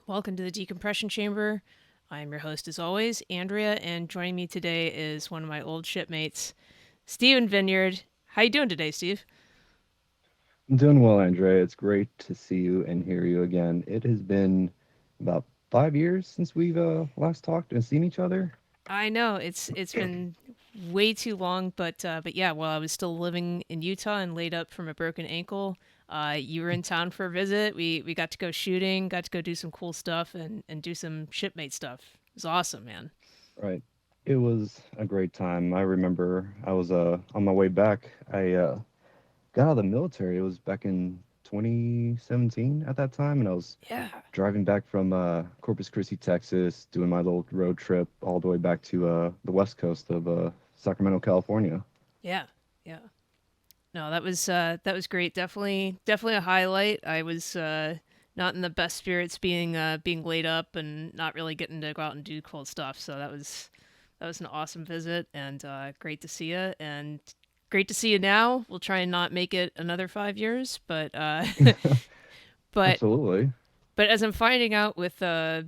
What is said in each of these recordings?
Welcome to the Decompression Chamber. I'm your host, as always, Andrea, and joining me today is one of my old shipmates, Steven Vineyard. How you doing today, Steve? I'm doing well, Andre. It's great to see you and hear you again. It has been about 5 years since we've last talked and seen each other. I know it's been way too long, but yeah, while I was still living in Utah and laid up from a broken ankle, you were in town for a visit. We got to go shooting, got to go do some cool stuff, and do some shipmate stuff. It was awesome, man. Right. It was a great time. I remember I was on my way back. I got out of the military. It was back in 2017 at that time, and I was Yeah, driving back from Corpus Christi, Texas, doing my little road trip all the way back to the west coast of Sacramento, California. yeah, yeah. No, that was great. Definitely a highlight. I was not in the best spirits being laid up and not really getting to go out and do cool stuff. So that was an awesome visit and great to see you and great to see you now. We'll try and not make it another 5 years, but but Absolutely. but as I'm finding out with a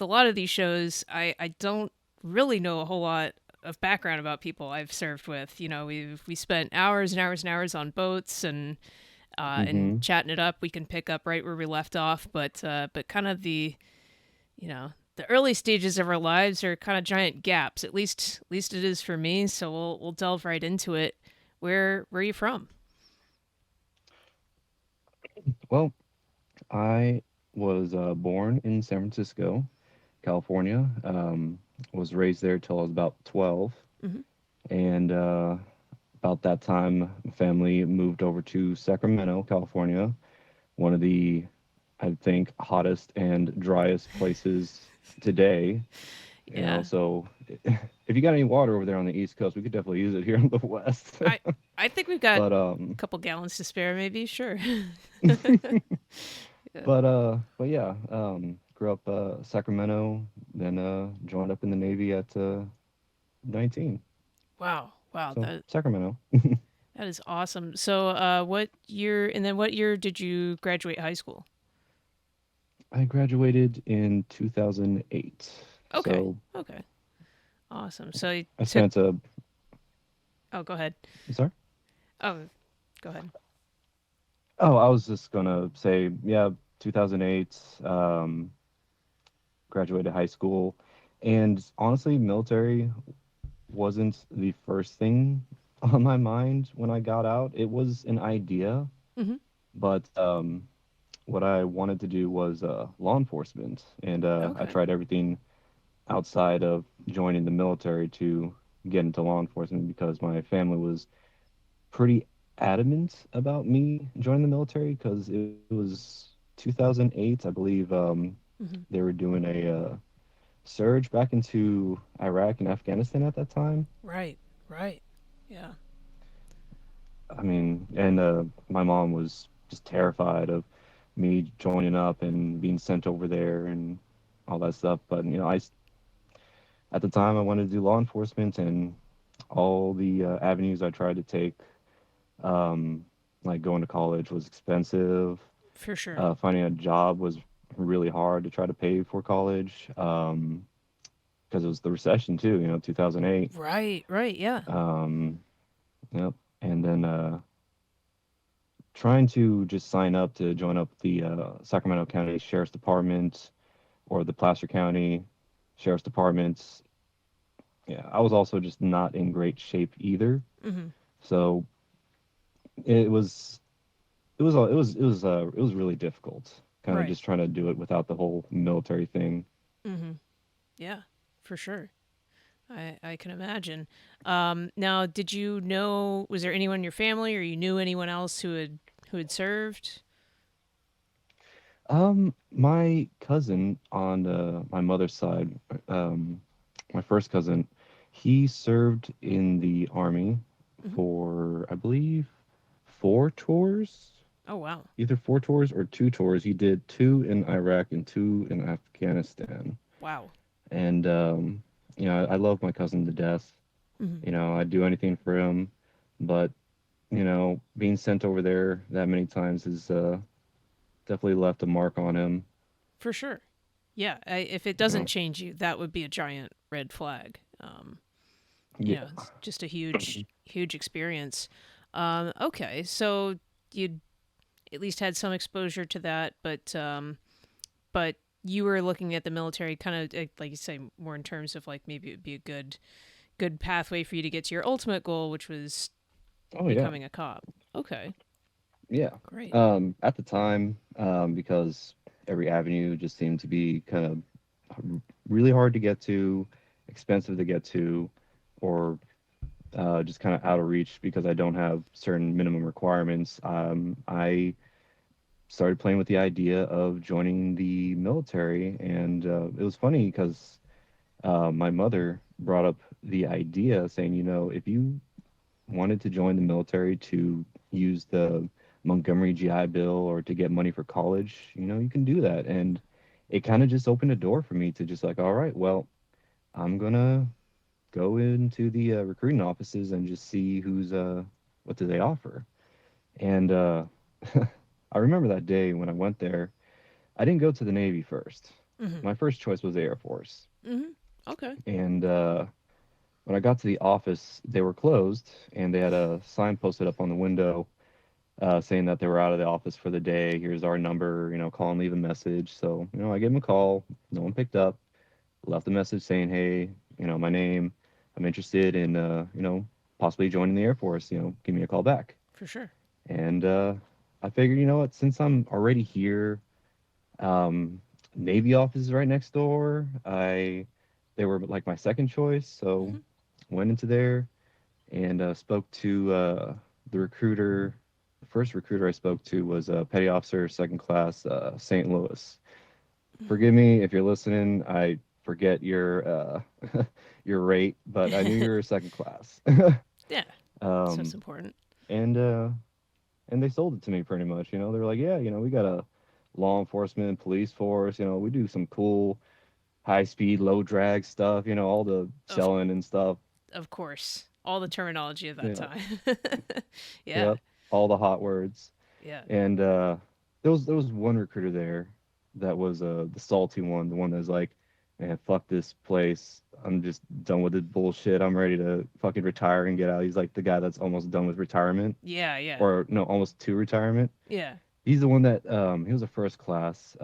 lot of these shows, I don't really know a whole lot of background about people I've served with. You know, we spent hours and hours and hours on boats and Mm-hmm. chatting it up. We can pick up right where we left off, but kind of you know the early stages of our lives are kind of giant gaps. At least it is for me. So we'll delve right into it. Where are you from? Well, I was born in San Francisco, California. Was raised there till I was about 12, Hmm. and about that time, my family moved over to Sacramento, California, one of the, I think, hottest and driest places today. Yeah, So if you got any water over there on the East Coast, we could definitely use it here in the West. I I think we've got But a couple gallons to spare. Maybe sure. Yeah. but yeah, grew up Sacramento, then joined up in the Navy at 19. Wow, So Sacramento. that is awesome. So, what year? And then what year did you graduate high school? I graduated in 2008. Okay, So okay, awesome. So you I took. spent a, Oh, go ahead. sorry? Oh, go ahead. Oh, I was just gonna say, yeah, 2008, graduated high school. And honestly, military wasn't the first thing on my mind when I got out. It was an idea, Hmm. but what I wanted to do was law enforcement, and I Okay. tried everything outside of joining the military to get into law enforcement because my family was pretty adamant about me joining the military because it was 2008, I believe. Hmm. They were doing a surge back into Iraq and Afghanistan at that time. Right. Right. Yeah. I mean, and my mom was just terrified of me joining up and being sent over there and all that stuff. But at the time I wanted to do law enforcement, and all the avenues I tried to take, um, like going to college was expensive. For sure. Finding a job was really hard to try to pay for college, because it was the recession too, 2008. Right. Right. Yeah. Um, yep. And then trying to just sign up to join up the Sacramento County Sheriff's Department or the Placer County Sheriff's Departments. Yeah, I was also just not in great shape either. Hmm. So it was it was really difficult, kind of Right. just trying to do it without the whole military thing. Hmm. Yeah. For sure. I can imagine. Now, did you know? Was there anyone in your family, or you knew anyone else who had served? My cousin on my mother's side, um, my first cousin, he served in the army Hmm. for, I believe, 4 tours, Oh wow. either 4 tours or 2 tours. He did two in Iraq and two in Afghanistan. Wow. And I love my cousin to death. Hmm. I'd do anything for him, but being sent over there that many times has definitely left a mark on him. For sure. Yeah, if it You doesn't know? change you, that would be a giant red flag. Yeah. It's just a huge experience. Okay, so you at least had some exposure to that, but you were looking at the military kind of like you say more in terms of like maybe it would be a good pathway for you to get to your ultimate goal, which was Oh yeah. becoming a cop. Okay, Yeah. great. At the time, because every avenue just seemed to be kind of really hard to get to, expensive to get to, or just kind of out of reach because I don't have certain minimum requirements. I started playing with the idea of joining the military, and it was funny because my mother brought up the idea saying, if you wanted to join the military to use the Montgomery GI Bill or to get money for college, you can do that. And it kind of just opened a door for me to just like, all right, well, I'm gonna go into the recruiting offices and just see what do they offer. And I remember that day when I went there. I didn't go to the Navy first. Mhm. My first choice was the Air Force. Mhm. Okay. And when I got to the office, they were closed, and they had a sign posted up on the window saying that they were out of the office for the day. Here's our number, call and leave a message. So, I gave them a call. No one picked up. Left a message saying, hey, my name. I'm interested in, possibly joining the Air Force. Give me a call back. For sure. And I figured, what, since I'm already here, um, Navy office is right next door. They were like my second choice, so Mhm. went into there and spoke to the recruiter. The first recruiter I spoke to was Petty Officer Second Class St. Louis. Mhm. Forgive me if you're listening. I forget your your rate, but I knew you were second class. Yeah, so it's um, important. and uh, and they sold it to me pretty much. They were like, yeah, we got a law enforcement police force. We do some cool high speed, low drag stuff. All the Of selling and stuff. of course, all the terminology of that Yeah, time. Yeah. yep, all the hot words. Yeah. And there was one recruiter there that was the salty one, the one that's like, man, fuck this place. I'm just done with this bullshit. I'm ready to fucking retire and get out. He's like the guy that's almost done with retirement, Yeah. Yeah. or no, almost to retirement. Yeah. He's the one that he was a first class.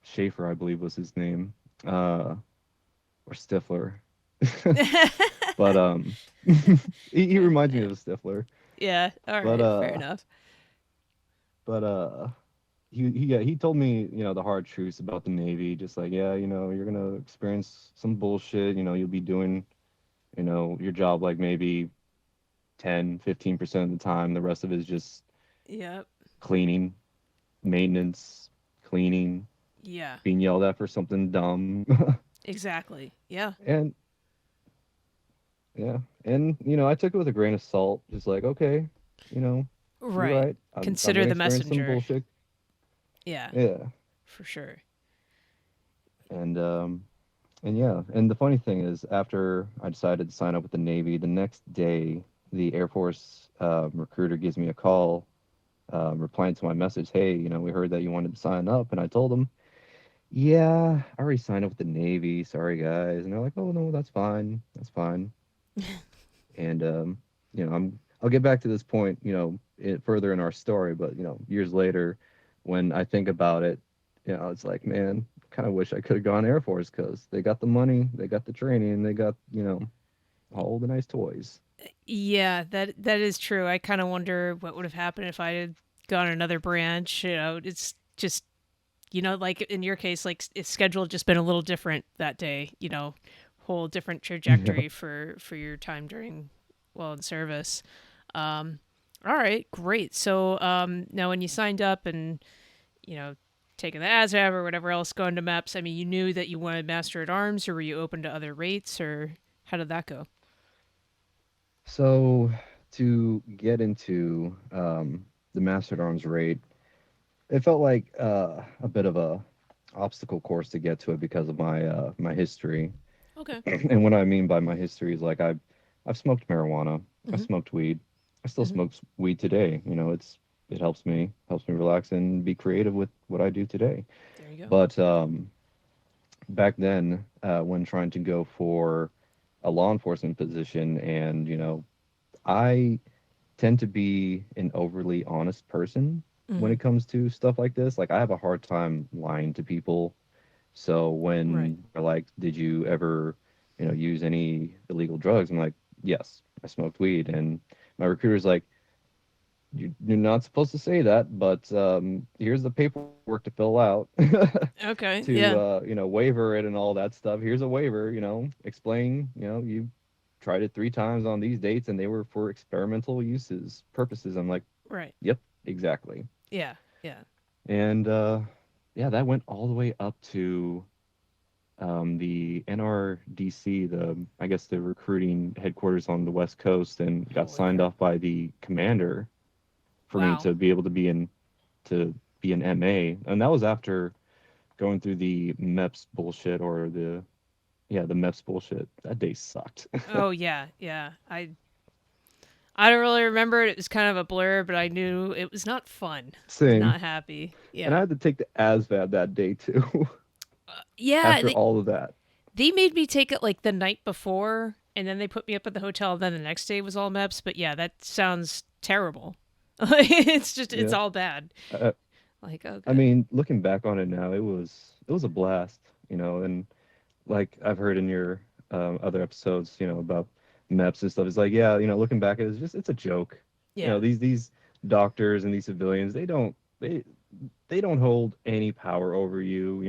Schaefer, I believe, was his name, or Stifler. But he reminds me of a Stifler. Yeah. All But right. Fair enough. but he told me, the hard truths about the Navy. Just like, yeah, you're gonna experience some bullshit. You'll be doing, your job like maybe 10-15% of the time. The rest of it is just Yep. cleaning, maintenance, cleaning, Yeah. being yelled at for something dumb. Exactly. Yeah. And yeah, and I took it with a grain of salt. Just like, okay, you know, you're Right. right. I'm Consider gonna the experience some messenger. bullshit. Yeah. Yeah, For sure. and yeah, and the funny thing is, after I decided to sign up with the Navy, the next day, the Air Force recruiter gives me a call, replying to my message. Hey, we heard that you wanted to sign up, and I told them, yeah, I already signed up with the Navy. Sorry, guys. And they're like, oh no, that's fine, that's fine. And I'll get back to this point, further in our story, but years later, when I think about it, it's like, man, kind of wish I could have gone Air Force because they got the money, they got the training, they got all the nice toys. Yeah, that is true. I kind of wonder what would have happened if I had gone another branch. It's just like in your case, like if schedule had just been a little different that day. Whole different Yeah. trajectory for your time during well in service. Um, all right, great. So now when you signed up and you know taking the ASVAB or whatever else, going to MEPS, I mean, you knew that you wanted Master at Arms, or were you open to other rates, or how did that go? So to get into the Master at Arms rate, it felt like a bit of a obstacle course to get to it because of my history. Okay. And what I mean by my history is like I've smoked marijuana, I Hmm. smoked weed, I still Hmm. smoke weed today. It's it helps me relax and be creative with what I do today. There you go. But back then, when trying to go for a law enforcement position, and I tend to be an overly honest person when Mm, it comes to stuff like this. Like I have a hard time lying to people. So right. when they're like, "Did you ever, use any illegal drugs?" I'm like, "Yes, I smoked weed." And my recruiter's like, "You're not supposed to say that, but here's the paperwork to fill out Okay. to Yeah. waiver it and all that stuff. Here's a waiver. Explain. You tried it 3 times on these dates, and they were for experimental uses purposes." I'm like, Right. "Yep, exactly." Yeah. Yeah. And yeah, that went all the way up to the NRDC, I guess the recruiting headquarters on the West Coast, and got Holy signed crap. off by the commander for me Wow. to be able to be an MA. And that was after going through the MEPS bullshit, or the MEPS bullshit. That day sucked. Oh yeah. Yeah. I don't really remember it. It was kind of a blur, but I knew it was not fun. I was Same. not happy. And I Yeah. had to take the ASVAB that day too, Yeah. after all of that. They made me take it like the night before, and then they put me up at the hotel. Then the next day was all MEPS. But yeah, that sounds terrible. It's Yeah. all bad. I, Like, oh I god. mean, looking back on it now, it was a blast, and like I've heard in your other episodes, about MEPS and stuff. It's like, yeah, looking back at it, it's a joke. Yeah. These doctors and these civilians, they don't hold any power over you.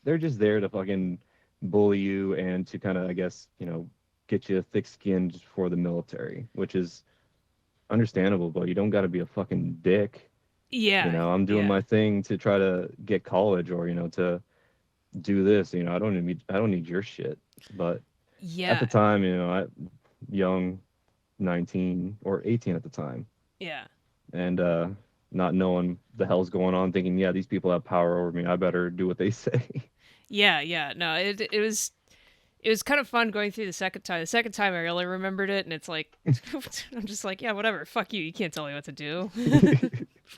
They're just there to fucking bully you and to kind of, I guess, get you thick skinned for the military, which is understandable. But you don't got to be a fucking dick. Yeah. I'm doing Yeah. my thing to try to get college, or to do this. I don't need your shit. But at Yeah. the time, young, 19 or 18 at the time, Yeah. and not knowing the hell's going on, thinking, yeah, these people have power over me. I better do what they say. Yeah. Yeah. No, it was kind of fun going through the second time. The second time I really remembered it, and it's like I'm just like, yeah, whatever. Fuck you. You can't tell me what to do.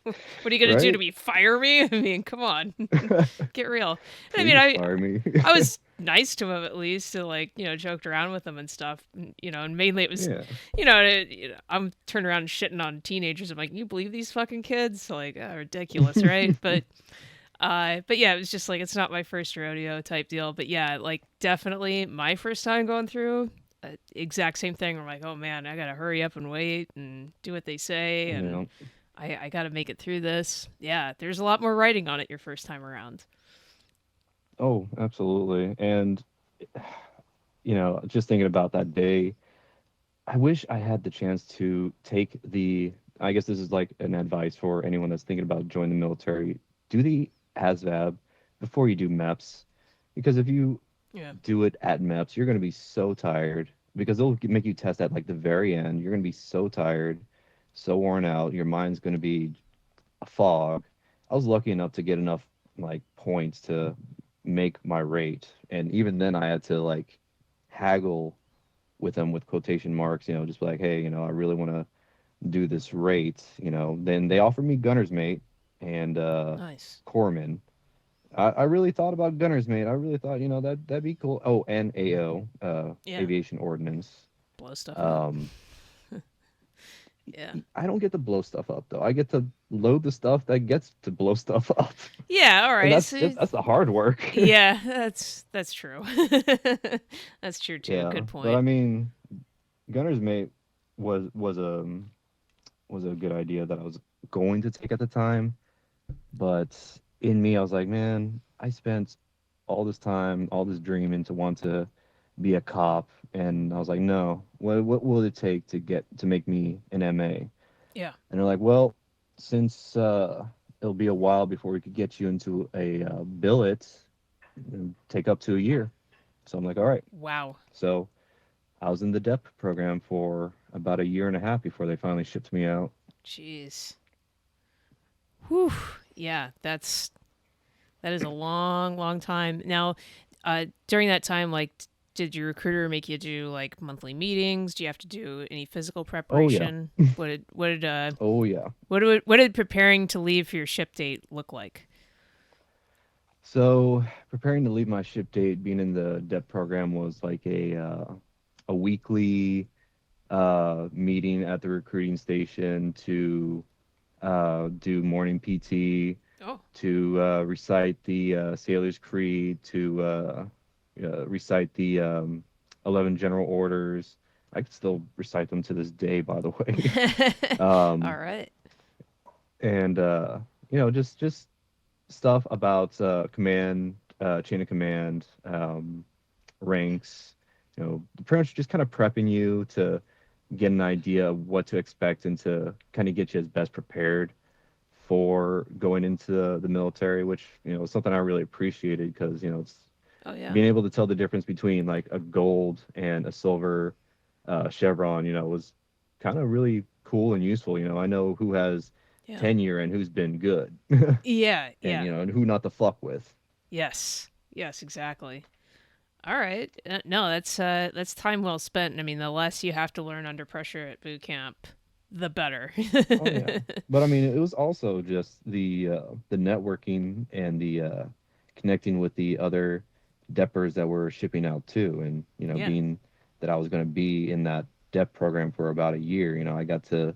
What are you gonna do to Right? me? Fire me? I mean, come on, get real. I mean, Please fire me. I was nice to him at least, to like joked around with him and stuff. And mainly it was, Yeah. I'm turning around and shitting on teenagers. I'm like, you believe these fucking kids? Like, ridiculous, right? But yeah, it was just like it's not my first rodeo type deal. But yeah, like definitely my first time going through exact same thing. I'm like, oh man, I gotta hurry up and wait and do what they say, and Yeah. I gotta make it through this. Yeah, there's a lot more writing on it your first time around. Oh, absolutely. And just thinking about that day, I wish I had the chance to take the. I guess this is like an advice for anyone that's thinking about joining the military. Do the ASVAB before you do MEPS, because if you Yeah. do it at MEPS, you're going to be so tired, because they'll make you test at like the very end. You're going to be so tired, so worn out. Your mind's going to be a fog. I was lucky enough to get enough like points to make my rate, and even then I had to like haggle with them with quotation marks. Just be like, hey, I really want to do this rate. Then they offered me gunner's mate and Nice. corpsman. I really thought about gunner's mate. I really thought, that'd be cool. Oh, and AO, Yeah. aviation ordnance. Blow stuff up. Um, Yeah. I don't get to blow stuff up though. I get to load the stuff that gets to blow stuff up, Yeah. All and right. that's So that's the hard work. yeah, that's true. That's true too. Yeah, Good but I point. mean, gunner's mate was a good idea that I was going to take at the time. But in me, I was like, man, I spent all this time, all this dreaming to want to be a cop, and I was like, no, what will it take to make me an MA? Yeah. And they're like, well, since it'll be a while before we could get you into a billet, it'll take up to a year. So I'm like, all right. Wow. So I was in the DEP program for about a year and a half before they finally shipped me out. Jeez. Whew. Yeah. That is a long, long time. Now, during that time, like, did your recruiter make you do like monthly meetings? Do you have to do any physical Oh yeah. preparation? Oh yeah. What did preparing to leave for your ship date look like? So preparing to leave my ship date, being in the DEP program was like a weekly meeting at the recruiting station to do morning PT, Oh. to recite the Sailor's Creed, to recite the 11 General Orders. I could still recite them to this day, by the way. All um, right. and just stuff about command, chain of command, ranks. Pretty much just kind of prepping you to get an idea of what to expect and to kind of get you as best prepared for going into the military, which is something I really appreciated because it's Oh yeah. being able to tell the difference between like a gold and a silver chevron. Was kind of really cool and useful. I know who has Yeah. tenure and who's been good, Yeah. and Yeah. and who not to fuck with. Yes. Yes. Exactly. All right. No, that's time well spent. I mean, the less you have to learn under pressure at boot camp, the better. Oh yeah, but I mean, it was also just the networking and the connecting with the other deppers that were shipping out too, and Yeah. being that I was going to be in that dep program for about a year, I got to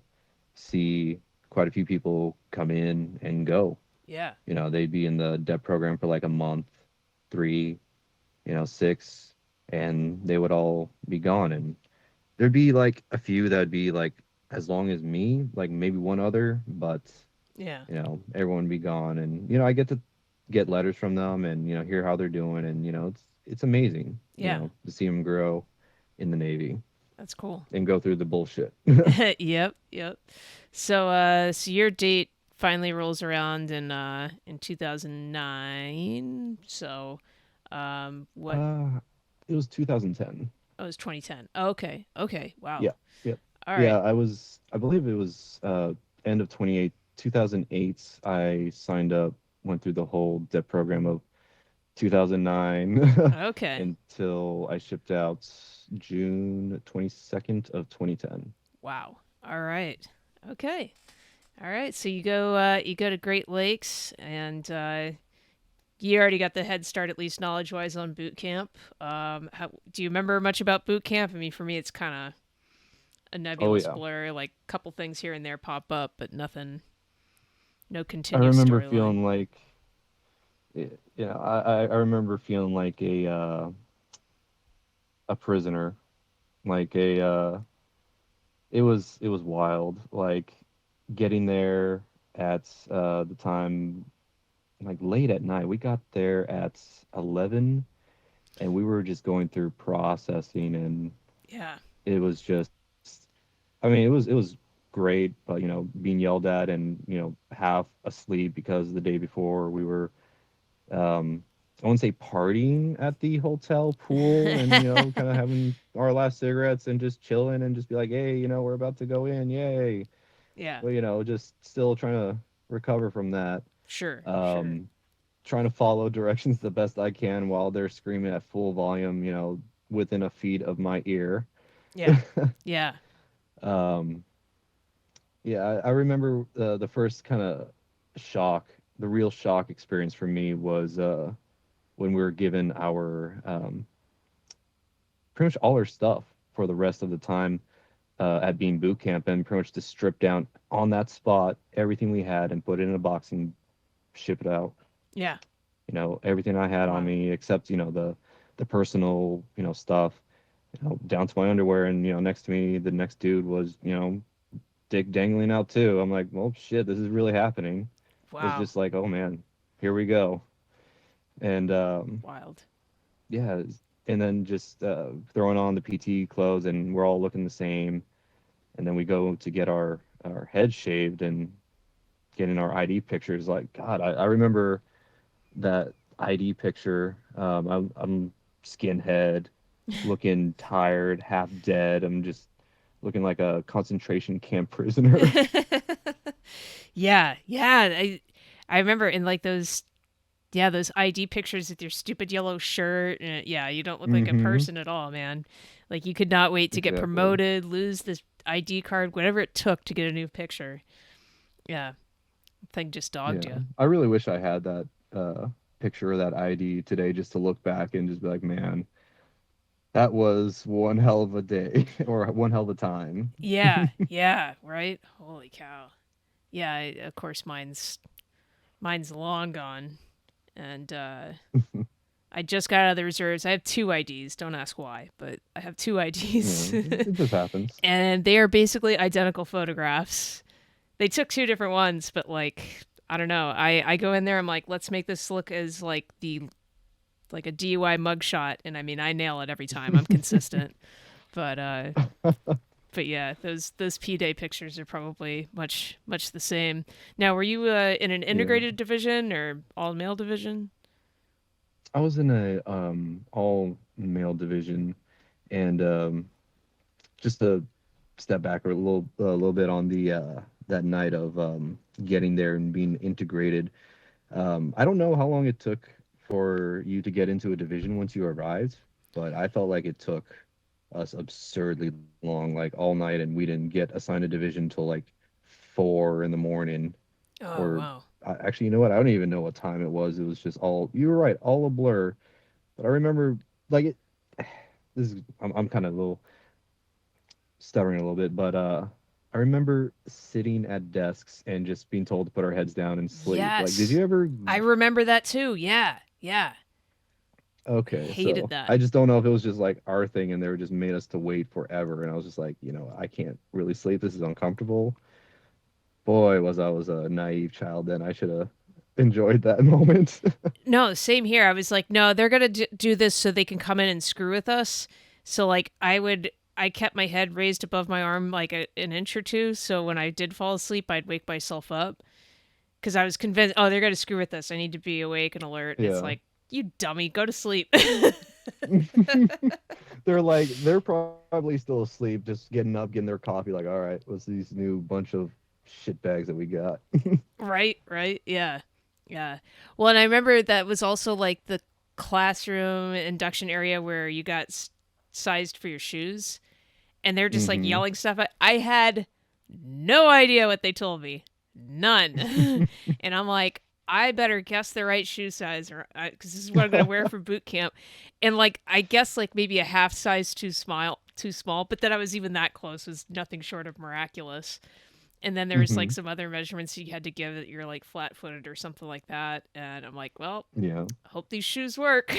see quite a few people come in and go. Yeah. They'd be in the dep program for like a month, 3, 6, and they would all be gone, and there'd be like a few that'd be like as long as me, like maybe one other, but Yeah. everyone would be gone, and I get to get letters from them and hear how they're doing, and it's amazing, Yeah. to see them grow in the Navy That's cool. and go through the bullshit. Yep. Yep. So so your date finally rolls around in 2009. So what uh, it was 2010. oh, it was 2010. Oh, okay. Okay. Wow. Yeah, yeah, All right. yeah. I believe it was end of 2008. I signed up, went through the whole DEP program of 2009 Okay. until I shipped out June 22nd of 2010. Wow. All right. Okay. All right. So you go to Great Lakes and you already got the head start, at least knowledge wise, on boot camp. Do you remember much about boot camp? I mean, for me, it's kind of a Oh nebulous yeah. blur. Like a couple things here and there pop up, but nothing, no I continued remember storyline. feeling like I remember feeling like a prisoner, like a it was wild, like getting there at the time, like late at night. We got there at 11, and we were just going through processing, and Yeah. it was just, I mean, it was great, but being yelled at and half asleep because the day before we were, I wouldn't say partying at the hotel pool, and kind of having our last cigarettes and just chilling and just be like, hey, we're about to go in, yay. Yeah. But just still trying to recover from that. Sure. Sure. Um, Trying to follow directions the best I can while they're screaming at full volume, within a feet of my ear. Yeah. Yeah. um, yeah, I remember the first kind of shock, the real shock experience for me was when we were given our pretty much all our stuff for the rest of the time at being boot camp, and pretty much just strip down on that spot everything we had and put it in a box and ship it out. Yeah. Everything I had on Wow. me except the personal stuff, down to my underwear, and next to me the next dude was dick dangling out too. I'm like, well, shit, this is really happening. It was Wow. just like, oh man, here we go. And Wild. yeah, and then just throwing on the PT clothes, and we're all looking the same. And then we go to get our heads shaved and getting our ID pictures. Like, God, I remember that ID picture. I'm skinhead, looking tired, half dead. I'm just looking like a concentration camp prisoner. Yeah. Yeah. I remember in like those Yeah, those ID pictures with your stupid yellow shirt. Yeah, you don't look like a Mm-hmm. person at all, man. Like you could not wait to get Exactly. promoted, lose this ID card, whatever it took to get a new picture. Yeah, thing just dogged Yeah. you. I really wish I had that picture of that ID today just to look back and just be like, man, that was one hell of a day or one hell of a time. Yeah, yeah, right. Holy cow. Yeah, of course mine's long gone, and I just got out of the reserves. I have two IDs. Don't ask why, but I have two Yeah, IDs, it just happens. and they are basically identical photographs. They took two different ones, but like I don't know. I go in there. I'm like, let's make this look as like a DUI mugshot, and I mean, I nail it every time. I'm consistent, but but yeah, those P Day pictures are probably much the same. Now, were you in an Yeah. integrated division or all male division? I was in a all male division, and just to step back a little bit on the that night of getting there and being integrated. I don't know how long it took for you to get into a division once you arrived, but I felt like it took us absurdly long, like all night, and we didn't get assigned a division till like 4 in the morning. Oh Or wow. actually, you know what? I don't even know what time it was. It was just all. You were right, all a blur. But I remember, like it. This is I'm kind of a little stuttering a little bit, but I remember sitting at desks and just being told to put our heads down and sleep. Like, did Yes, you ever? I remember that too. Yeah, yeah. Okay, Hated so that. I just don't know if it was just like our thing and they were just made us to wait forever, and I was just like, I can't really sleep. This is uncomfortable. Boy, was a naive child then. I should have enjoyed that moment. No, same here. I was like, no, they're gonna do this so they can come in and screw with us. So like, I kept my head raised above my arm like an inch or two. So when I did fall asleep, I'd wake myself up because I was convinced, oh, they're gonna screw with us. I need to be awake and alert. And it's Yeah. like, you dummy, go to sleep. They're probably still asleep, just getting up, getting their coffee, like, all right, what's these new bunch of shit bags that we got? Right, right, yeah, yeah. Well, and I remember that was also like the classroom induction area where you got sized for your shoes, and they're just like Mm-hmm. yelling stuff. I had no idea what they told me, none, and I'm like, I better guess the right shoe size, or because this is what I'm gonna wear for boot camp, and like I guess like maybe a half size too small, but that I was even that close was nothing short of miraculous. And then there was like Mm-hmm. some other measurements you had to give that you're like flat footed or something like that. And I'm like, well, Yeah, I hope these shoes work.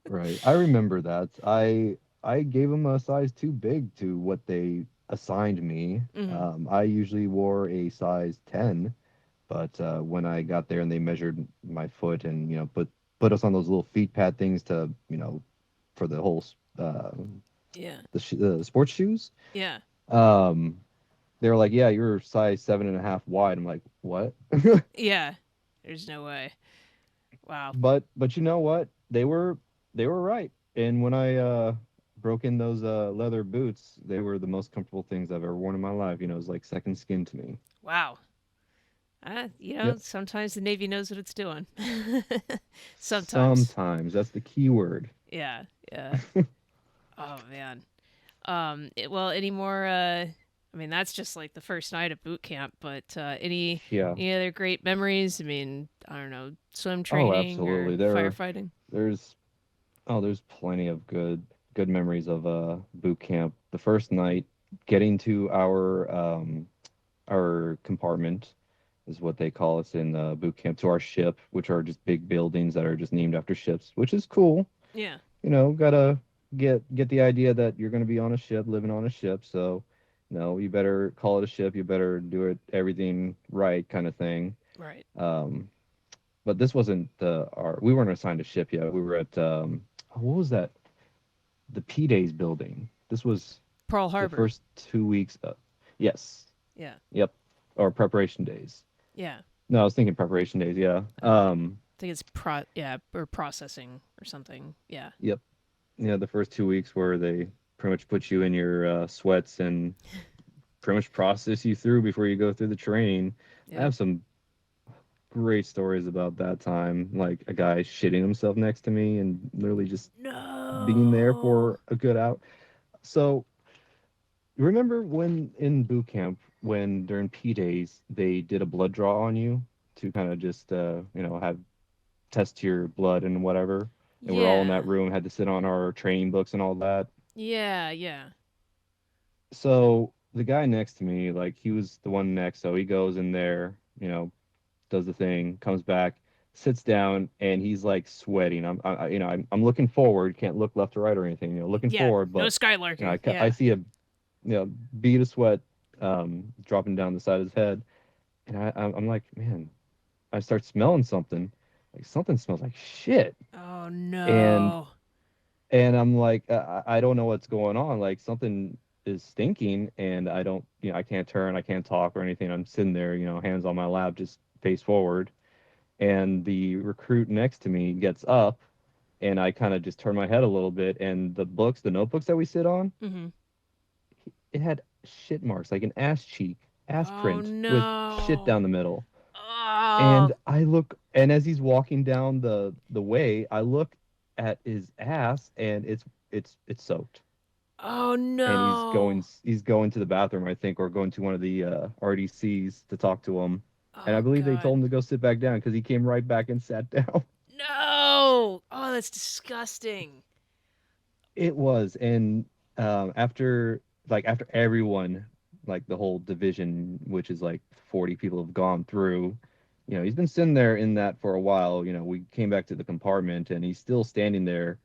right. I remember that. I gave them a size too big to what they assigned me. Hmm. I usually wore a size 10, but when I got there and they measured my foot and put us on those little feet pad things to for the whole Yeah. the sports shoes. Yeah. Um, they were like, "Yeah, you're size 7.5 wide." I'm like, "What?" Yeah. There's no way. Wow. But you know what? They were right. And when I broke in those leather boots, they were the most comfortable things I've ever worn in my life. It was like second skin to me. Wow. Yep. Sometimes the Navy knows what it's doing. Sometimes. Sometimes that's the key word. Yeah. Yeah. Oh, man. Well, any more, I mean, that's just like the first night of boot camp, but Yeah. any other great memories? I mean, I don't know, swim Oh, training absolutely. or firefighting? There's there's plenty of good memories of boot camp. The first night, getting to our compartment is what they call us in boot camp, to our ship, which are just big buildings that are just named after ships, which is cool. Yeah. Gotta get the idea that you're gonna be on a ship, living on a ship. So, no, you better call it a ship. You better do it everything right, kind of thing. Right. Um, but this wasn't our. We weren't assigned a ship yet. We were at what was that? The P Days building. This was Pearl the Harbor. first 2 weeks. Yes. Yeah. Yep. Or preparation days. Yeah. No, I was thinking preparation days. Yeah. I think it's or processing or something. Yeah. Yep. Yeah. The first 2 weeks where they pretty much put you in your sweats and pretty much process you through before you go through the training. I Yep. have some great stories about that time. Like a guy shitting himself next to me and literally just being there No. for a good out. So remember when in boot camp, when during P days they did a blood draw on you to kind of just have test your blood and whatever, and we're all in that Yeah. room, had to sit on our training books and all that. Yeah, yeah. So the guy next to me, like he was the one next, so he goes in there, does the thing, comes back, sits down, and he's like sweating. I'm looking forward, can't look left or right or anything, looking Yeah, forward, no but skylarking. I Yeah. see a bead of sweat dropping down the side of his head, and I'm like, man, I start smelling something, like something smells like shit, Oh and no. I'm like, I don't know what's going on, like something is stinking, and I don't, I can't turn, I can't talk or anything. I'm sitting there, hands on my lap, just face forward, and the recruit next to me gets up, and I kind of just turn my head a little bit, and the notebooks that we sit on, Mhm. it had shit marks, like an ass cheek, ass Oh print with shit no. down the middle. Oh. And I look, and as he's walking down the way, I look at his ass, and it's soaked. Oh And no. he's going to the bathroom, I think, or going to one of the RDCs to talk to him. And I Oh believe they told god. him to go sit back down because he came right back and sat down. No. Oh, that's disgusting. It was, and after everyone, like the whole division, which is like 40 people have gone through, he's been sitting there in that for a while. We came back to the compartment, and he's still standing there,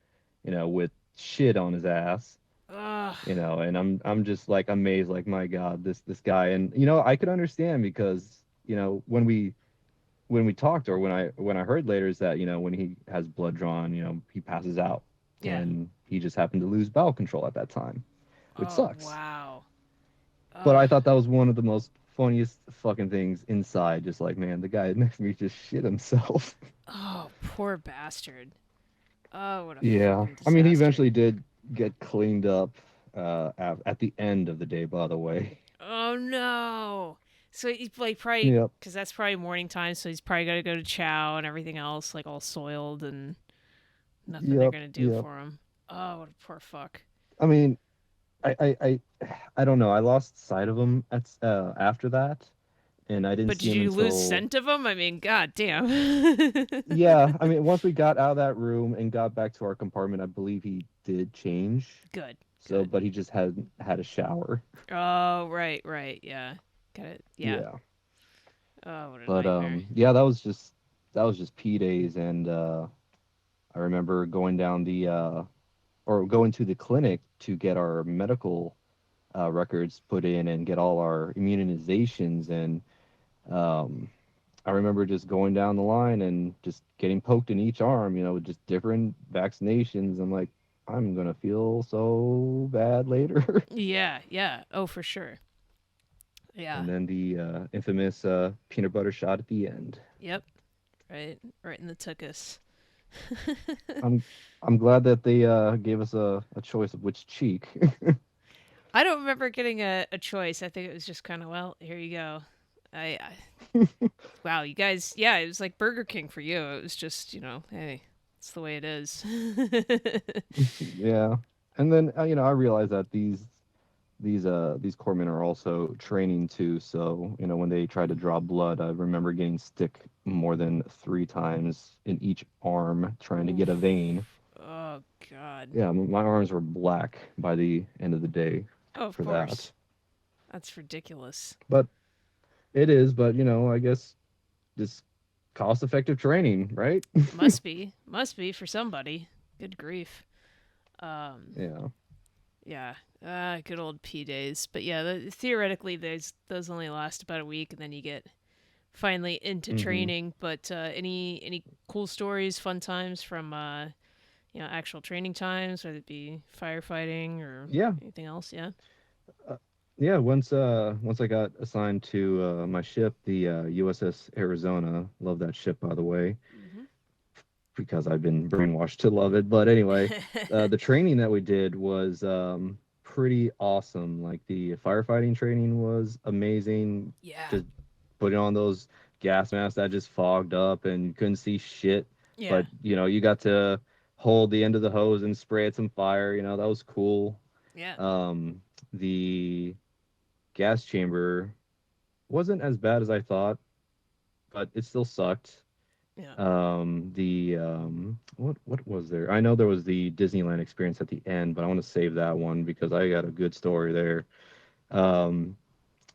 with shit on his ass. Ugh. And I'm just like amazed, like my God, this guy, and I could understand because when we talked, or when I heard later, is that when he has blood drawn, he passes out, Yeah. and he just happened to lose bowel control at that time, which Oh sucks. wow. But Ugh. I thought that was one of the most funniest fucking things inside. Just like, man, the guy next to me just shit himself. Oh, poor bastard. Oh, what a Yeah, fucking I mean, he disaster. eventually did get cleaned up at the end of the day, by the way. Oh no. So he's like probably Yep, because that's probably morning time, so he's probably got to go to chow and everything else, like all soiled and nothing they're yep, gonna do yep. for him. Oh, what a poor fuck. I mean, I don't know. I lost sight of him after that, and I didn't But see did him you lose until. scent of him? I mean, god damn. Yeah, I mean, once we got out of that room and got back to our compartment, I believe he did change. Good, So, good. but he just hadn't had a shower. Oh, right, right, yeah. Got it. Yeah. Yeah. Oh, what a But nightmare. yeah, that was just P days, and I remember going down the or going to the clinic to get our medical records put in and get all our immunizations, and um I remember just going down the line and just getting poked in each arm, with just different vaccinations. I'm like, I'm gonna feel so bad later. Yeah, yeah. Oh, for sure. Yeah. And then the infamous peanut butter shot at the end. Yep. Right. Right in the tuchus. I'm I'm glad that they gave us a choice of which cheek. I don't remember getting a choice. I think it was just kind of, well, here you go. Wow, you guys, yeah, it was like Burger King for you. It was just, hey, it's the way it is. Yeah. And then I realized that these corpsmen are also training too. So when they try to draw blood, I remember getting stick more than 3 times in each arm trying to get a Oof. vein. Oh, God. Yeah, my arms were black by the end of the day Oh, of for that. course. That's ridiculous. But it is, but I guess just cost-effective training, right? Must be. Must be for somebody. Good grief. Um, Yeah. yeah. Good old P days. But yeah, theoretically, those only last about a week, and then you get finally into Hmm. training. But any cool stories, fun times from actual training times, whether it be firefighting or Yeah. anything else? Yeah. Uh, yeah, once I got assigned to my ship, the USS Arizona, love that ship by the way, Mm-hmm. because I've been brainwashed to love it. But anyway, the training that we did was pretty awesome. Like the firefighting training was amazing. Yeah. Just putting on those gas mask that just fogged up and you couldn't see shit. Yeah. But you got to hold the end of the hose and spray it some fire. That was cool. Yeah. The gas chamber wasn't as bad as I thought, but it still sucked. Yeah. The what was there? I know there was the Disneyland experience at the end, but I want to save that one because I got a good story there. Um,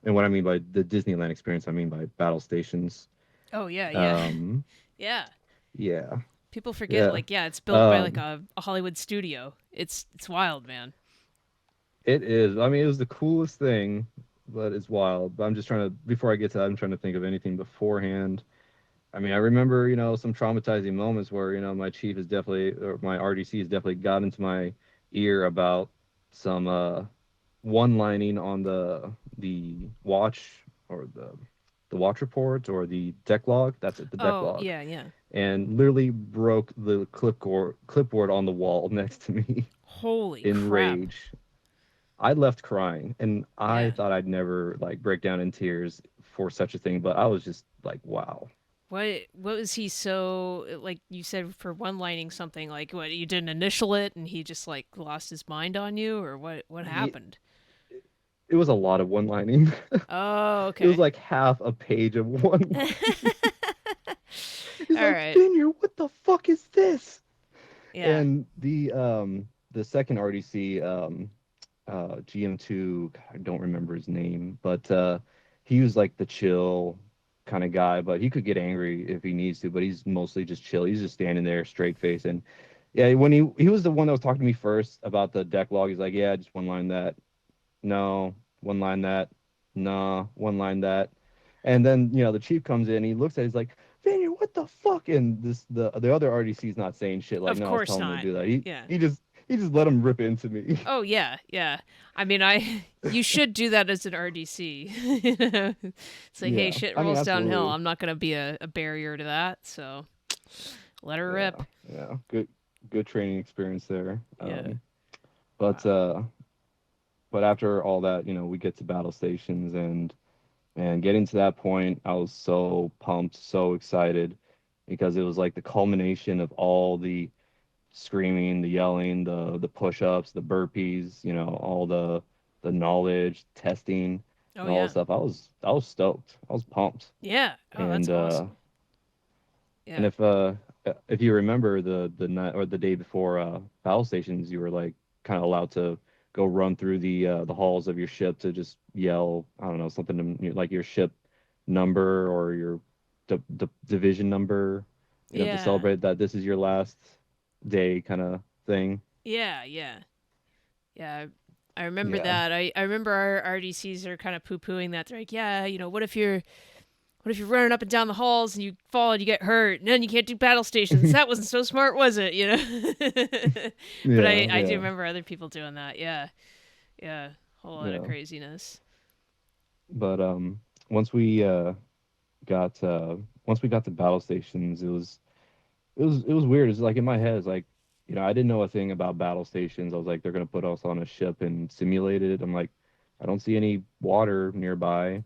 and what I mean by the Disneyland experience, I mean by battle stations. Oh yeah, yeah. Um, Yeah. yeah, People forget, yeah. like, yeah, it's built by like Um, a Hollywood studio. It's wild, man. it is. I mean, it was the coolest thing, but it's wild. But I'm just trying to, before I get to that, I'm trying to think of anything beforehand. I mean, I remember, some traumatizing moments where, my chief is definitely, or my RDC has definitely got into my ear about some one-lining on the watch or the watch report or the deck log. That's it, the deck Oh log. yeah, yeah. And literally broke the clipboard on the wall next to me Holy in crap. rage. I left crying, and I Yeah. thought I'd never like break down in tears for such a thing, but I was just like, wow. What was he so, like you said, for one lining something, like what, you didn't initial it and he just like lost his mind on you, or what Ye- happened? It was a lot of one-lining. Oh, It was okay. like half a page of one. He's All like, right. Vineyard, what the fuck is this? Yeah. And the second RDC GM2, I don't remember his name, but he was like the chill kind of guy, but he could get angry if he needs to, but he's mostly just chill. He's just standing there straight face. And yeah, when he was the one that was talking to me first about the deck log, he's like, yeah, just one line that. No, one line that. No, one line that. And then, the chief comes in, he looks at it, he's like, Vineyard, what the fuck? And the other RDC's not saying shit like, Of no, I was course telling him to not. do that. He Yeah. he just he just let him rip into me. Oh yeah, yeah. I mean, I you should do that as an RDC. It's like, hey, Yeah. shit I mean, rolls downhill. absolutely. I'm not gonna be a barrier to that. So let her Yeah. rip. Yeah. Good training experience there. Yeah. But Wow. but after all that, we get to battle stations and getting to that point, I was so pumped, so excited because it was like the culmination of all the screaming, the yelling, the push-ups, the burpees, all the knowledge, testing, Oh and all the yeah. stuff. I was stoked. I was pumped. Yeah. Oh, that's And awesome. and Yeah. if you remember the night or the day before battle stations, you were like kind of allowed to go run through the halls of your ship to just yell, I don't know, something like your ship number or your division number, to Yeah. celebrate that this is your last day kind of thing. Yeah. Yeah. Yeah. I remember Yeah. that. I remember our RDCs are kind of poo pooing that. They're like, yeah, what if you're running up and down the halls and you fall and you get hurt and then you can't do battle stations? That wasn't so smart, was it? But I, Yeah, I do yeah, remember other people doing that. Yeah. Yeah. Whole lot of yeah. craziness. But once we got once we got to battle stations, it was weird. It's like in my head, it's like, I didn't know a thing about battle stations. I was like, they're gonna put us on a ship and simulate it. I'm like, I don't see any water nearby.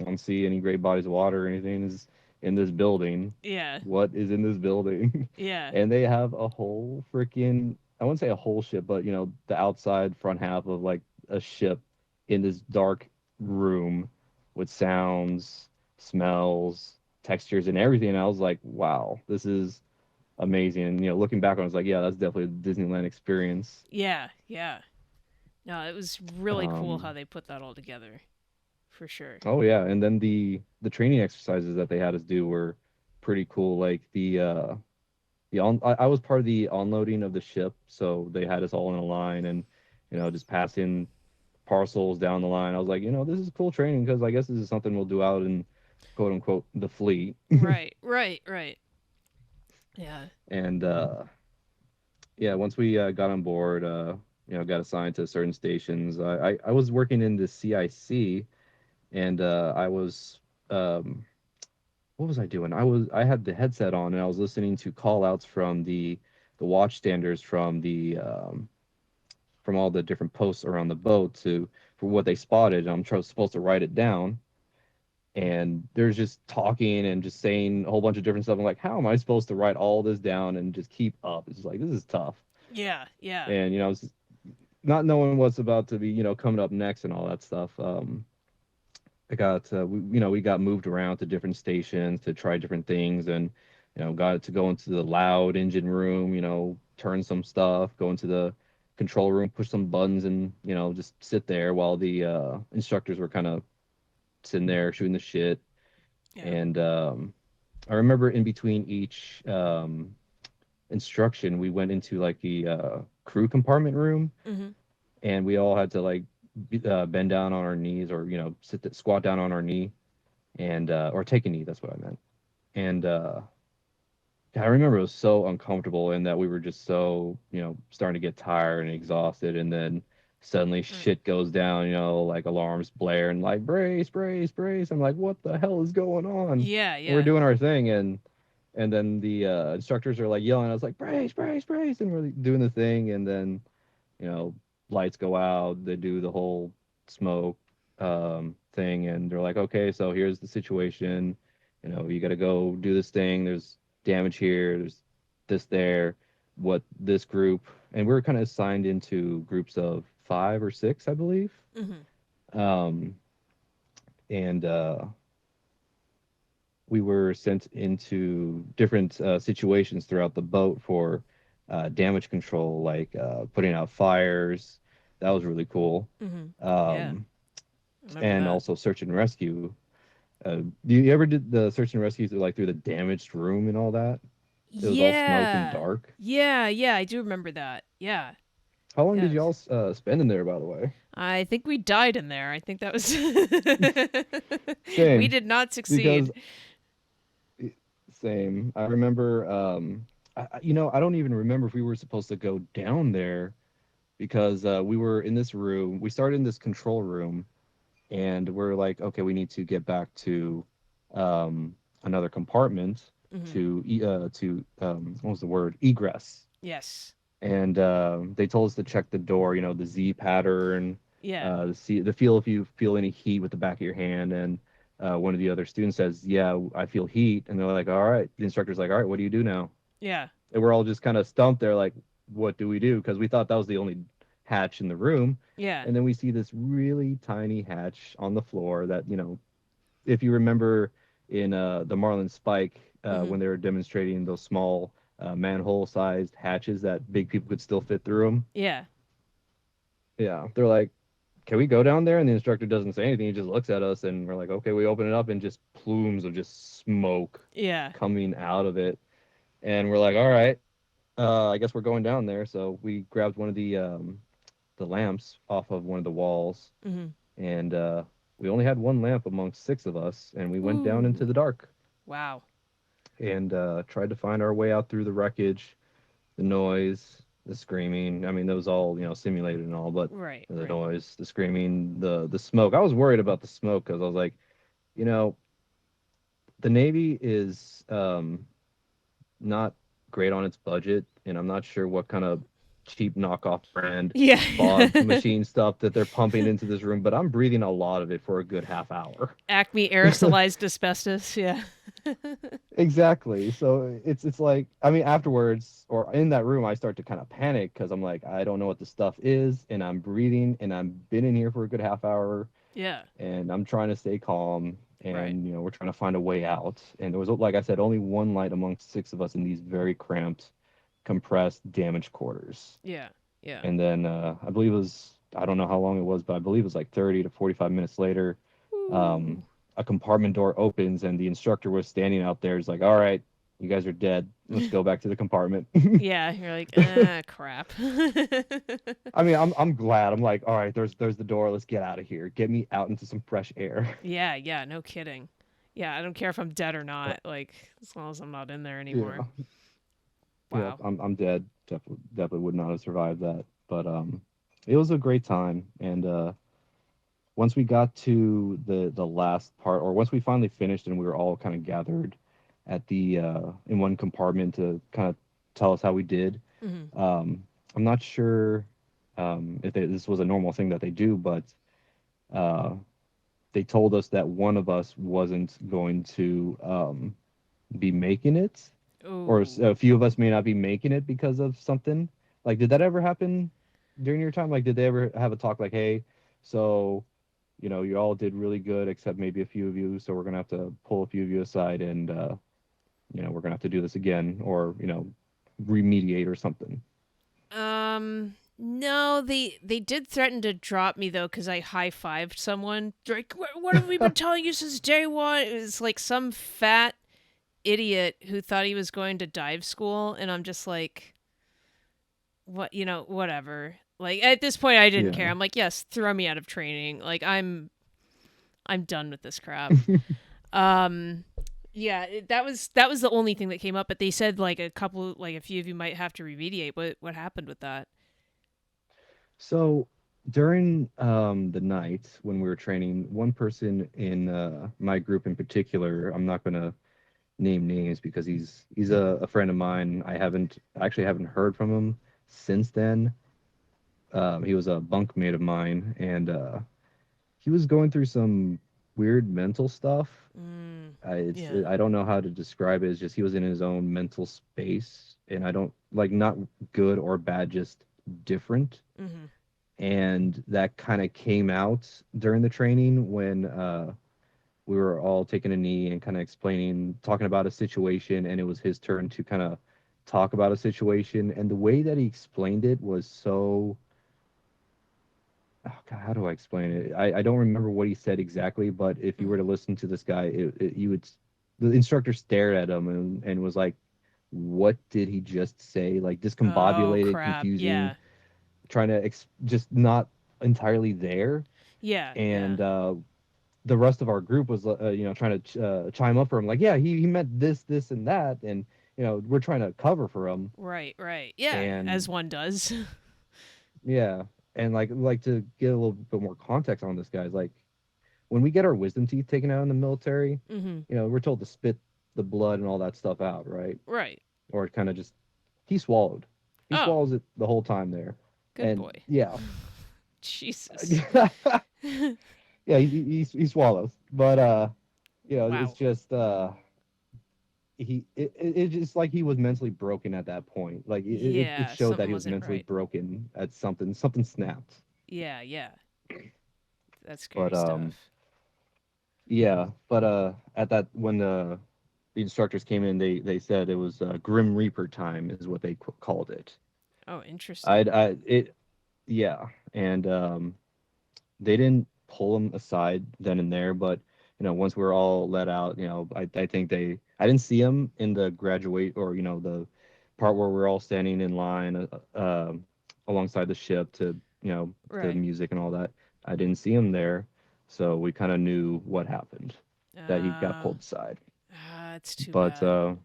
I don't see any great bodies of water or anything is in this building. Yeah. What is in this building? Yeah. And they have a whole freaking, I wouldn't say a whole ship, but the outside front half of like a ship in this dark room with sounds, smells, textures, and everything. And I was like, wow, this is amazing. And looking back on it, I was like, yeah, that's definitely a Disneyland experience. Yeah. Yeah. No, it was really cool how Um, they put that all together. For sure. oh yeah, and then the training exercises that they had us do were pretty cool. Like I was part of the unloading of the ship, so they had us all in a line and just passing parcels down the line. I was like, this is cool training because I guess this is something we'll do out in quote unquote the fleet. Right. Right. Right. Yeah. And yeah, once we got on board, got assigned to certain stations. I was working in the CIC, and I was what was I doing? I had the headset on and I was listening to call outs from the watch standards from all the different posts around the boat to for what they spotted. And I'm supposed to write it down. and there's just talking and just saying a whole bunch of different stuff. I'm like, how am I supposed to write all this down and just keep up? It's just like, this is tough. Yeah, yeah. And it's not knowing what's about to be coming up next and all that stuff. I got we got moved around to different stations to try different things, and got to go into the loud engine room, turn some stuff, go into the control room, push some buttons, and just sit there while the instructors were kind of sitting there shooting the shit. Yeah. And I remember in between each instruction, we went into like the crew compartment room, Mhm. and we all had to like bend down on our knees, or squat down on our knee, and or take a knee. That's what I meant. And I remember it was so uncomfortable, and that we were just so starting to get tired and exhausted, and then suddenly Mm. shit goes down. Like alarms blare and like brace, brace, brace. I'm like, what the hell is going on? And Yeah, we're yeah. doing our thing, and then the instructors are like yelling. I was like, brace, brace, brace, and we're doing the thing, and then you know, lights go out, they do the whole smoke thing, and they're like, okay, so here's the situation. You got to go do this thing. There's damage here. There's this there. What this group, and we were kind of assigned into groups of 5 or 6, I believe. Mhm. Um, and we were sent into different situations throughout the boat for damage control, like putting out fires. That was really cool. Mhm. Yeah. Um, I remember and that. also search and rescue. You ever did the search and rescue through the damaged room and all that? It was all smoke and Yeah. dark. Yeah, yeah, I do remember that. Yeah. How long did y'all Yes. spend in there, by the way? I think we died in there. I think that was we Same, did not because succeed. same. I remember. I don't even remember if we were supposed to go down there, because we were in this room. We started in this control room, and we're like, okay, we need to get back to um, another compartment Mhm. to what was the word, egress. Yes. And they told us to check the door, the Z pattern, Yeah. the feel if you feel any heat with the back of your hand. And one of the other students says, yeah, I feel heat. And they're like, all right. The instructor's like, all right, what do you do now? Yeah. And we're all just kind of stumped there, like, what do we do? Because we thought that was the only hatch in the room. Yeah. And then we see this really tiny hatch on the floor that, if you remember in the Marlin Spike, Mhm. when they were demonstrating those small manhole sized hatches that big people could still fit through them. Yeah. Yeah. They're like, can we go down there? And the instructor doesn't say anything. He just looks at us, and we're like, okay, we open it up, and just plumes of just smoke Yeah. coming out of it. And we're like, all right, I guess we're going down there. So we grabbed one of the lamps off of one of the walls, Mhm. and we only had one lamp amongst 6 of us, and we went down into Ooh. the dark Wow. and tried to find our way out through the wreckage, the noise, the screaming. I mean, that was all simulated and all, but Right, the right. noise, the screaming, the smoke. I was worried about the smoke, because I was like, you know, the Navy is not great on its budget, and I'm not sure what kind of cheap knockoff brand Yeah. fog machine stuff that they're pumping into this room, but I'm breathing a lot of it for a good half hour. Acme aerosolized asbestos. Yeah. Exactly. So it's like, I mean, afterwards or in that room, I start to kind of panic, because I'm like, I don't know what the stuff is, and I'm breathing, and I've been in here for a good half hour, Yeah. and I'm trying to stay calm, Right. and we're trying to find a way out. And there was, like I said, only one light amongst 6 of us in these very cramped, compressed, damaged quarters. Yeah. Yeah. And then I believe it was, I don't know how long it was, but I believe it was like 30 to 45 minutes later, Ooh. um, a compartment door opens, and the instructor was standing out there. He's like, all right, you guys are dead. Let's go back to the compartment. Yeah, you're like, ah, crap. I mean, I'm glad. I'm like, all right, there's the door. Let's get out of here. Get me out into some fresh air. Yeah, yeah, no kidding. Yeah, I don't care if I'm dead or But not, like, as long as I'm not in there anymore. yeah, yeah, Wow. I'm dead. Definitely would not have survived that. But it was a great time. And once we got to the last part, or once we finally finished, and we were all kind of gathered at the in one compartment to kind of tell us how we did. Mhm. I'm not sure if this was a normal thing that they do, but uh, they told us that one of us wasn't going to be making it, or Oh. a few of us may not be making it because of something. Like, did that ever happen during your time? Like, did they ever have a talk like, hey, so you all did really good except maybe a few of you, so we're gonna have to pull a few of you aside and we're gonna have to do this again, or remediate or something. No, they did threaten to drop me though because I high fived someone. Like, what have we been telling you since day one? It was like some fat idiot who thought he was going to dive school, and I'm just like, what, whatever. Like at this point, I didn't care. Yeah. I'm like, yes, throw me out of training. Like I'm done with this crap. Um, yeah, that was the only thing that came up. But they said like a few of you might have to remediate. What happened with that? So during the night when we were training, one person in my group in particular, I'm not gonna name names because he's a friend of mine. I actually haven't heard from him since then. He was a bunkmate of mine, and he was going through some weird mental stuff. Mm, It's yeah. I don't know how to describe it. It's just he was in his own mental space, and I don't like, not good or bad, just different. Mm-hmm. And that kind of came out during the training when we were all taking a knee and kind of talking about a situation, and it was his turn to kind of talk about a situation. And the way that he explained it was so, oh God, how do I explain it? I don't remember what he said exactly, but if you were Mm-hmm. to listen to this guy, you would, the instructor stared at him and was like, what did he just say? Like Oh discombobulated, crap. confusing, Yeah. trying to just not entirely there. Yeah. Yeah. And the rest of our group was trying to chime up for him, like, yeah, he meant this and that, and we're trying to cover for him. Right. Right. Yeah. And As one does. yeah, and like to get a little bit more context on this, guys, like when we get our wisdom teeth taken out in the military, Mm-hmm. we're told to spit the blood and all that stuff out, right? Right. Or kind of just, he swallowed he Oh, swallows it the whole time there. good And boy. yeah. Jesus. Yeah, he swallows, but it's Wow. just it's just like he was mentally broken at that point. Like it Yeah. showed that Something he was wasn't mentally right. broken at something snapped. Yeah. Yeah. That's scary But stuff. yeah, but at that, when the instructors came in, they said it was Grim Reaper time is what they called it. Oh, interesting. I it Yeah, and they didn't pull him aside then and there, but once we were all let out, I think I didn't see him in the graduate, or the part where we're all standing in line alongside the ship to to Right. music and all that. I didn't see him there, so we kind of knew what happened, that he got Uh. pulled aside. It's too But bad.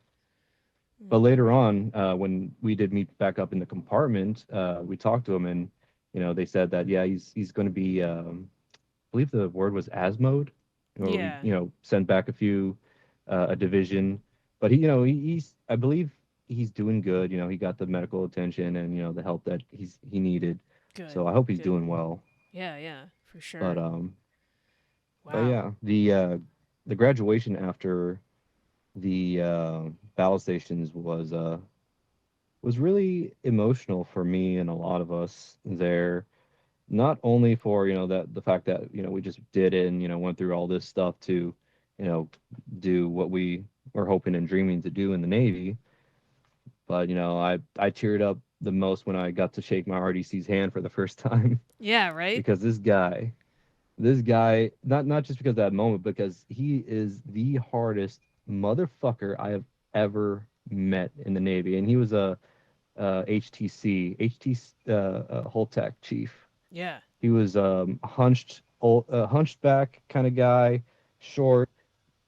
later Mm. on, when we did meet back up in the compartment, we talked to him, and they said that, yeah, he's going to be, I believe the word was asmode, or we Yeah. sent back a division. But he's, I believe he's doing good. He got the medical attention and the help that he needed. Good. So I hope he's Good. doing well. Yeah. Yeah. For But sure. Wow. yeah, the graduation after the battle stations was really emotional for me and a lot of us there. Not only for that the fact that we just did it and went through all this stuff to do what we were hoping and dreaming to do in the Navy, but I teared up the most when I got to shake my RDC's hand for the first time. Yeah. Right. Because this guy, not just because of that moment, because he is the hardest motherfucker I have ever met in the Navy. And he was a HTC, Hull Tech chief. Yeah. He was hunched back kind of guy, short,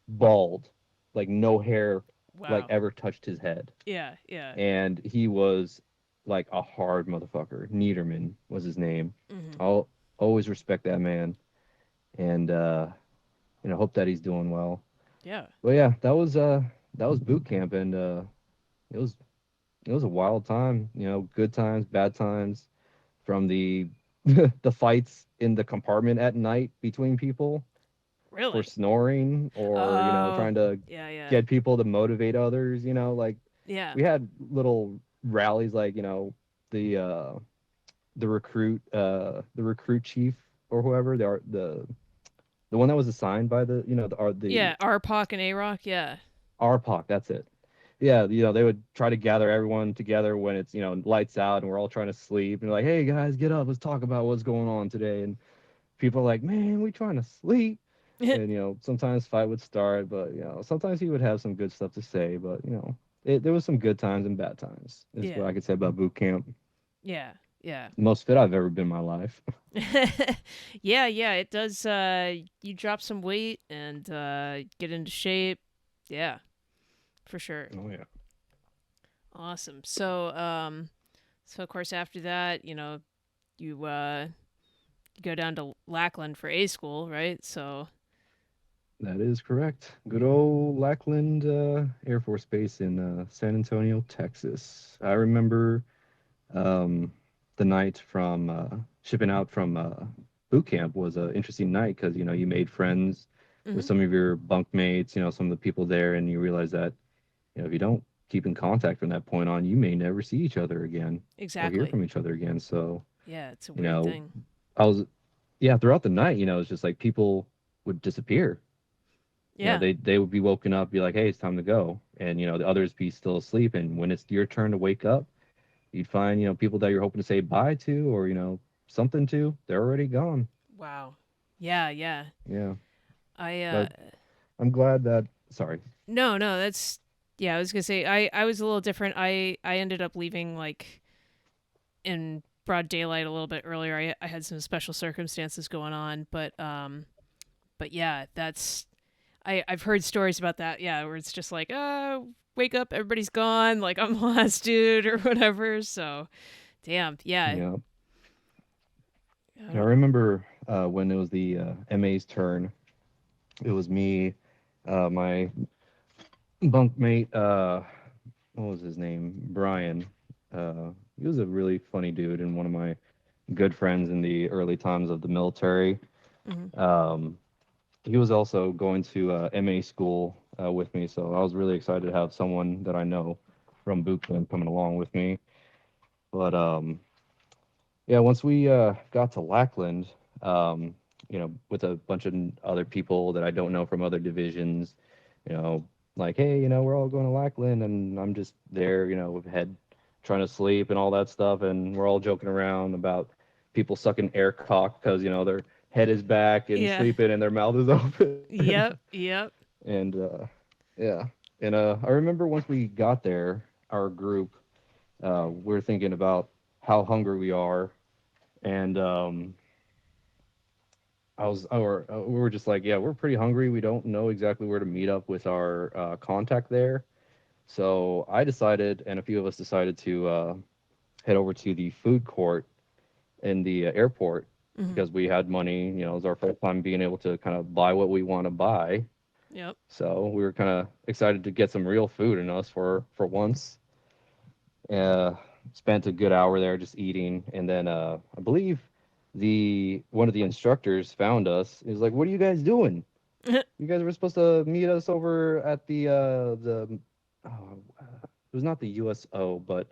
bald, like no hair, like Wow. ever touched his head. Yeah. Yeah. And he was like a hard motherfucker. Niederman was his name. Hmm. I'll always respect that man, and hope that he's doing well. Yeah. But yeah, that was boot camp, and it was it was a wild time. Good times, bad times, from the the fights in the compartment at night between people, for Really? snoring, or Oh, trying to yeah, yeah, get people to motivate others. Like yeah, we had little rallies, like the uh, the recruit chief or whoever, the one that was assigned by the yeah. RPOC and AROC, yeah. RPOC. That's it. Yeah, they would try to gather everyone together when it's lights out and we're all trying to sleep, and like, hey guys, get up, let's talk about what's going on today. And people are like, man, we trying to sleep. And sometimes fight would start, but sometimes he would have some good stuff to say. But there was some good times and bad times, is what Yeah, I could say about boot camp. yeah, yeah. Most fit I've ever been in my life. Yeah, yeah, it does. You drop some weight and get into shape. Yeah, for sure. Oh yeah. Awesome. So of course after that, you go down to Lackland for A school, right? So That is correct. Good old Lackland Air Force Base in San Antonio, Texas. I remember um, the night from shipping out from boot camp was an interesting night because you made friends with hmm some of your bunk mates, some of the people there, and you realize that if you don't keep in contact from that point on, you may never see each other again or hear exactly. from each other again. So Yeah, it's a you weird know, thing. I was yeah throughout the night, it's just like people would disappear. Yeah. They would be woken up, be like, hey, it's time to go, and the others be still asleep. And when it's your turn to wake up, you'd find people that you're hoping to say bye to, or something to, they're already gone. Wow. Yeah, yeah. Yeah, I but I'm glad that. Sorry. no, no, that's yeah, I was going to say I was a little different. I ended up leaving like in broad daylight a little bit earlier. I had some special circumstances going on, but yeah, that's I've heard stories about that. Yeah, where it's just like, wake up, everybody's gone, like I'm the last dude or whatever. So, damn, yeah. Yeah, I I don't. remember when it was the MA's turn. It was me, my bunkmate. What was his name? Brian. He was a really funny dude and one of my good friends in the early times of the military. Mm-hmm. Um, he was also going to MA school with me, so I was really excited to have someone that I know from boot camp coming along with me. But yeah, once we got to Lackland, with a bunch of other people that I don't know from other divisions, you know, like, hey, we're all going to Lackland, and I'm just there, with head trying to sleep and all that stuff, and we're all joking around about people sucking air cock because their head is back and Yeah. sleeping and their mouth is open. Yep. Yep. And yeah, and I remember once we got there, our group, we're thinking about how hungry we are, and we were just like, yeah, we're pretty hungry. We don't know exactly where to meet up with our contact there. So I decided, and a few of us decided to head over to the food court in the airport Mm-hmm. because we had money. It was our first time being able to kind of buy what we want to buy. Yep. So we were kind of excited to get some real food in us for once. Uh, Spent a good hour there just eating, and then I believe the one of the instructors found us. He was like, "What are you guys doing? You guys were supposed to meet us over at the oh, it was not the USO, but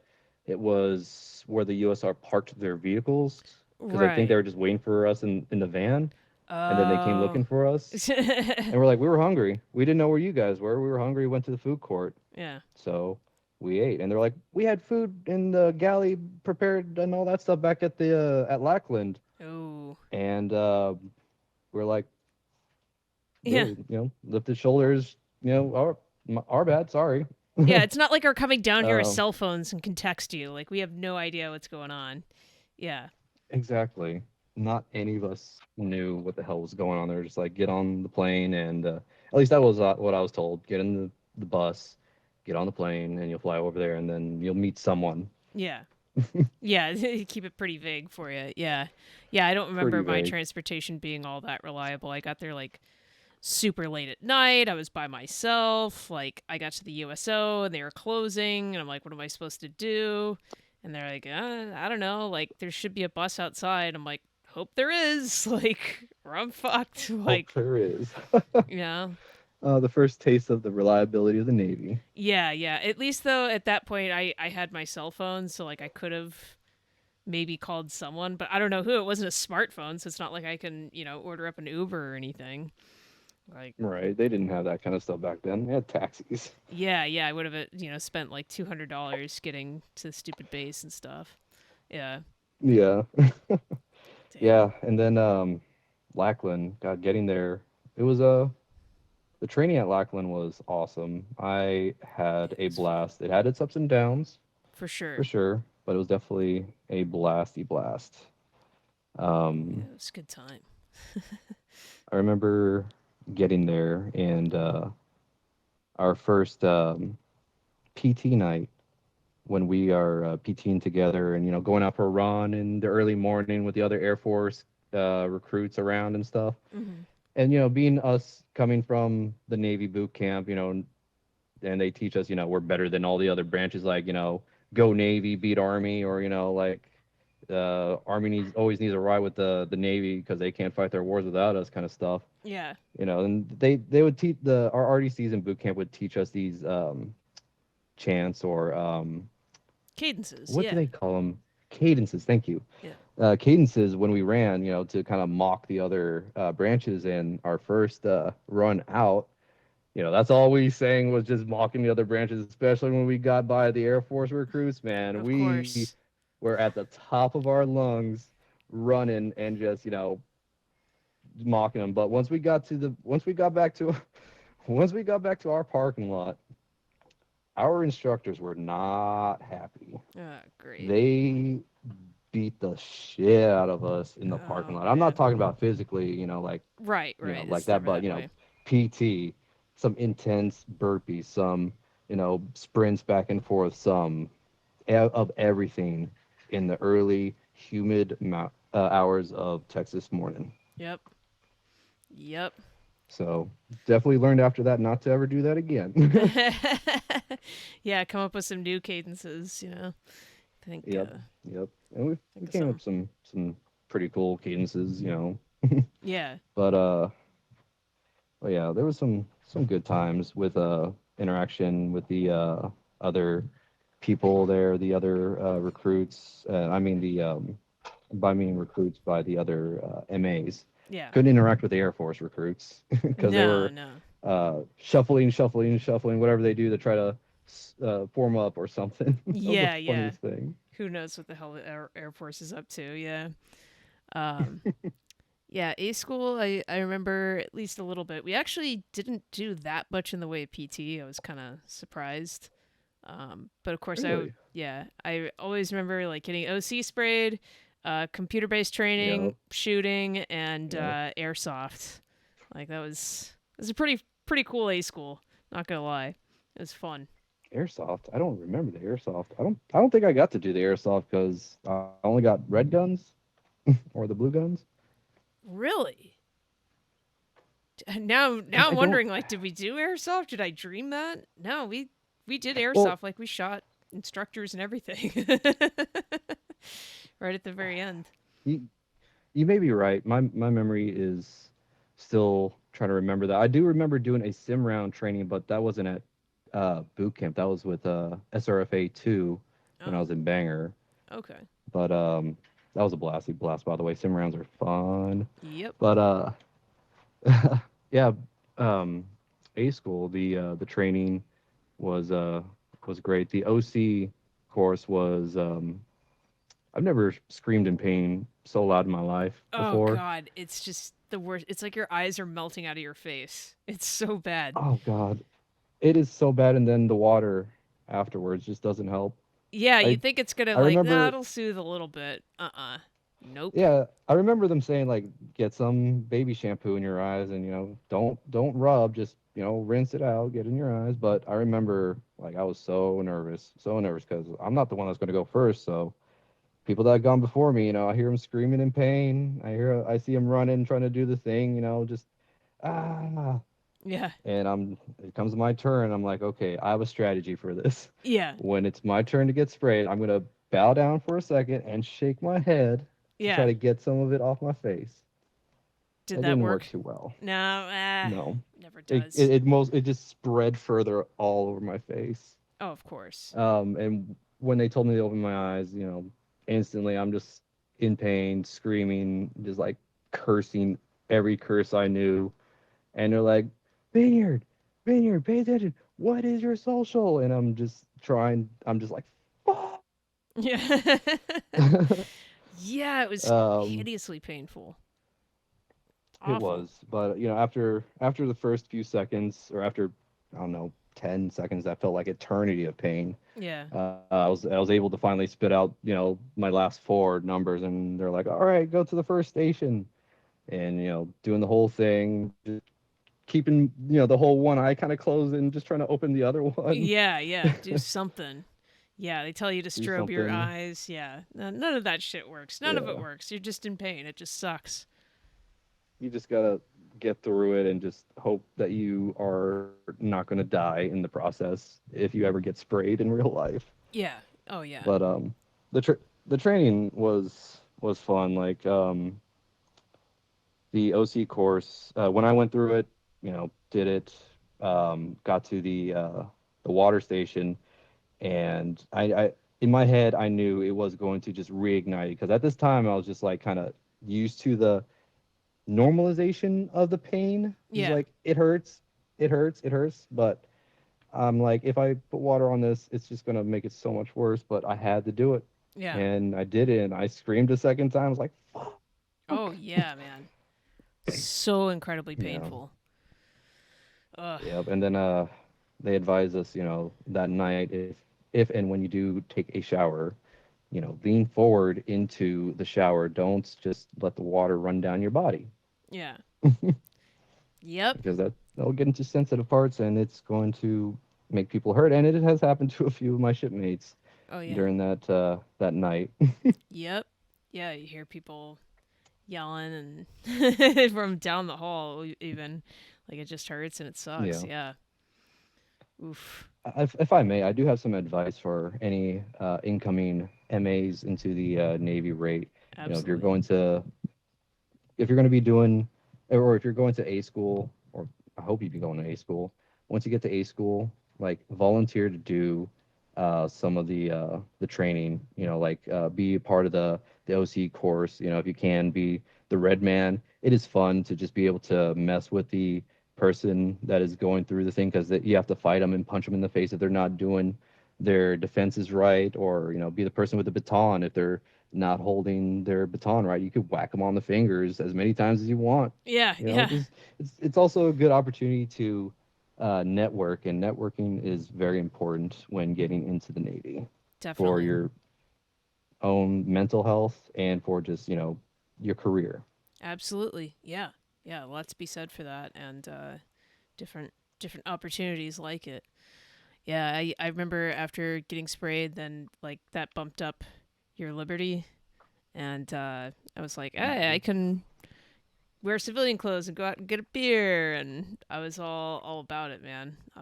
it was where the USR parked their vehicles because I think they Right. were just waiting for us in the van, and then they came Oh. looking for us, and we're like, we were hungry. We didn't know where you guys were. We were hungry. Went to the food court, Yeah. so we ate. And they're like, we had food in the galley prepared and all that stuff back at the at Lackland, Oh. and we're like, Yeah. dude, lifted shoulders, our bad, sorry. Yeah, it's not like we're coming down here with um, cell phones and can text you. Like we have no idea what's going on. Yeah. exactly. Not any of us knew what the hell was going on. They were just like, get on the plane, and at least that was what I was told. Get in the bus, get on the plane, and you'll fly over there, and then you'll meet someone. Yeah. Yeah, keep it pretty vague for you. Yeah. Yeah, I don't remember Pretty my vague. transportation being all that reliable. I got there like super late at night. I was by myself. Like I got to the USO and they were closing and I'm like, what am I supposed to do? And they're like, I don't know, like there should be a bus outside. I'm like, hope there is. Like, or I'm fucked. Hope Like, there is. yeah. The first taste of the reliability of the Navy. Yeah, yeah. At least though at that point I had my cell phone, so like I could have maybe called someone, but I don't know who. It wasn't a smartphone, so it's not like I can, order up an Uber or anything. Like, Right. They didn't have that kind of stuff back then. They had taxis. yeah, yeah, I would have, spent like $200 getting to the stupid base and stuff. Yeah. Yeah. Damn. Yeah. And then Lackland, God, getting there. It was the training at Lackland was awesome. I had It a was fun. blast. It had its ups and downs, For for sure. sure, but it was definitely a blasty blast. Yeah, Um, it was a good time. I remember getting there and our first PT night when we are PTing together and going out for a run in the early morning with the other Air Force recruits around and stuff. Mhm. And being us coming from the Navy boot camp, and they teach us, we're better than all the other branches, like go Navy, beat Army, or like Army always needs a ride with the Navy because they can't fight their wars without us, kind of stuff. Yeah. And they would teach our RDCs in boot camp would teach us these chants or Cadences, what do yeah. they call them? Cadences. Thank you. Yeah. Cadences when we ran, to kind of mock the other branches. And our first run out, that's all we sang was just mocking the other branches, especially when we got by the Air Force recruits, man. Of We course. were at the top of our lungs running and just, mocking them. But once we got back to our parking lot, our instructors were not happy. Ah, great. They beat the shit out of us in the parking Oh lot. I'm not man. talking about physically, Right, right. like It's that, never but that way. PT, some intense burpees, some sprints back and forth, some of everything in the early humid hours of Texas morning. Yep. Yep. So definitely learned after that not to ever do that again. Yeah, come up with some new cadences. Think Yep, yep. And we think of came up some. some pretty cool cadences, Yeah. but But yeah, there was some good times with interaction with the other people there, the other recruits. I mean the by meaning recruits by the other MAs. Yeah. Couldn't interact with the Air Force recruits because they No, were no. shuffling, whatever they do to try to form up or something. That was the Yeah, yeah. funniest thing. Who knows what the hell the Air Force is up to? Yeah. Um yeah, A school I remember at least a little bit. We actually didn't do that much in the way of PT. I was kind of surprised. But of course Really? yeah, I always remember like getting OC sprayed, computer based training, Yep. shooting, and Yep. airsoft. Like that was a pretty cool A school. Not gonna lie, it was fun. Airsoft. I don't remember the airsoft. I don't think I got to do the airsoft because I only got red guns or the blue guns. Really? Now I I'm don't. wondering like, did we do airsoft? Did I dream that? No, we did Well, airsoft. Like we shot instructors and everything. Right at the very end. you you may be right. My memory is still trying to remember that. I do remember doing a sim round training, but that wasn't at boot camp. That was with SRFA 2 when I Oh, was in Bangor. okay. But that was a blasty blast, by the way. Sim rounds are fun. Yep. But yeah, um, A school, the training was was great. The OC course was I've never screamed in pain so loud in my life Oh before. god, it's just the worst. It's like your eyes are melting out of your face. It's so bad. Oh God, it is so bad. And then the water afterwards just doesn't help. Yeah, you I think it's gonna I like, nah, remember, it'll soothe a little bit. Nope. yeah, I remember them saying like get some baby shampoo in your eyes and don't rub, just rinse it out, get it in your eyes. But I remember like I was so nervous because I'm not the one that's going to go first. So people that have gone before me, I hear them screaming in pain. I see them running, trying to do the thing, just ah. Yeah. And it comes my turn. I'm like, okay, I have a strategy for this. Yeah. When it's my turn to get sprayed, I'm gonna bow down for a second and shake my head, to try Yeah. to get some of it off my face. Did It that didn't work work? too well. No, No, never does. it just spread further all over my face. Oh, of course. And when they told me to open my eyes, instantly I'm just in pain, screaming, just like cursing every curse I knew. And they're like, Vineyard, Vineyard, pay attention. What is your social? And I'm just like, fuck. Yeah. Yeah, it was um, hideously painful. it Awful. was, but after the first few seconds, or after I don't know 10 seconds, that felt like eternity of pain. Yeah. I was able to finally spit out my last four numbers, and they're like, all right, go to the first station, and doing the whole thing, just keeping the whole one eye kind of closed and just trying to open the other one. Yeah, yeah. Do something. Yeah, they tell you to Do strobe your something. eyes. Yeah. None of that shit works. None of it Yeah, works. You're just in pain. It just sucks. you just gotta get through it and just hope that you are not going to die in the process if you ever get sprayed in real life. Yeah. Oh, yeah. But the training was fun. Like the OC course, when I went through it, did it, got to the water station, and I in my head I knew it was going to just reignite, because at this time I was just like kind of used to the normalization of the pain. Just Yeah. like it hurts, it hurts, but I'm like, if I put water on this, it's just gonna make it so much worse. But I had to do it, Yeah. and I did it, and I screamed a second time. I was like, Oh, "Fuck!" yeah, man. So incredibly Yeah, painful. Ugh. yep. And then they advise us, that night, if and when you do take a shower, lean forward into the shower. Don't just let the water run down your body, Yeah. Yep. because that'll get into sensitive parts, and it's going to make people hurt. And it has happened to a few of my shipmates Oh, yeah. during that night. Yep. Yeah, you hear people yelling and from down the hall, even. Like, it just hurts and it sucks. Yeah. Yeah. Oof. If I may, I do have some advice for any incoming MAs into the Navy rate. If you're Absolutely. going to be doing, or if you're going to A school, or I hope you'd be going to A school. Once you get to A school, like volunteer to do some of the training. Like be a part of the OC course. If you can be the red man. It is fun to just be able to mess with the person that is going through the thing, because you have to fight them and punch them in the face if they're not doing their defenses right, or be the person with the baton if they're not holding their baton right. You could whack them on the fingers as many times as you want. Yeah. Yeah. Just it's also a good opportunity to network, and networking is very important when getting into the Navy, for Definitely. your own mental health and for just your career. Absolutely. Yeah. Yeah. Lots to be said for that, and different different opportunities like it. Yeah, I remember after getting sprayed, then like that bumped up your liberty, and I was like, hey, I Mhm. can wear civilian clothes and go out and get a beer, and I was all about it, man. I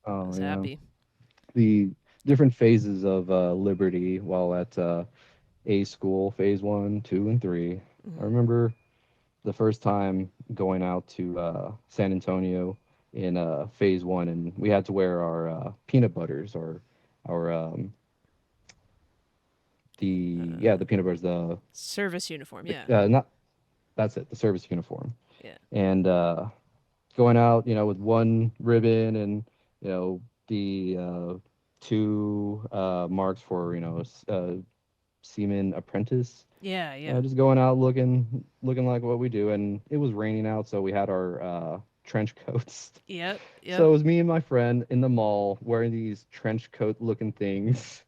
Oh was yeah, happy. the different phases of liberty while at A school, phase one, two, and three. I Hmm. remember the first time going out to San Antonio in phase one, and we had to wear our peanut butters, or our the peanut butters, Service uniform, yeah, not that's it, the service uniform. yeah, And going out, with one ribbon, and the two marks for seaman apprentice. yeah, yeah, Just going out looking like what we do, and it was raining out, so we had our trench coats. yep, So yep, it was me and my friend in the mall wearing these trench coat looking things,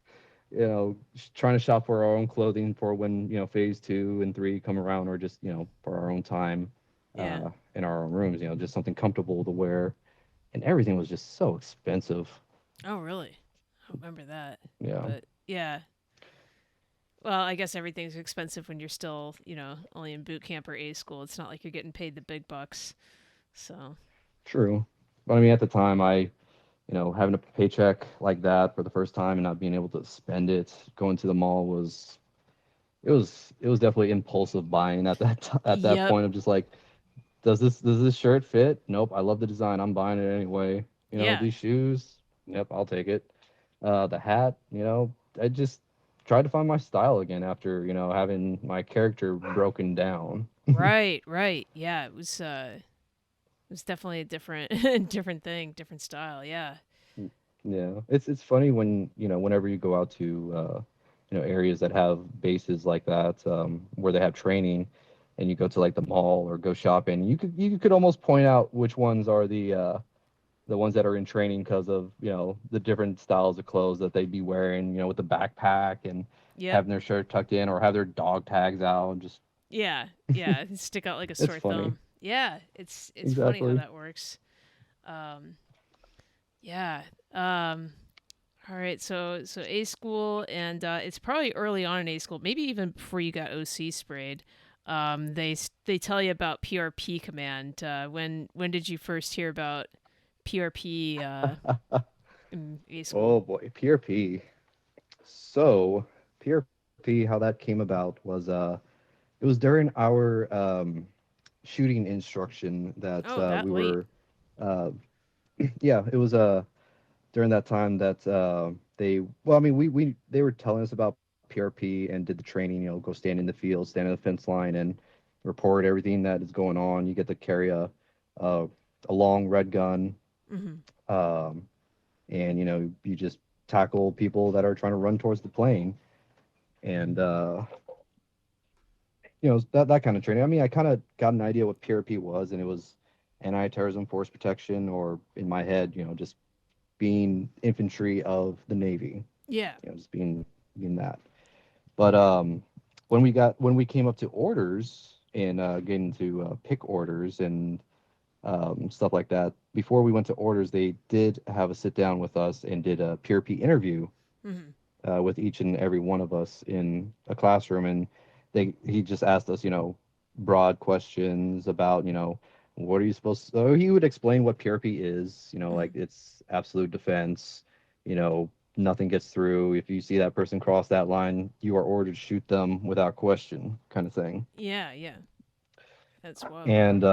trying to shop for our own clothing for when phase two and three come around, or just for our own time yeah. in our own rooms. Just something comfortable to wear, and everything was just so expensive. Oh, really? I don't remember that, Yeah, but yeah. Well, I guess everything's expensive when you're still, only in boot camp or A school. It's not like you're getting paid the big bucks. So, true. But I mean, at the time, having a paycheck like that for the first time and not being able to spend it, going to the mall was it was definitely impulsive buying at at that Yep. point of just like, does this shirt fit? Nope, I love the design. I'm buying it anyway. Yeah. These shoes. Yep, I'll take it. The hat. I just tried to find my style again after having my character broken down. Right, right. Yeah, it was definitely a different different thing, different style. Yeah. Yeah, it's funny when whenever you go out to areas that have bases like that, where they have training, and you go to like the mall or go shopping, you could almost point out which ones are the ones that are in training because of the different styles of clothes that they'd be wearing, with the backpack and Yep. having their shirt tucked in or have their dog tags out and just Yeah. Yeah. Stick out like a it's sore funny. thumb. Yeah. It's funny how Exactly. that works. Um. Yeah. Um. All right. So A school, and it's probably early on in A school, maybe even before you got OC sprayed. They tell you about PRP command. When did you first hear about PRP in A school? Oh boy, PRP. So PRP, how that came about was it was during our shooting instruction that Oh, that we late. were uh, yeah, it was during that time that well, I mean, we they were telling us about PRP and did the training, go stand in the field, stand in the fence line and report everything that is going on. You get to carry a, a long red gun, Hmm. um, and you just tackle people that are trying to run towards the plane. And that kind of training. I mean, I kind of got an idea what PRP was, and it was anti-terrorism force protection, or in my head, just being infantry of the Navy, Yeah. just being that. But when we came up to orders and getting to pick orders and stuff like that, before we went to orders, they did have a sit down with us and did a PRP interview Hmm. with each and every one of us in a classroom, and he just asked us, broad questions about, what are you supposed to, so he would explain what PRP is, like Hmm. it's absolute defense, nothing gets through. If you see that person cross that line, you are ordered to shoot them without question, kind of thing. Yeah. Yeah. That's wild. And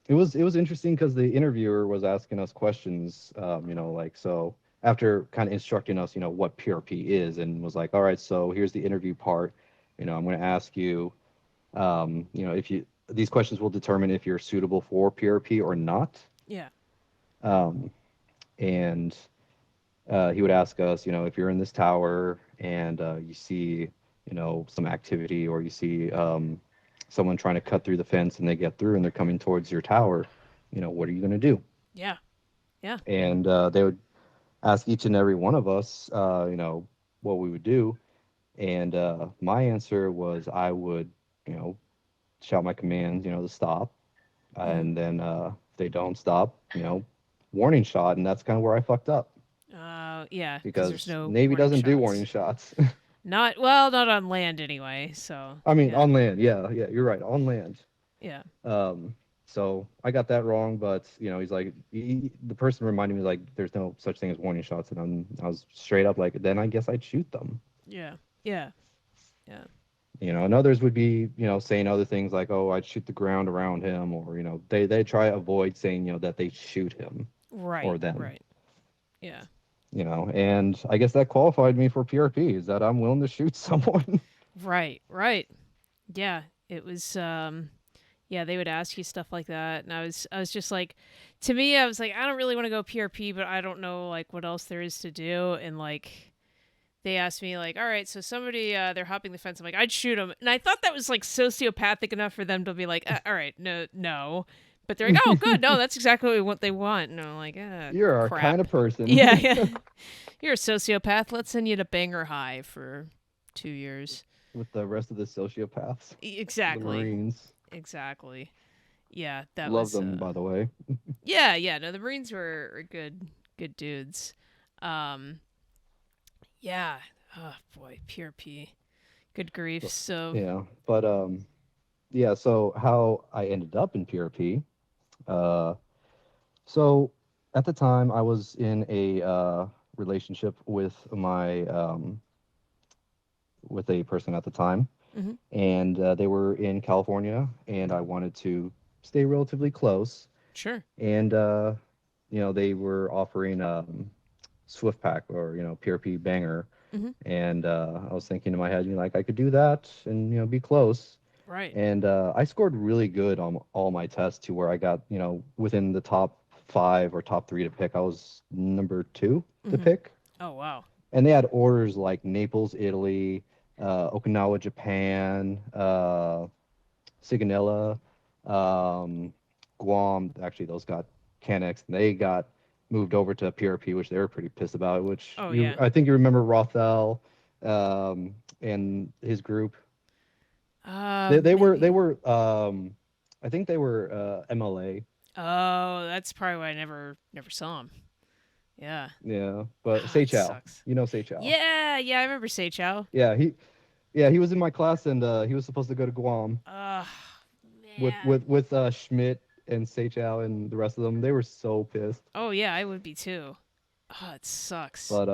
it was interesting because the interviewer was asking us questions, like so after kind of instructing us, what PRP is, and was like, all right, so here's the interview part. I'm going to ask you, if you these questions will determine if you're suitable for PRP or not. Yeah. Um, and he would ask us, if you're in this tower and you see, some activity, or you see someone trying to cut through the fence and they get through and they're coming towards your tower, what are you going to do? Yeah. Yeah. And they would ask each and every one of us, what we would do. And my answer was I would, you know, shout my commands, to stop. Hmm. And then if they don't stop, warning shot. And that's kind of where I fucked up Yeah, because there's because no Navy warning doesn't do warning shots. shots. Not well, not on land anyway. So I mean, yeah, on land, yeah, yeah, you're right, on land. yeah, Um, so I got that wrong, but he's like, the person reminded me like, there's no such thing as warning shots, and I was straight up like, then I guess I'd shoot them. yeah, yeah, yeah. And others would be, saying other things like, oh, I'd shoot the ground around him, or they try to avoid saying, that they shoot him or Right, them. right. Yeah, And I guess that qualified me for PRP is that I'm willing to shoot someone. right, right. Yeah, it was. Yeah, they would ask you stuff like that, and I was just like, to me, I was like, I don't really want to go PRP, but I don't know like what else there is to do, and like they asked me like, all right, so somebody they're hopping the fence. I'm like, I'd shoot them, and I thought that was like sociopathic enough for them to be like, all right, no, no, but they're like, oh, good, no, that's exactly what they want, and I'm like, You're our kind crap. of person. Yeah, yeah, you're a sociopath. Let's send you to Bangor High for 2 years. With the rest of the sociopaths, the Exactly, Marines. exactly. Yeah, that Love was. them, by the way. Yeah, yeah. No, the Marines were good, good dudes. Um, yeah. Oh boy, PRP. Good grief. But, So yeah, but yeah. So how I ended up in PRP? Uh, so at the time I was in a relationship with with a person at the time, Mm-hmm. and they were in California, and I wanted to stay relatively close. Sure. And they were offering Swift Pack or PRP Banger, Mm-hmm. and I was thinking in my head, like I could do that and be close. Right. And I scored really good on all my tests to where I got within the top 5 or top 3 to pick. I was number 2 to Mm-hmm. pick, Oh wow. and they had orders like Naples, Italy, Okinawa, Japan, Sigonella, um, Guam. Actually, those got Canex, and they got moved over to PRP, which they were pretty pissed about. Which Oh yeah. I think you remember Rothel, and his group. They Maybe. were I think they were MLA. Oh, that's probably why I never saw him. Yeah. Yeah, but Ah, it Seychao, sucks. Seychao. Yeah, yeah, I remember Seichao. Yeah, he was in my class, and he was supposed to go to Guam Oh with man. Schmidt and Seychao and the rest of them. They were so pissed. Oh yeah, I would be too. Oh, it sucks. But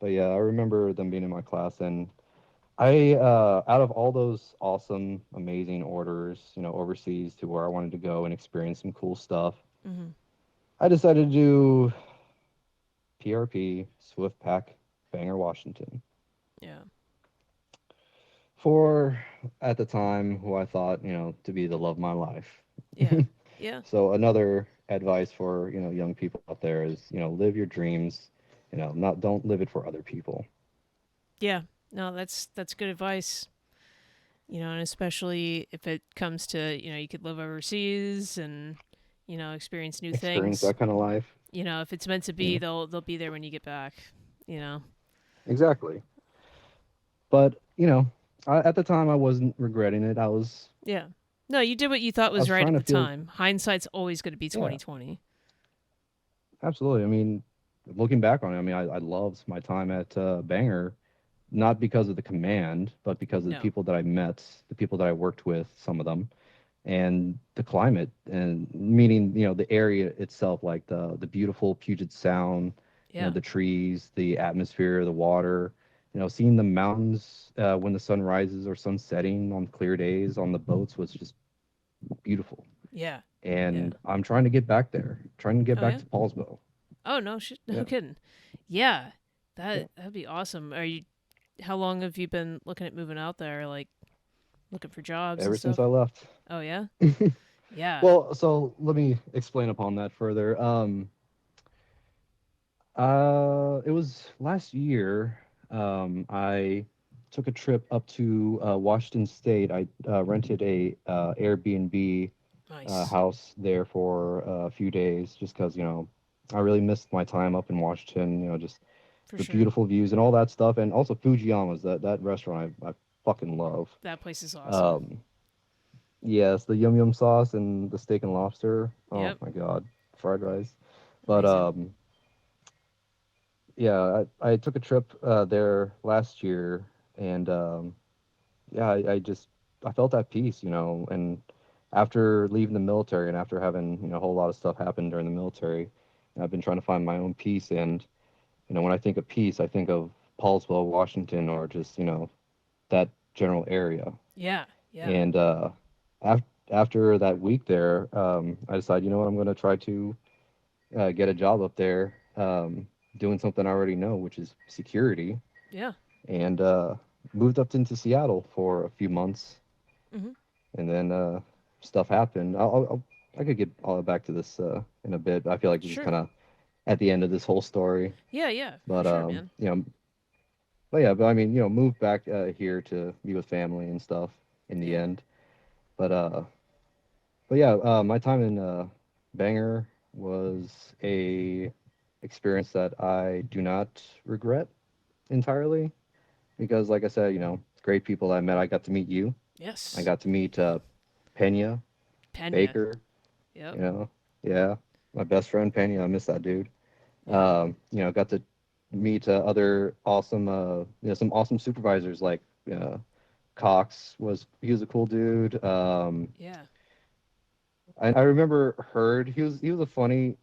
yeah, I remember them being in my class, and I out of all those awesome, amazing orders, overseas to where I wanted to go and experience some cool stuff, Mm-hmm. I decided to do PRP Swift Pack Bangor, Washington. Yeah. For at the time who I thought, to be the love of my life. Yeah. Yeah. So another advice for, young people out there is, live your dreams, not don't live it for other people. Yeah. No, that's good advice. And especially if it comes to, you could live overseas and, experience new Experience things. that kind of life. If it's meant to be, Yeah, they'll be there when you get back. You know. exactly. But, at the time I wasn't regretting it. Yeah. No, you did what you thought I was was right trying at to the feel, time. Hindsight's always going to be yeah, 2020. absolutely. I mean, looking back on it, I mean, I loved my time at Bangor, not because of the command, but because of the No. people that I met, the people that I worked with, some of them, and the climate, and meaning, the area itself, like the beautiful Puget Sound, Yeah. the trees, the atmosphere, the water, seeing the mountains when the sun rises or sun setting on clear days on the boats was just beautiful. Yeah. Yeah. And I'm trying to get back there, trying to get Oh back yeah. to Paulsbo. Oh no, shit, no Yeah, kidding. Yeah. yeah. That'd be awesome. Are you how long have you been looking at moving out there, like looking for jobs and Ever since stuff? I left. Oh yeah? Yeah. Well, so let me explain upon that further. It was last year. I took a trip up to Washington State. I rented a Airbnb Nice. house there for a few days, just because I really missed my time up in Washington. Just For the sure. beautiful views and all that stuff, and also Fujiyama's that restaurant I fucking love. That place is awesome. Um, yes, the yum yum sauce and the steak and lobster. Oh Yep. my god, fried rice. But Amazing. yeah, I took a trip there last year, and yeah, I felt at peace, and after leaving the military and after having a whole lot of stuff happen during the military, I've been trying to find my own peace, and when I think of peace, I think of Paulsville, Washington, or just that general area. Yeah. Yeah. And after that week there, I decided, what, I'm going to try to get a job up there, doing something I already know, which is security, Yeah. and moved up into Seattle for a few months, Mhm. and then stuff happened. I could get all back to this in a bit. But I feel like this is Sure. kind of at the end of this whole story, Yeah, yeah, for but sure, man. but I mean, moved back here to be with family and stuff in the Yeah. end. But yeah, my time in Bangor was a experience that I do not regret entirely because, like I said, great people I met. I got to meet you. I Yes. got to meet Pena Pena. Baker. Yep. You know, yeah, my best friend Pena. I miss that dude. Yeah. Got to meet other awesome, some awesome supervisors like Cox he was a cool dude. Yeah. I remember Hurd. He was a funny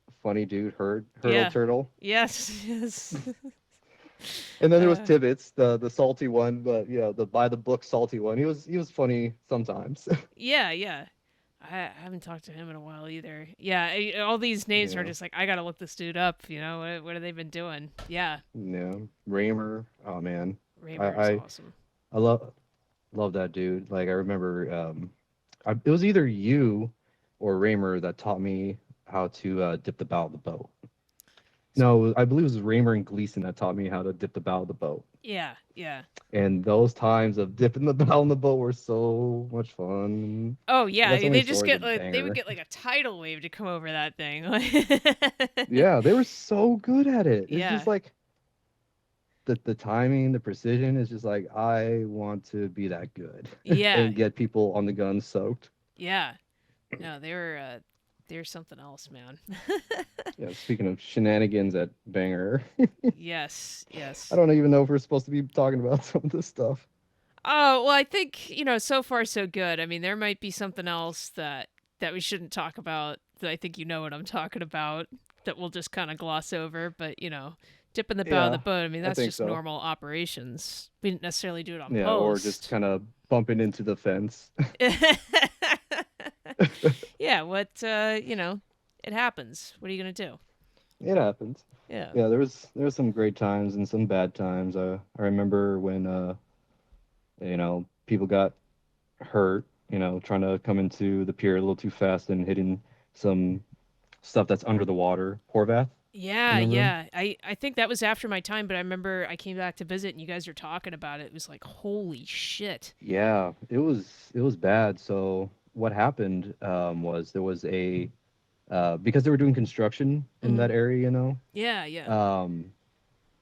dude. Hurd Yeah. Turtle. Yes. Yes. And then there was Uh, Tibbets, the salty one, but the by the book salty one. He was funny sometimes. yeah, yeah. I haven't talked to him in a while either. Yeah, all these names are Yeah. just like I gotta look this dude up. You know what have they been doing? Yeah, Yeah. Raymer. Oh man. I Raymer is I, awesome. I love that dude. Like I remember it was either you or Raymer that taught me how to dip the bow of the boat. So, No, I believe it was Raymer and Gleason that taught me how to dip the bow of the boat. yeah, yeah. And those times of dipping the bow in the boat were so much fun. Oh I yeah, got so many they just stories get of like they would banger. get like a tidal wave to come over that thing. Yeah, they were so good at it. It's just Yeah, like the timing, the precision is just like I want to be that good yeah, and get people on the gun soaked. yeah. No, they were something else, man. Yeah, speaking of shenanigans at Banger, Yes, I yes. don't even know if we're supposed to be talking about some of this stuff. Oh well, I think so far so good. I mean, there might be something else that we shouldn't talk about. That I think you know what I'm talking about. That we'll just kind of gloss over, but dipping the bow of the Yeah, boat. I mean, I that's think just so. normal operations. We didn't necessarily do it on Yeah, or just post. kind of bumping into the fence. Yeah, it happens. What are you gonna do? It happens. Yeah. Yeah, there was some great times and some bad times. I remember when people got hurt, trying to come into the pier a little too fast and hitting some stuff that's under the water. Horvath, Yeah, remember him? yeah. I think that was after my time, but I remember I came back to visit and you guys were talking about it. It was like, holy shit. Yeah, it was bad. So what happened was there was a because they were doing construction in Hmm. that area, Yeah, yeah. um,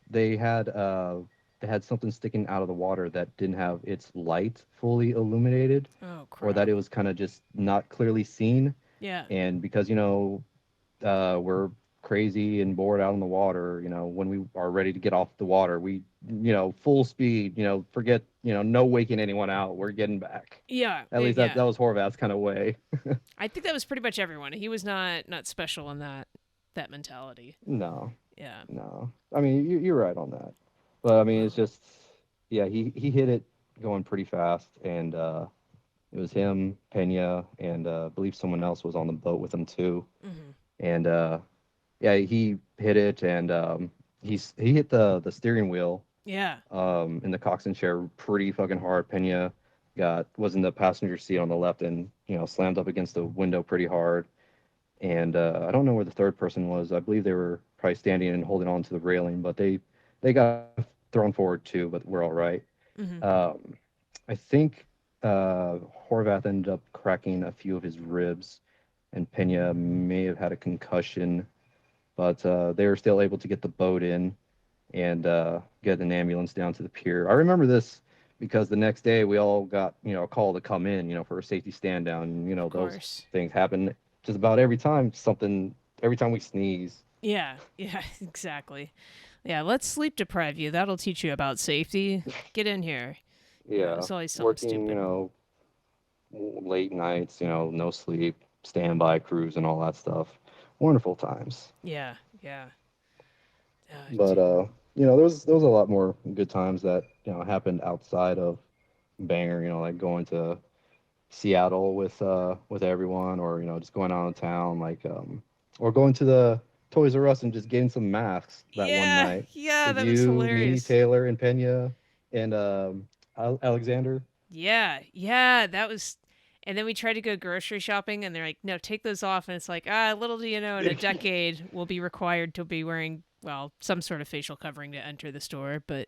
they had uh, they had something sticking out of the water that didn't have its light fully illuminated, Oh or that crap. it was kind of just not clearly seen. Yeah. And because we're crazy and bored out on the water, when we are ready to get off the water, we full speed, forget, no waking anyone out, we're getting back. Yeah, At least that yeah. that was Horvath's kind of way. I think that was pretty much everyone. He was not special in that mentality. No, Yeah. no, I mean you're right on that, but I mean it's Wow. just, yeah, he hit it going pretty fast, and it was him, Pena, and I believe someone else was on the boat with him too. Hmm. And yeah, he hit it, and he hit the steering wheel Yeah. in the coxswain chair pretty fucking hard. Pena was in the passenger seat on the left, and slammed up against the window pretty hard. And I don't know where the third person was. I believe they were probably standing and holding on to the railing, but they got thrown forward too. But we're all right. Hmm. Um, I think Horvath ended up cracking a few of his ribs, and Pena may have had a concussion, but they were still able to get the boat in and get an ambulance down to the pier. I remember this because the next day we all got a call to come in, for a safety stand down. And, Of those course. things happen just about every time. Every time we sneeze. Yeah. Yeah. Exactly. Yeah. Let's sleep deprive you. That'll teach you about safety. Get in here. Yeah. Yeah, There's always something working, stupid. late nights, no sleep, standby crews, and all that stuff. Wonderful times. Yeah. Yeah. But Dude. there was a lot more good times that happened outside of Banger. Like going to Seattle with everyone, or just going out of town, like or going to the Toys R Us and just getting some masks that one Yeah. night Yeah. with That was you, me, hilarious. Taylor, and Pena, and Alexander. Yeah, yeah, that was. And then we tried to go grocery shopping, and they're like, "No, take those off." And it's like, little do you know, in a decade, we'll be required to be wearing, well, some sort of facial covering to enter the store. But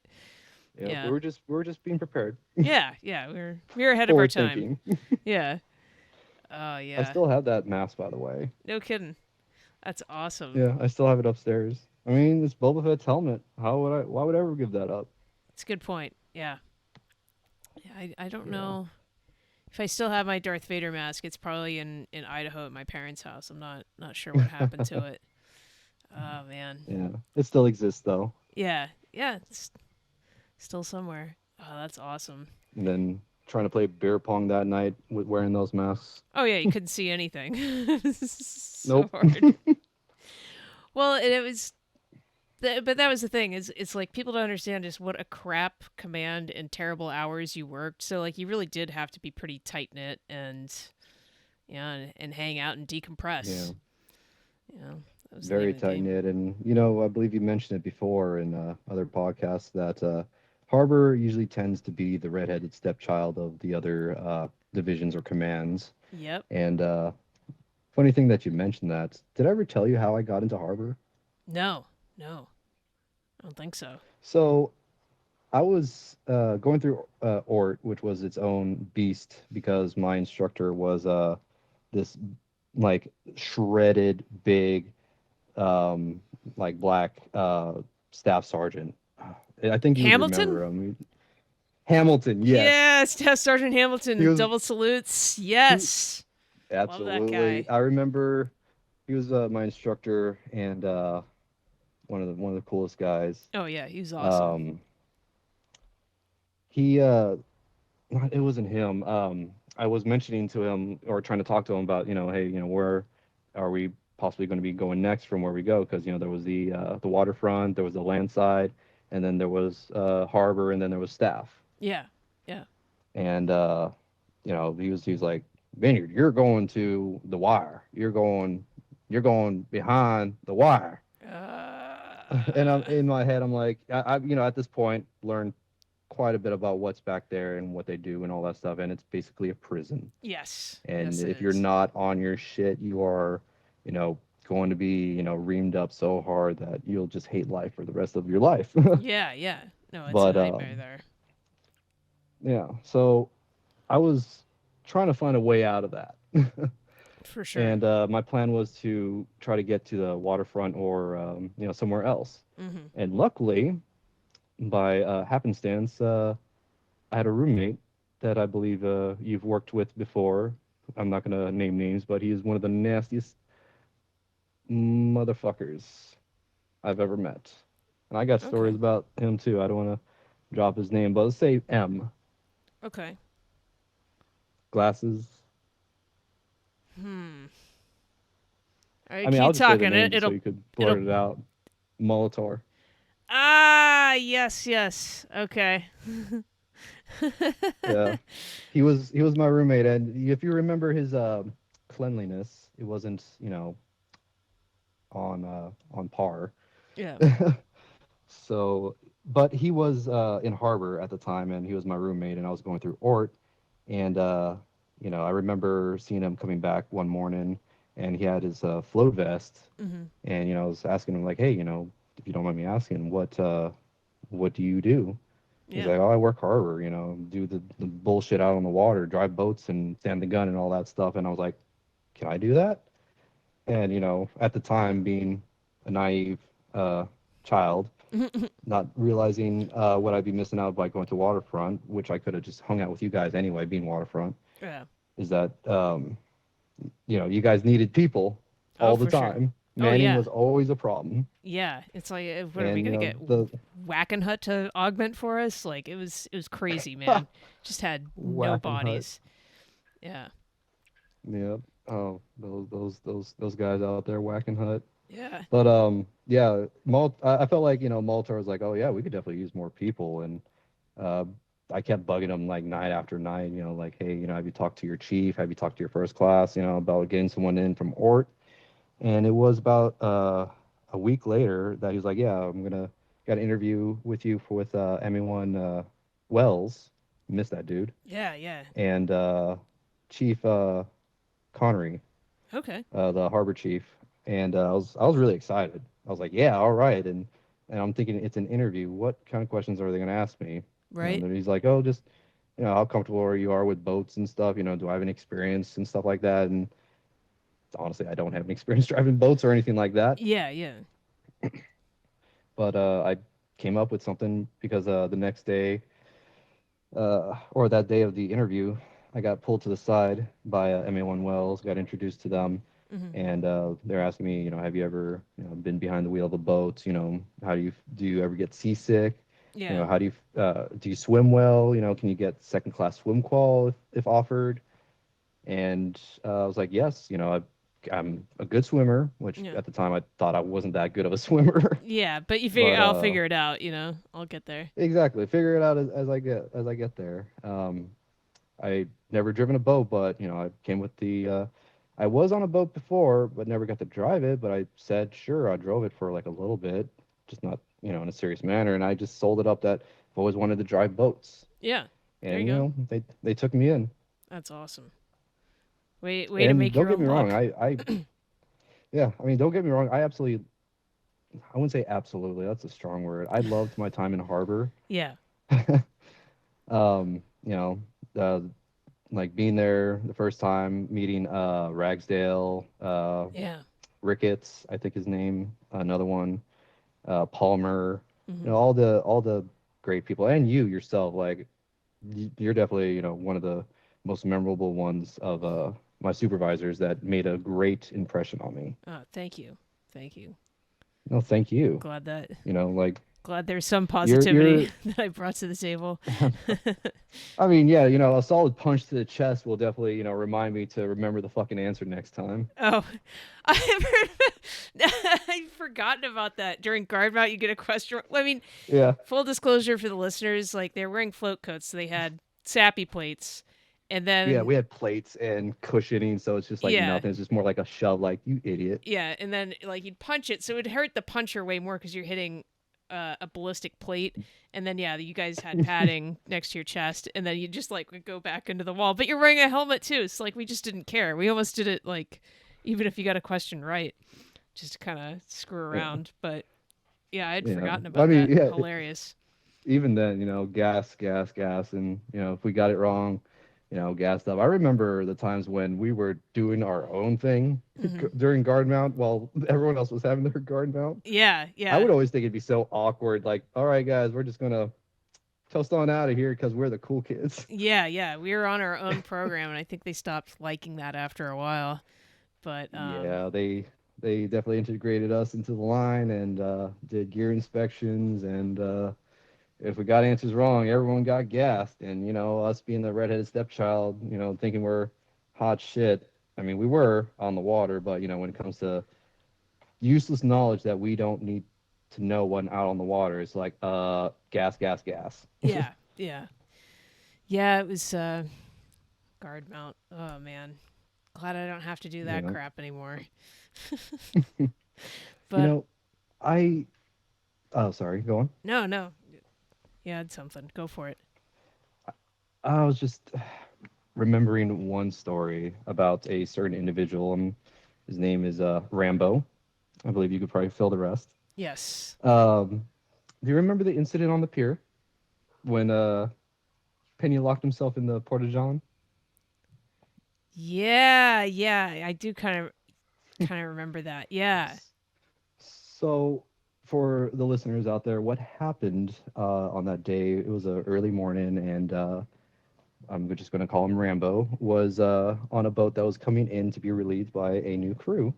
Yeah, we yeah, were just we were just being prepared, yeah, we were ahead of our forward time. thinking. Yeah. Oh I yeah. still have that mask, by the way. No kidding. That's awesome. Yeah, I still have it upstairs. I mean, it's Boba Fett's helmet. Why would I ever give that up? It's a good point. Yeah. Yeah. I don't Yeah. know if I still have my Darth Vader mask. It's probably in Idaho at my parents' house. I'm not sure what happened to it. Oh man. Yeah, it still exists though. Yeah. Yeah. It's still somewhere. Oh, that's awesome. And then trying to play beer pong that night with wearing those masks. Oh yeah, you couldn't see anything. So Nope. hard. Well, it was. But that was the thing is it's like people don't understand just what a crap command and terrible hours you worked. So like you really did have to be pretty tight knit and yeah, and hang out and Yeah, decompress. You know, that was the name very of the tight game. knit, and I believe you mentioned it before in other podcasts that Harbor usually tends to be the redheaded stepchild of the other divisions or commands. Yep. And funny thing that you mentioned that. Did I ever tell you how I got into Harbor? No, no, I don't think so. So I was going through ORT, which was its own beast because my instructor was this like shredded, big, um, like black staff sergeant. I think you would Hamilton? remember him. Hamilton, yes. Yes, Staff Sergeant He Hamilton, was double salutes. he Yes. Love that absolutely. guy. I remember he was my instructor and one of the coolest guys. Oh yeah, he was awesome. Um, he it wasn't him. I was mentioning to him or trying to talk to him about, hey, where are we possibly going to be going next from where we go? Because there was the waterfront, there was the land side, and then there was harbor, and then there was staff. Yeah. Yeah. And he was like, Vineyard, you're going to the wire. You're going behind the wire. And I'm Uh, in my head, I'm like, at this point learned quite a bit about what's back there and what they do and all that stuff. And it's basically a prison. yes. And Yes, it if you're is. not on your shit, you are, you know, going to be, reamed up so hard that you'll just hate life for the rest of your life. Yeah, yeah. No, it's a But nightmare there. yeah, so I was trying to find a way out of that. For sure. And my plan was to try to get to the waterfront or somewhere else. Mhm. And luckily, by happenstance, I had a roommate that I believe you've worked with before. I'm not gonna name names, but he is one of the nastiest motherfuckers I've ever met. And I got stories Okay. about him too. I don't want to drop his name, but let's say M. Okay. Glasses. Hmm. All right, I mean, keep I'll just say the talking. name just so you could blurt It'll it out. Molitor. Ah, yes, yes. Okay. Yeah, he was my roommate, and if you remember his cleanliness, it wasn't on par. Yeah. So, but he was in Harbor at the time, and he was my roommate, and I was going through Ort, and I remember seeing him coming back one morning, and he had his float vest, Mhm. and I was asking him like, hey, if you don't mind me asking, what do you do? He's Yeah. like, oh, I work Harbor, do the bullshit out on the water, drive boats and stand the gun and all that stuff, and I was like, can I do that? And at the time, being a naive uh, child not realizing what I'd be missing out by going to waterfront, which I could have just hung out with you guys anyway, being waterfront, Yeah. is that you guys needed people Oh, all the for sure. time. Oh, Manning yeah. was always a problem, Yeah. It's like, what are we and gonna get? the Whacking Hut to augment for us? Like it was crazy, man. Just had no whacking hut. bodies. Yeah. Yep. Oh, those guys out there whacking hut. Yeah. But yeah, I felt like Maltar was like, oh yeah, we could definitely use more people, and uh, I kept bugging him like night after night, like, hey, have you talked to your chief? Have you talked to your first class? About getting someone in from Ort. And it was about a week later that he was like, yeah, I'm gonna got an interview with you with MA1 Wells, missed that dude, Yeah. Yeah. and Chief Connery, Okay. the harbor chief, and I was really excited. I was like, yeah, all right, and I'm thinking it's an interview. What kind of questions are they gonna ask me? And Right. then he's like, oh, just how comfortable you are with boats and stuff. Do I have any experience and stuff like that? And honestly, I don't have any experience driving boats or anything like that. Yeah. Yeah. But I came up with something because the next day or that day of the interview, I got pulled to the side by MA1 Wells, got introduced to them, Mhm. and they're asking me, have you ever been behind the wheel of a boat? How do you ever get seasick? Yeah. How do you swim well? Can you get second class swim qual if offered? And I was like, yes. I'm a good swimmer, which Yeah. at the time I thought I wasn't that good of a swimmer. Yeah, but you figure But I'll figure it out, you know. I'll get there. exactly, figure it out as I get there. I never driven a boat, but I came with the. I was on a boat before, but never got to drive it. But I said, sure, I drove it for like a little bit, just not in a serious manner. And I just sold it up that I've always wanted to drive boats, Yeah. There you and go. they took me in. That's awesome. Way to And make don't your get own me wrong, luck. I yeah, I mean, don't get me wrong, I wouldn't say absolutely, that's a strong word. I loved my time in harbor. Yeah. You know, uh, like being there the first time, meeting Ragsdale, Yeah. Ricketts, I think his name, another one, Palmer, Hmm. all the great people, and you yourself, like you're definitely one of the most memorable ones of my supervisors that made a great impression on me. Thank you. Thank you. No, thank you. Glad that Like glad there's some you're positivity that I brought to the table. I mean, yeah, a solid punch to the chest will definitely, remind me to remember the fucking answer next time. Oh, I've I've forgotten about that. During guard mount, you get a question. I mean, Yeah. full disclosure for the listeners, like they're wearing float coats, so they had sappy plates, and Yeah, then we had plates and cushioning, so it's just like yeah, nothing. It's just more like a shove, like, you idiot. yeah, and then like you'd punch it, so it would hurt the puncher way more because you're hitting a ballistic plate, and then yeah, you guys had padding next to your chest, and then you just like would go back into the wall, but you're wearing a helmet too. So like we just didn't care. We almost did it like even if you got a question right, just to kind of screw Yeah. around. But yeah, I'd Yeah. forgotten I about mean, that. yeah, Hilarious. even then, gas, gas, gas. And, if we got it wrong, gassed up. I remember the times when we were doing our own thing Hmm. during guard mount while everyone else was having their guard mount. Yeah, I yeah. would always think it'd be so awkward. Like, all right, guys, we're just going to toast on out of here because we're the cool kids. Yeah, yeah, we were on our own program, and I think they stopped liking that after a while. But Yeah, they definitely integrated us into the line and did gear inspections. And if we got answers wrong, everyone got gassed. And us being the redheaded stepchild, thinking we're hot shit. I mean, we were on the water, but when it comes to useless knowledge that we don't need to know when out on the water, it's like gas, gas, gas. yeah, yeah, yeah. It was guard mount. Oh man, glad I don't have to do You that know, crap anymore. you But know, I oh sorry, go on. no, no, you had something. Go for it. I was just remembering one story about a certain individual, and his name is Rambo. I believe you could probably fill the rest. Yes. Um, do you remember the incident on the pier when Penny locked himself in the porta john? Yeah, yeah. I do kind of remember that. Yeah. So, for the listeners out there, what happened on that day? It was a early morning, and I'm just going to call him Rambo. Was on a boat that was coming in to be relieved by a new crew.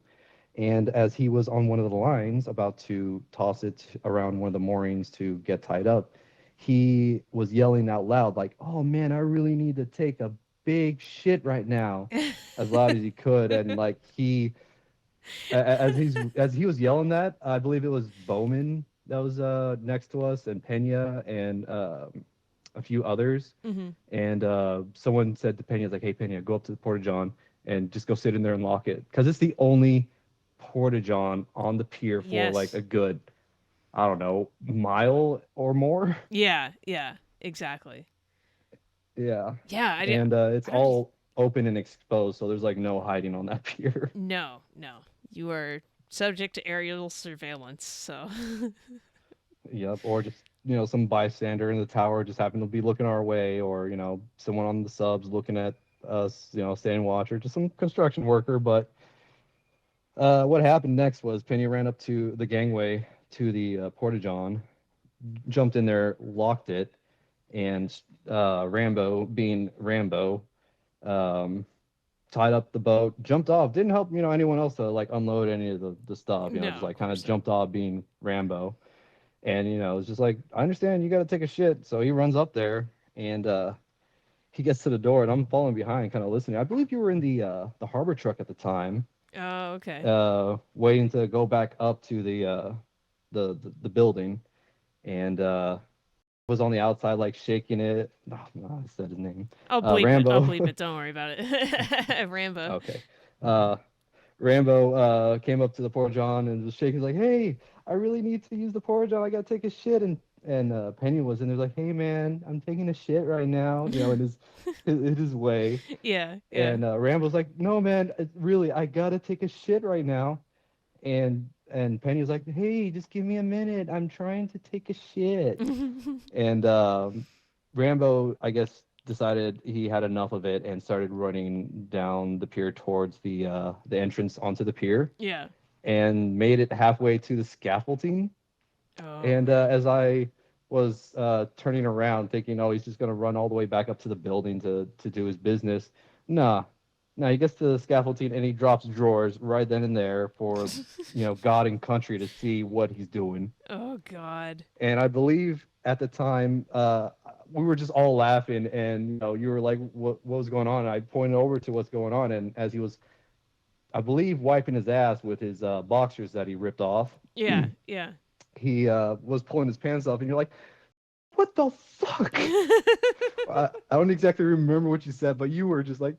And as he was on one of the lines, about to toss it around one of the moorings to get tied up, he was yelling out loud, like, "Oh man, I really need to take a big shit right now," as loud as he could. And like as he was yelling that, I believe it was Bowman that was next to us, and Pena, and a few others. Mhm. And someone said to Pena, like, "Hey Pena, go up to the porta john and just go sit in there and lock it, because it's the only porta john on the pier for like Yes. a good, I don't know, mile or more." Yeah, yeah. Exactly. Yeah, Yeah, and it's I don't just all open and exposed, so there's like no hiding on that pier. no, no. You are subject to aerial surveillance, so Yep, or just some bystander in the tower just happened to be looking our way, or someone on the subs looking at us, standing watch, or just some construction worker. But what happened next was Penny ran up to the gangway to the porta john, jumped in there, locked it, and Rambo, being Rambo, um, tied up the boat, jumped off. Didn't help anyone else to like unload any of the stuff. no, Just of like kind of course not. jumped off, being Rambo. And it's just like, I understand you got to take a shit. So he runs up there, and he gets to the door, and I'm following behind, kind of listening. I believe you were in the harbor truck at the time. Oh, okay. waiting to go back up to the building, and was on the outside like shaking it. Oh, no, I said his name. I'll bleep it. I'll Rambo. bleep it. Don't worry about it. Rambo. Okay. Uh, Rambo came up to the poor John and was shaking. He's like, "Hey, I really need to use the poor John. I gotta take a shit." And Penny was in there like, "Hey, man, I'm taking a shit right now," in his way. Yeah, yeah. And Rambo's like, "No, man, really, I gotta take a shit right now." And Penny was like, "Hey, just give me a minute. I'm trying to take a shit." And Rambo, I guess, decided he had enough of it and started running down the pier towards the entrance onto the pier, Yeah. and made it halfway to the scaffolding. Oh And man. as I was turning around, thinking, "Oh, he's just gonna run all the way back up to the building to do his business," nah, nah, he gets to the scaffolding and he drops drawers right then and there for God and country to see what he's doing. Oh god. And I believe at the time, we were just all laughing, and you were like, what was going on?" And I pointed over to what's going on, and as he was, I believe, wiping his ass with his boxers that he ripped off, Yeah, yeah. he was pulling his pants off, and you're like, "What the fuck?" I don't exactly remember what you said, but you were just like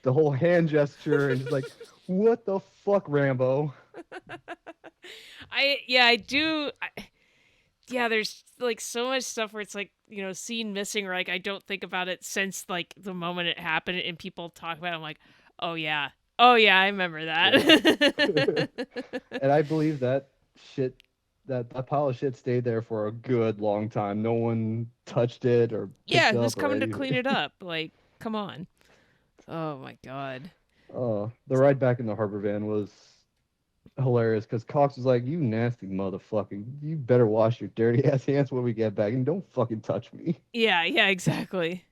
the whole hand gesture and just like, "What the fuck, Rambo?" I do. Yeah, there's like so much stuff where it's like, scene missing, or like I don't think about it since like the moment it happened and people talk about it. I'm like, oh yeah. Oh yeah, I remember Yeah. that. And I believe that shit, that pile of shit stayed there for a good long time. No one touched it or picked Yeah, who's up or coming to clean anything. it up? Like, come on. Oh my god. The ride back in the harbor van was hilarious because Cox was like, "You nasty motherfucker. You better wash your dirty ass hands when we get back and don't fucking touch me." Yeah, yeah, exactly.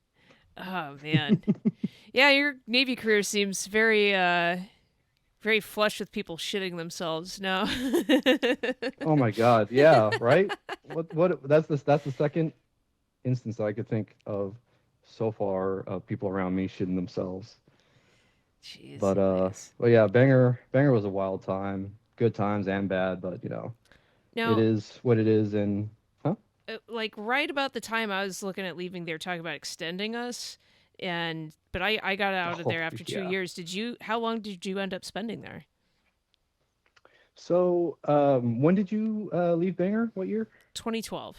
Oh man. Yeah, your Navy career seems very flush with people shitting themselves. No. Oh my God. Yeah, right? That's the second instance I could think of so far of people around me shitting themselves. Jeez But Louise. yeah, Banger was a wild time. Good times and bad, but it Now, is what it is. And huh? like right about the time I was looking at leaving, they were talking about extending us, but I got out of Oh there after two yeah. years. Did you? How long did you end up spending there? So when did you leave Banger? What year? 2012.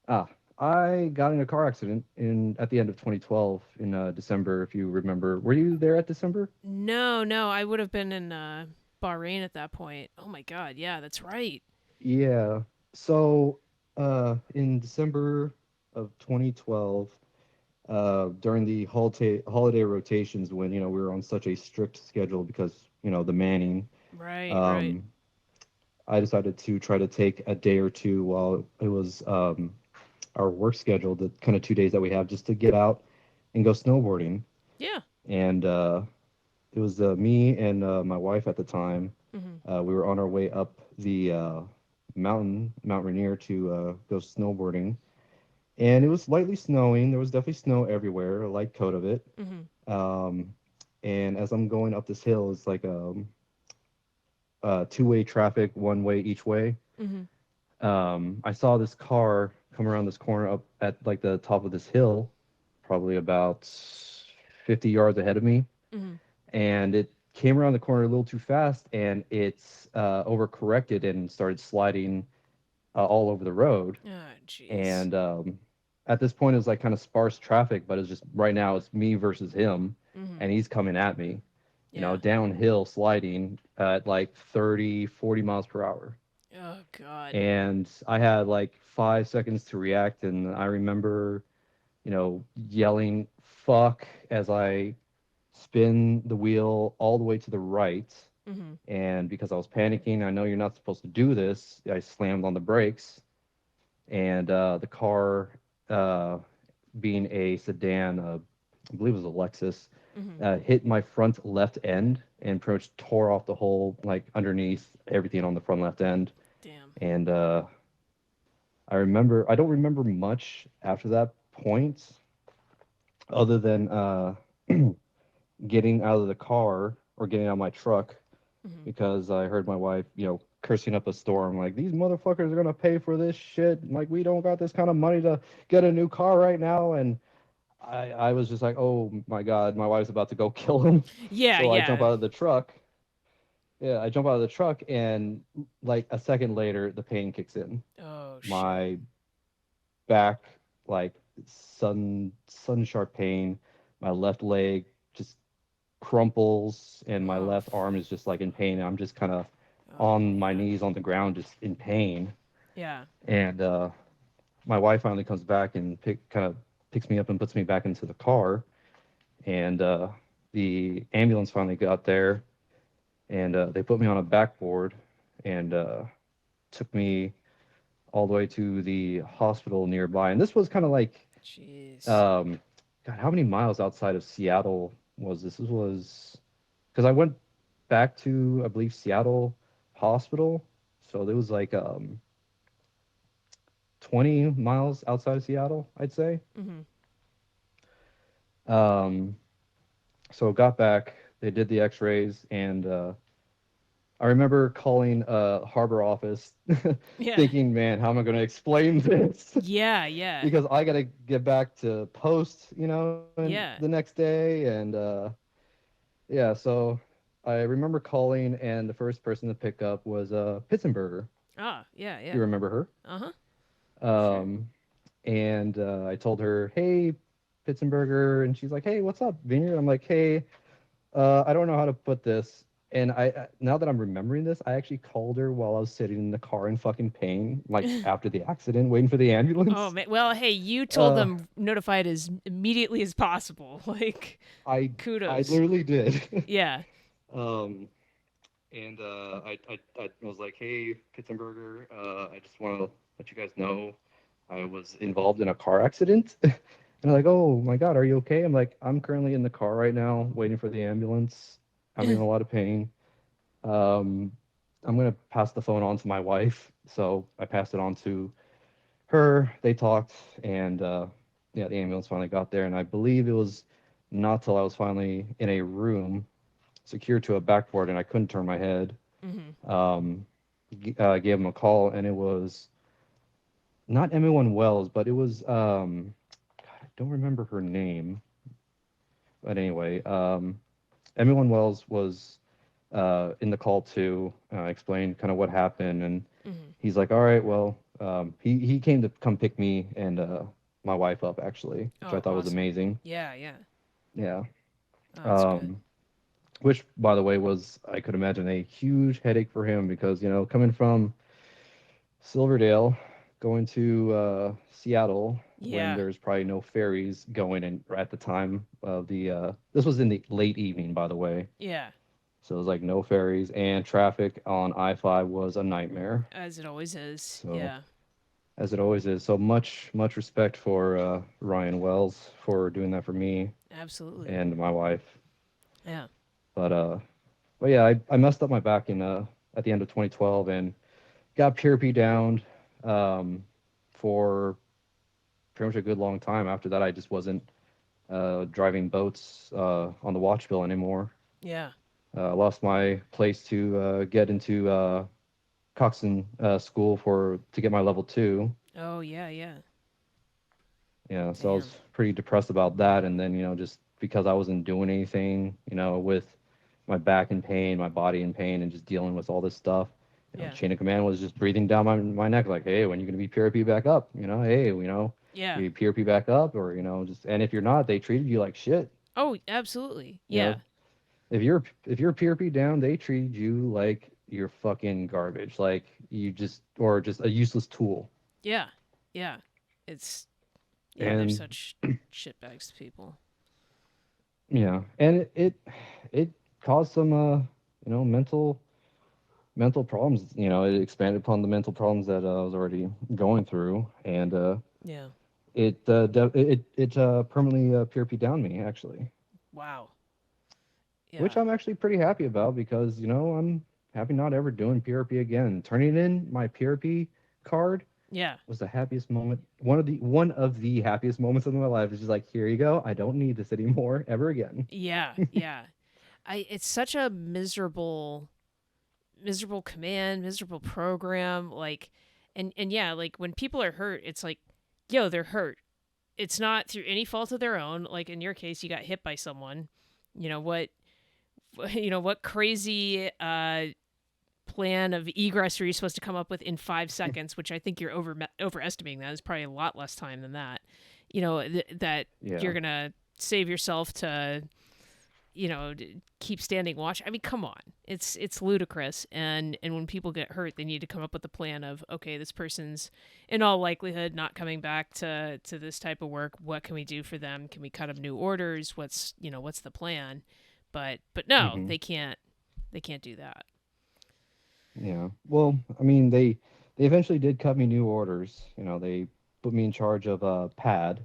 Ah, I got in a car accident in at the end of 2012 in December, if you remember. Were you there at December? No, no, I would have been in Bahrain at that point. Oh my god, yeah, that's right. Yeah. So in December of 2012, during the holiday rotations, when we were on such a strict schedule because the Manning, Right, right. um, I decided to try to take a day or two while it was our work schedule, the kind of 2 days that we have, just to get out and go snowboarding. Yeah. And it was me and my wife at the time. Mhm. We were on our way up the Mount Rainier, to go snowboarding, and it was lightly snowing. There was definitely snow everywhere, a light coat of it. Mhm. Um, and as I'm going up this hill, it's like two-way traffic, one way each way. Mhm. I saw this car come around this corner up at like the top of this hill, probably about 50 yards ahead of me, Mhm. and it came around the corner a little too fast, and it's overcorrected and started sliding all over the road. Oh, jeez. And at this point, it was like kind of sparse traffic, but it's just right now it's me versus him, Mhm. and he's coming at me, Yeah. downhill sliding at like 30, 40 miles per hour. Oh god. And I had like 5 seconds to react, and I remember, yelling "fuck" as I spin the wheel all the way to the right. Mhm. And because I was panicking, I know you're not supposed to do this, I slammed on the brakes, and the car, uh, being a sedan, I believe it was a Lexus, Mhm. hit my front left end and pretty much tore off the whole, like, underneath everything on the front left end. Damn. And I don't remember much after that point, other than getting out of the car. or getting out of my truck Mhm. because I heard my wife, cursing up a storm like these motherfuckers are gonna pay for this shit. Like we don't got this kind of money to get a new car right now, and I was just like, oh my god, my wife's about to go kill him. Yeah, So I jump yeah. out of the truck. Yeah, I jump out of the truck, and like a second later, the pain kicks in. Oh shit. My back, like sun sharp pain. My left leg just crumples, and my Oh. left arm is just like in pain. I'm just kind of Oh on my man. knees on the ground, just in pain. Yeah. And my wife finally comes back and kind of picks me up and puts me back into the car. And the ambulance finally got there, and they put me on a backboard and took me all the way to the hospital nearby. And this was kind of like, Jeez. um, God, how many miles outside of Seattle was this? This was because I went back to, I believe, Seattle Hospital. So it was like 20 miles outside of Seattle, I'd say. Mhm. Um, so got back, they did the x-rays, and I remember calling harbor office Yeah. thinking, man, how am I going to explain this? Yeah, yeah. Because I got to get back to post, and the Yeah. next day. And yeah, so I remember calling, and the first person to pick up was Pitzenberger, Ah, yeah, if you yeah. remember Uh-huh. her. Sure. And I told her, hey, Pitzenberger. And she's like, hey, what's up, Vineyard? I'm like, hey, I don't know how to put this. And now that I'm remembering this, I actually called her while I was sitting in the car in fucking pain, like after the accident, waiting for the Oh ambulance. man. Well, hey, you told Uh, them notified as immediately as possible. Like, I kudos. literally did. Yeah. um, and I was like, hey, Pittenberger, I just want to let you guys know I was involved in a car accident. And they're like, oh my God, are you okay? I'm like, I'm currently in the car right now, waiting for the ambulance. I'm in a lot of pain. Um, I'm gonna pass the phone on to my wife. So I passed it on to her. They talked, and yeah, the ambulance finally got there. And I believe it was not till I was finally in a room secured to a backboard and I couldn't turn my head. Mhm. Um, gave him a call, and it was not Emma Wells, but it was God, I don't remember her name. But anyway, Emma Wells was in the call too. Explained kind of what happened, and Mhm. he's like, "All right, well," he came to come pick me and my wife up actually, which I Oh, thought was awesome. amazing. Yeah, yeah. Yeah. Oh, that's good. Um, which, by the way, was I could imagine a huge headache for him because coming from Silverdale, going to Seattle when Yeah. there's probably no ferries going in at the time of the. This was in the late evening, by the way. Yeah. So it was like no ferries, and traffic on I-5 was a nightmare. As it always is. So Yeah. as it always is. So much respect for Ryan Wells for doing that for me Absolutely. and my wife. Yeah. But yeah, I messed up my back in at the end of 2012 and got PRP down for pretty much a good long time. After that, I just wasn't driving boats on the watch bill anymore. Yeah. Lost my place to get into coxswain school for to get my level 2. Oh, yeah, yeah. Yeah, so I Damn. was pretty depressed about that. And then just because I wasn't doing anything, with my back in pain, my body in pain, and just dealing with all this stuff, Yeah. chain of command was just breathing down my neck like, hey, when are you going to be PRP back up? Hey, Yeah. you PRP back up, or just, and if you're not, they treated you like shit. Oh, absolutely. You know, Yeah. if you're PRP down, they treat you like you're fucking garbage, like you just or just a useless tool. Yeah. Yeah. It's yeah, they're And such shitbags to people. yeah, and it caused some mental problems. It expanded upon the mental problems that I was already going through, and Yeah. it permanently PRP down me actually, Wow. which Yeah. I'm actually pretty happy about because I'm happy not ever doing PRP again. Turning in my PRP card Yeah. was the happiest moment. One of the happiest moments of my life. It's just like, here you go. I don't need this anymore ever again. Yeah. Yeah. it's such a miserable command, miserable program. Like, and yeah, like when people are hurt, it's like, yo, they're hurt. It's not through any fault of their own. Like in your case, you got hit by someone. You know what? What crazy plan of egress are you supposed to come up with in 5 seconds? Which I think you're overestimating. That is probably a lot less time than that. That Yeah. you're gonna save yourself to keep standing watch. I mean, come on, it's ludicrous. And when people get hurt, they need to come up with a plan of, okay, this person's in all likelihood not coming back to this type of work. What can we do for them? Can we cut them new orders? What's the plan? But no, Hmm. they can't do that. Yeah. Well, I mean, they eventually did cut me new orders. They put me in charge of a PAD,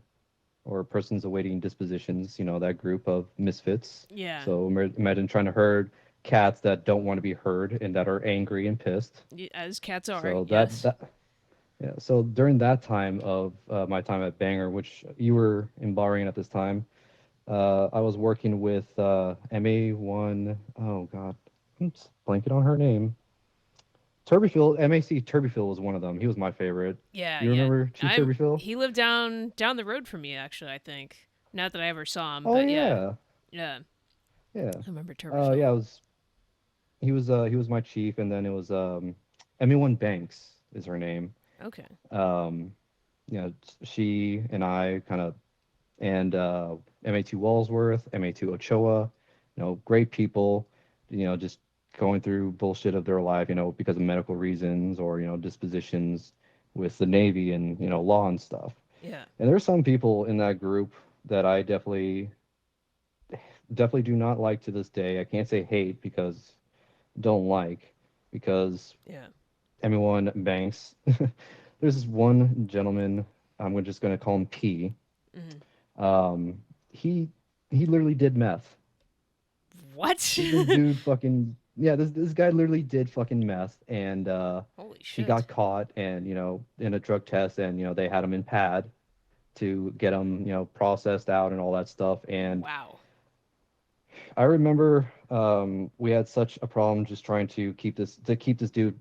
or persons awaiting dispositions. That group of misfits. Yeah, So imagine trying to herd cats that don't want to be heard and that are angry and pissed. as cats are. So that Yes. that yeah. So during that time of my time at Bangor, which you were in Bahrain at this time, I was working with MA1. Oh God, I'm just blanking on her name. Turbyfield, MAC Turbyfield was one of them. He was my favorite. Yeah, You yeah. remember Chief I'm Turbyfield? he lived down the road from me, actually, I think. Not that I ever saw him, Oh but yeah. yeah, Yeah. yeah. I remember Turberville. Yeah, he was my chief, and then it was MA1 Banks is her name. Okay. Um, she and I kind of, and MA2 Walsworth, MA2 Ochoa, great people, just going through bullshit of their life, because of medical reasons or, dispositions with the Navy and, law and stuff. Yeah. And there's some people in that group that I definitely do not like to this day. I can't say hate because don't like, because Yeah. everyone Banks. There's this one gentleman. I'm just going to call him P. Hmm. Um, he he literally did meth. What? This dude fucking yeah. This guy literally did fucking meth, and Holy he got shit. caught, and in a drug test, and they had him in pad to get him processed out and all that stuff. And Wow. I remember we had such a problem just trying to keep this dude,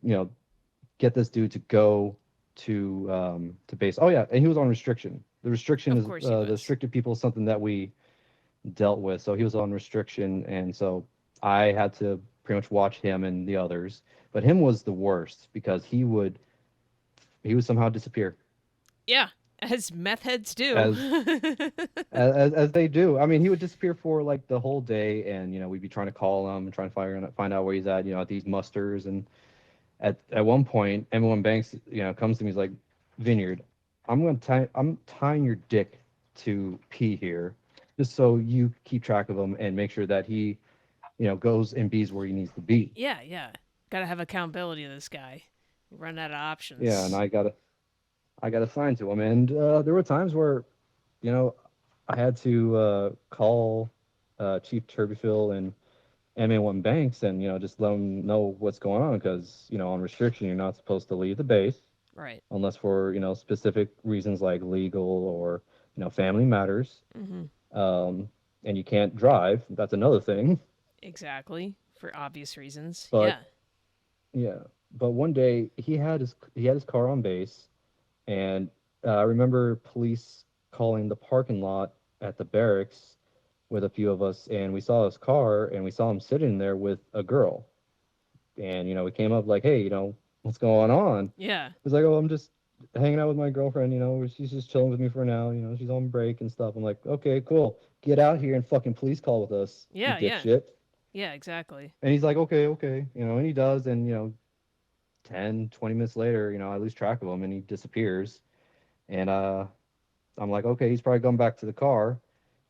get this dude to go to base. Oh yeah, and he was on restriction. The restriction Of is course he the was. restricted people is something that we dealt with. So he was on restriction, and so I had to pretty much watch him and the others. But him was the worst because he would somehow disappear Yeah. As meth heads do. as as they do. I mean, he would disappear for like the whole day, and we'd be trying to call him and trying to find out where he's at. At these musters, and at one point, M1 Banks, comes to me. He's like, Vineyard, I'm tying your dick to P here, just so you keep track of him and make sure that he, goes and bees where he needs to be. Yeah, yeah. Gotta have accountability to this guy. Run out of Yeah, and options. I got assigned to him, and there were times where, you know, I had to call Chief Turbyfield and MA1 Banks and just let them know what's going on because on restriction you're not supposed to leave the base Right. unless for specific reasons like legal or family matters. Hmm. Um, and you can't drive. That's another thing. Exactly. For obvious reasons. But Yeah. yeah, but one day he had his car on base, and I remember police calling the parking lot at the barracks with a few of us, and we saw his car, and we saw him sitting there with a girl, and we came up like, hey, what's going on? Yeah. He's like, oh, I'm just hanging out with my girlfriend, she's just chilling with me for now, she's on break and stuff. I'm like, okay, cool, get out here and fucking police call with us, you Yeah, yeah. dipshit. Yeah, exactly. And he's like, okay, okay, and he does, and 10, 20 minutes later, I lose track of him and he disappears. And I'm like, okay, he's probably going back to the car.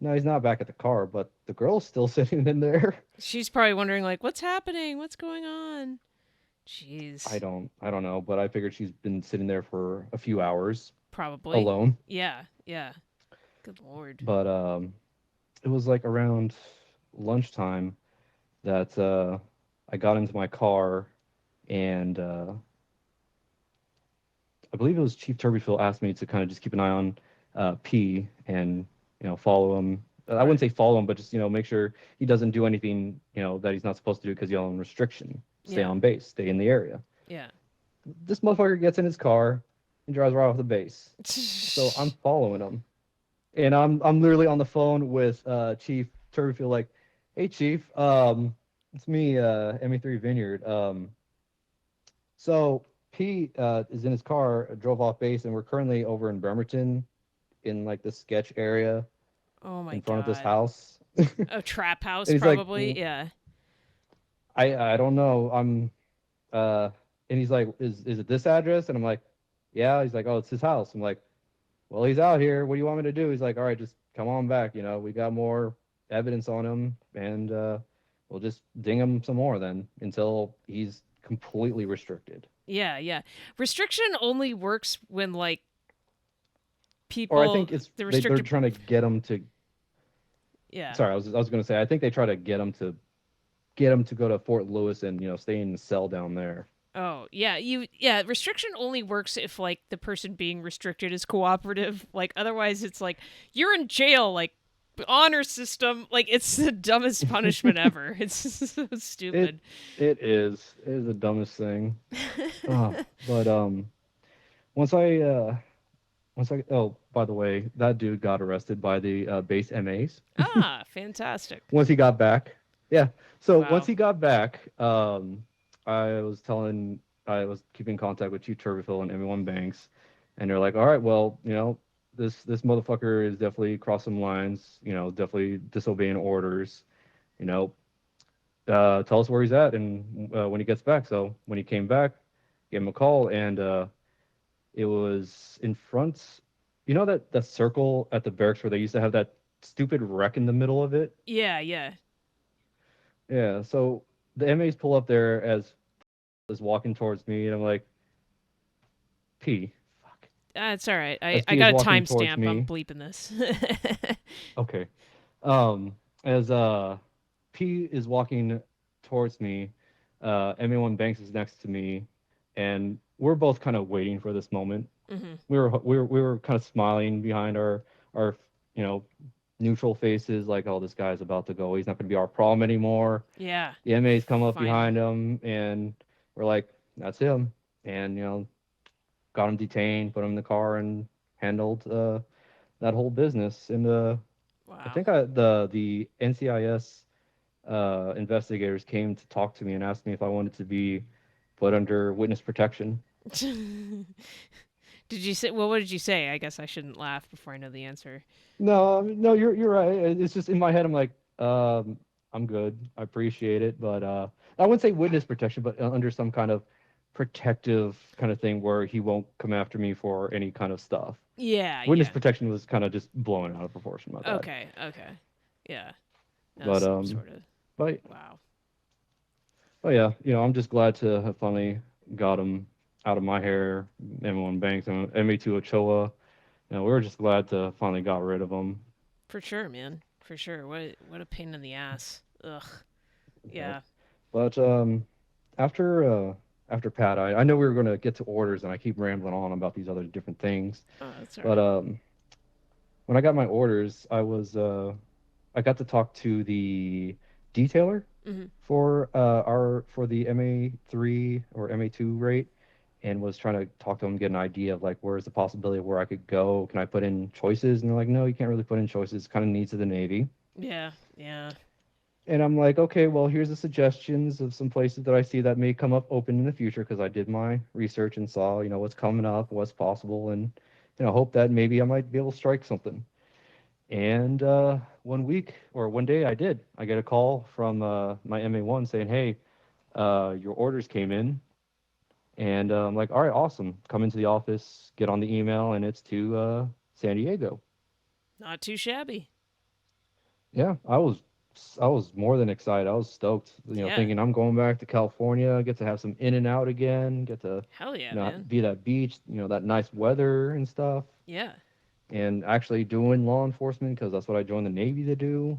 No, he's not back at the car, but the girl's still sitting in there. She's probably wondering, like, what's happening? What's going on? I Jeez. don't I don't know, but I figured she's been sitting there for a few hours Probably. alone. Yeah, yeah. Good lord. But it was like around lunchtime that I got into my car, and I believe it was Chief Turbyfield asked me to kind of just keep an eye on P and follow him I wouldn't Right. say follow him, but just make sure he doesn't do anything that he's not supposed to do because you're on restriction. Stay Yeah. on base, stay in the area. Yeah. This motherfucker gets in his car and drives right off the base. So I'm following him, and I'm literally on the phone with Chief Turbyfield, like, hey Chief, it's me, ME3 Vineyard. So Pete is in his car, drove off base, and we're currently over in Bremerton in like the sketch area Oh my in front of this god. house. A trap And house, he's like, probably. Yeah. I don't know. Uh and he's like, is it this address? And I'm like, yeah. He's like, oh, it's his house. I'm like, well, he's out here. What do you want me to do? He's like, all right, just come on back. We got more evidence on him, and we'll just ding him some more then until he's completely restricted. Yeah. Yeah. Restriction only works when like Or I people think it's the they're restricted. trying to get him to. Yeah. Sorry, I was going to say I think they try to get him to go to Fort Lewis and stay in the cell down there. Oh, yeah, yeah, restriction only works if like the person being restricted is cooperative. Like otherwise it's like you're in jail, like honor system, like it's the dumbest punishment ever. It's so It stupid. it is the dumbest thing. But once I oh, by the way, that dude got arrested by the base MAs Ah, fantastic. once he got back. Yeah. So once Wow. he got back, I was telling I was keeping contact with Chief Turbeville and everyone Banks, and they're like, all right, well, this motherfucker is definitely crossing lines, definitely disobeying orders, you know, tell us where he's at and when he gets back. So when he came back, gave him a call, and it was in front. You know that circle at the barracks where they used to have that stupid wreck in the middle of it? Yeah, yeah. Yeah. So the MAs pull up there as is walking towards me, and I'm like, P, fuck. It's all right. I As I P is got a walking towards timestamp. I'm me, bleeping this. okay. As P is walking towards me, MA1 Banks is next to me, and we're both kind of waiting for this moment. Mhm. We were kind of smiling behind our you know neutral faces, like, oh, this guy's about to go. He's not going to be our problem anymore. Yeah. The MAs come up behind Finally. him, and we're like, that's him. And got him detained, put him in the car, and handled that whole business. And I Wow. think the NCIS investigators came to talk to me and asked me if I wanted to be put under witness protection. Did you say what did you say? I guess I shouldn't laugh before I know the answer. No, no, you're right. It's just in my head. I'm like, I'm good. I appreciate it, but I wouldn't say witness protection, but under some kind of protective kind of thing where he won't come after me for any kind of stuff. Yeah, Witness yeah. protection was kind of just blown out of proportion. My bad. Okay, okay. Yeah. No, But same sort of. but Wow. but yeah, I'm just glad to have finally got him out of my hair. M1 Banks and MA2 Ochoa. We were just glad to finally got rid of him. For sure, man. For sure. What a pain in the ass. Ugh. Yep. Yeah. But after Pat, I know we were going to get to orders, and I keep rambling on about these other different things. Oh, that's all But right. when I got my orders, I got to talk to the detailer Mhm. for the MA3 or MA2 rate, and was trying to talk to him, get an idea of like where's the possibility of where I could go. Can I put in choices? And they're like, no, you can't really put in choices. Kind of needs of the Navy. Yeah. Yeah. And I'm like, okay, well, here's the suggestions of some places that I see that may come up open in the future because I did my research and saw, what's coming up, what's possible, and hope that maybe I might be able to strike something. And one week or one day, I did. I get a call from my MA1 saying, hey, your orders came in. And I'm like, all right, awesome. Come into the office, get on the email, and it's to San Diego. Not too shabby. Yeah, I was more than excited. I was stoked, Yeah. thinking I'm going back to California, get to have some in and out again, get to, Hell yeah, man. be that beach, that nice weather and stuff, Yeah. and actually doing law enforcement because that's what I joined the Navy to do.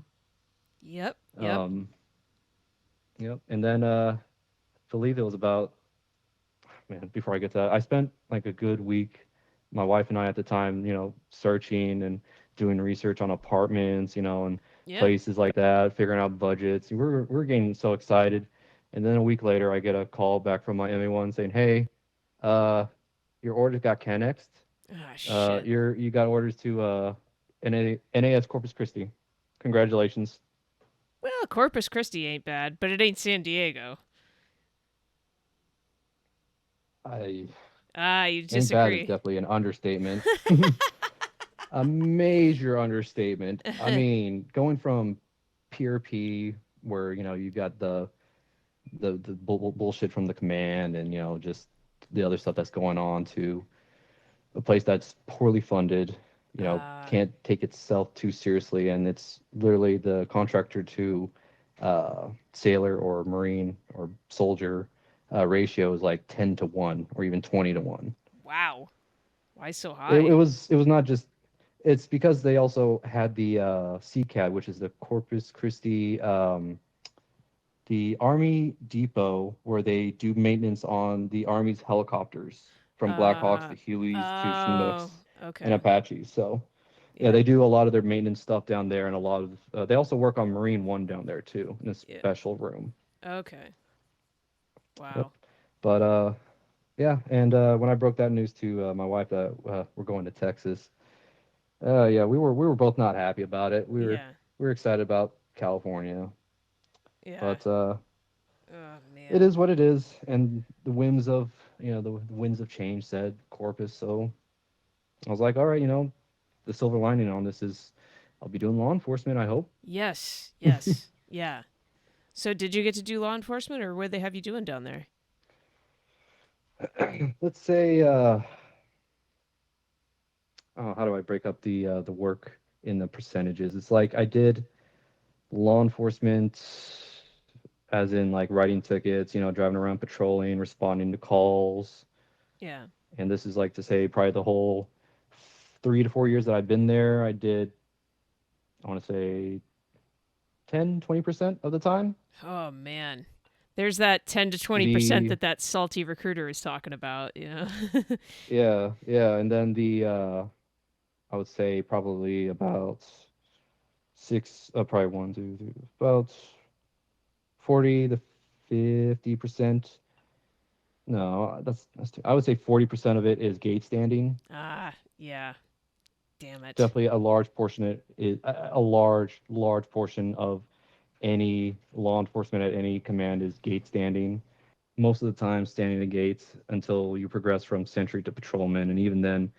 Yep. Yep. Um, yep. And then I believe it was about, man, before I get to that, I spent like a good week, my wife and I at the time, searching and doing research on apartments, and Yeah. places like that, figuring out budgets. We're getting so excited, and then a week later, I get a call back from my MA1 saying, "Hey, uh, your orders got cannexed. Ah, shit. You got orders to NAS Corpus Christi. Congratulations." Well, Corpus Christi ain't bad, but it ain't San Diego. I Ah, you Ain't bad is disagree. definitely an understatement. A major understatement. I mean, going from Prp, where you've got the bullshit from the command, and just the other stuff that's going on, to a place that's poorly funded, Ah, can't take itself too seriously, and it's literally the contractor to sailor or marine or soldier ratio is like 10 to 1 or even 20 to 1. wow. Why so It high? was not just. It's because they also had the CCAD, which is the Corpus Christi, the Army depot, where they do maintenance on the Army's helicopters, from Blackhawks Uh, to Hueys to oh, Chinooks and okay. Apaches. So yeah, Yeah, they do a lot of their maintenance stuff down there, and a lot of they also work on Marine One down there too, in a yeah. special room. Okay. Yep. Wow. But yeah, and when I broke that news to my wife that we're going to Texas, yeah, we were both not happy about it. Yeah, We were excited about California, yeah. but Oh, it man. is what it is, and the whims of the winds of change said Corpus. So I was like, all right, the silver lining on this is I'll be doing law enforcement, I hope. Yes, yes, yeah. So, did you get to do law enforcement, or what they have you doing down there? Let's say, oh, how do I break up the work in the percentages? It's like I did law enforcement, as in like writing tickets, driving around patrolling, responding to calls. Yeah. And this is like to say probably the whole 3 to 4 years that I've been there, I did, I want to say 10, 20% of the time. Oh, man. There's that 10 to 20% The that salty recruiter is talking about, you know? Yeah, yeah, and then the I would say probably about six, probably one, two, three, about 40 to 50%. No, that's too, I would say 40% of it is gate standing. Ah, yeah. Damn it. Definitely a large portion of it is a large portion of any law enforcement at any command is gate standing. Most of the time, standing the gates until you progress from sentry to patrolman, and even then,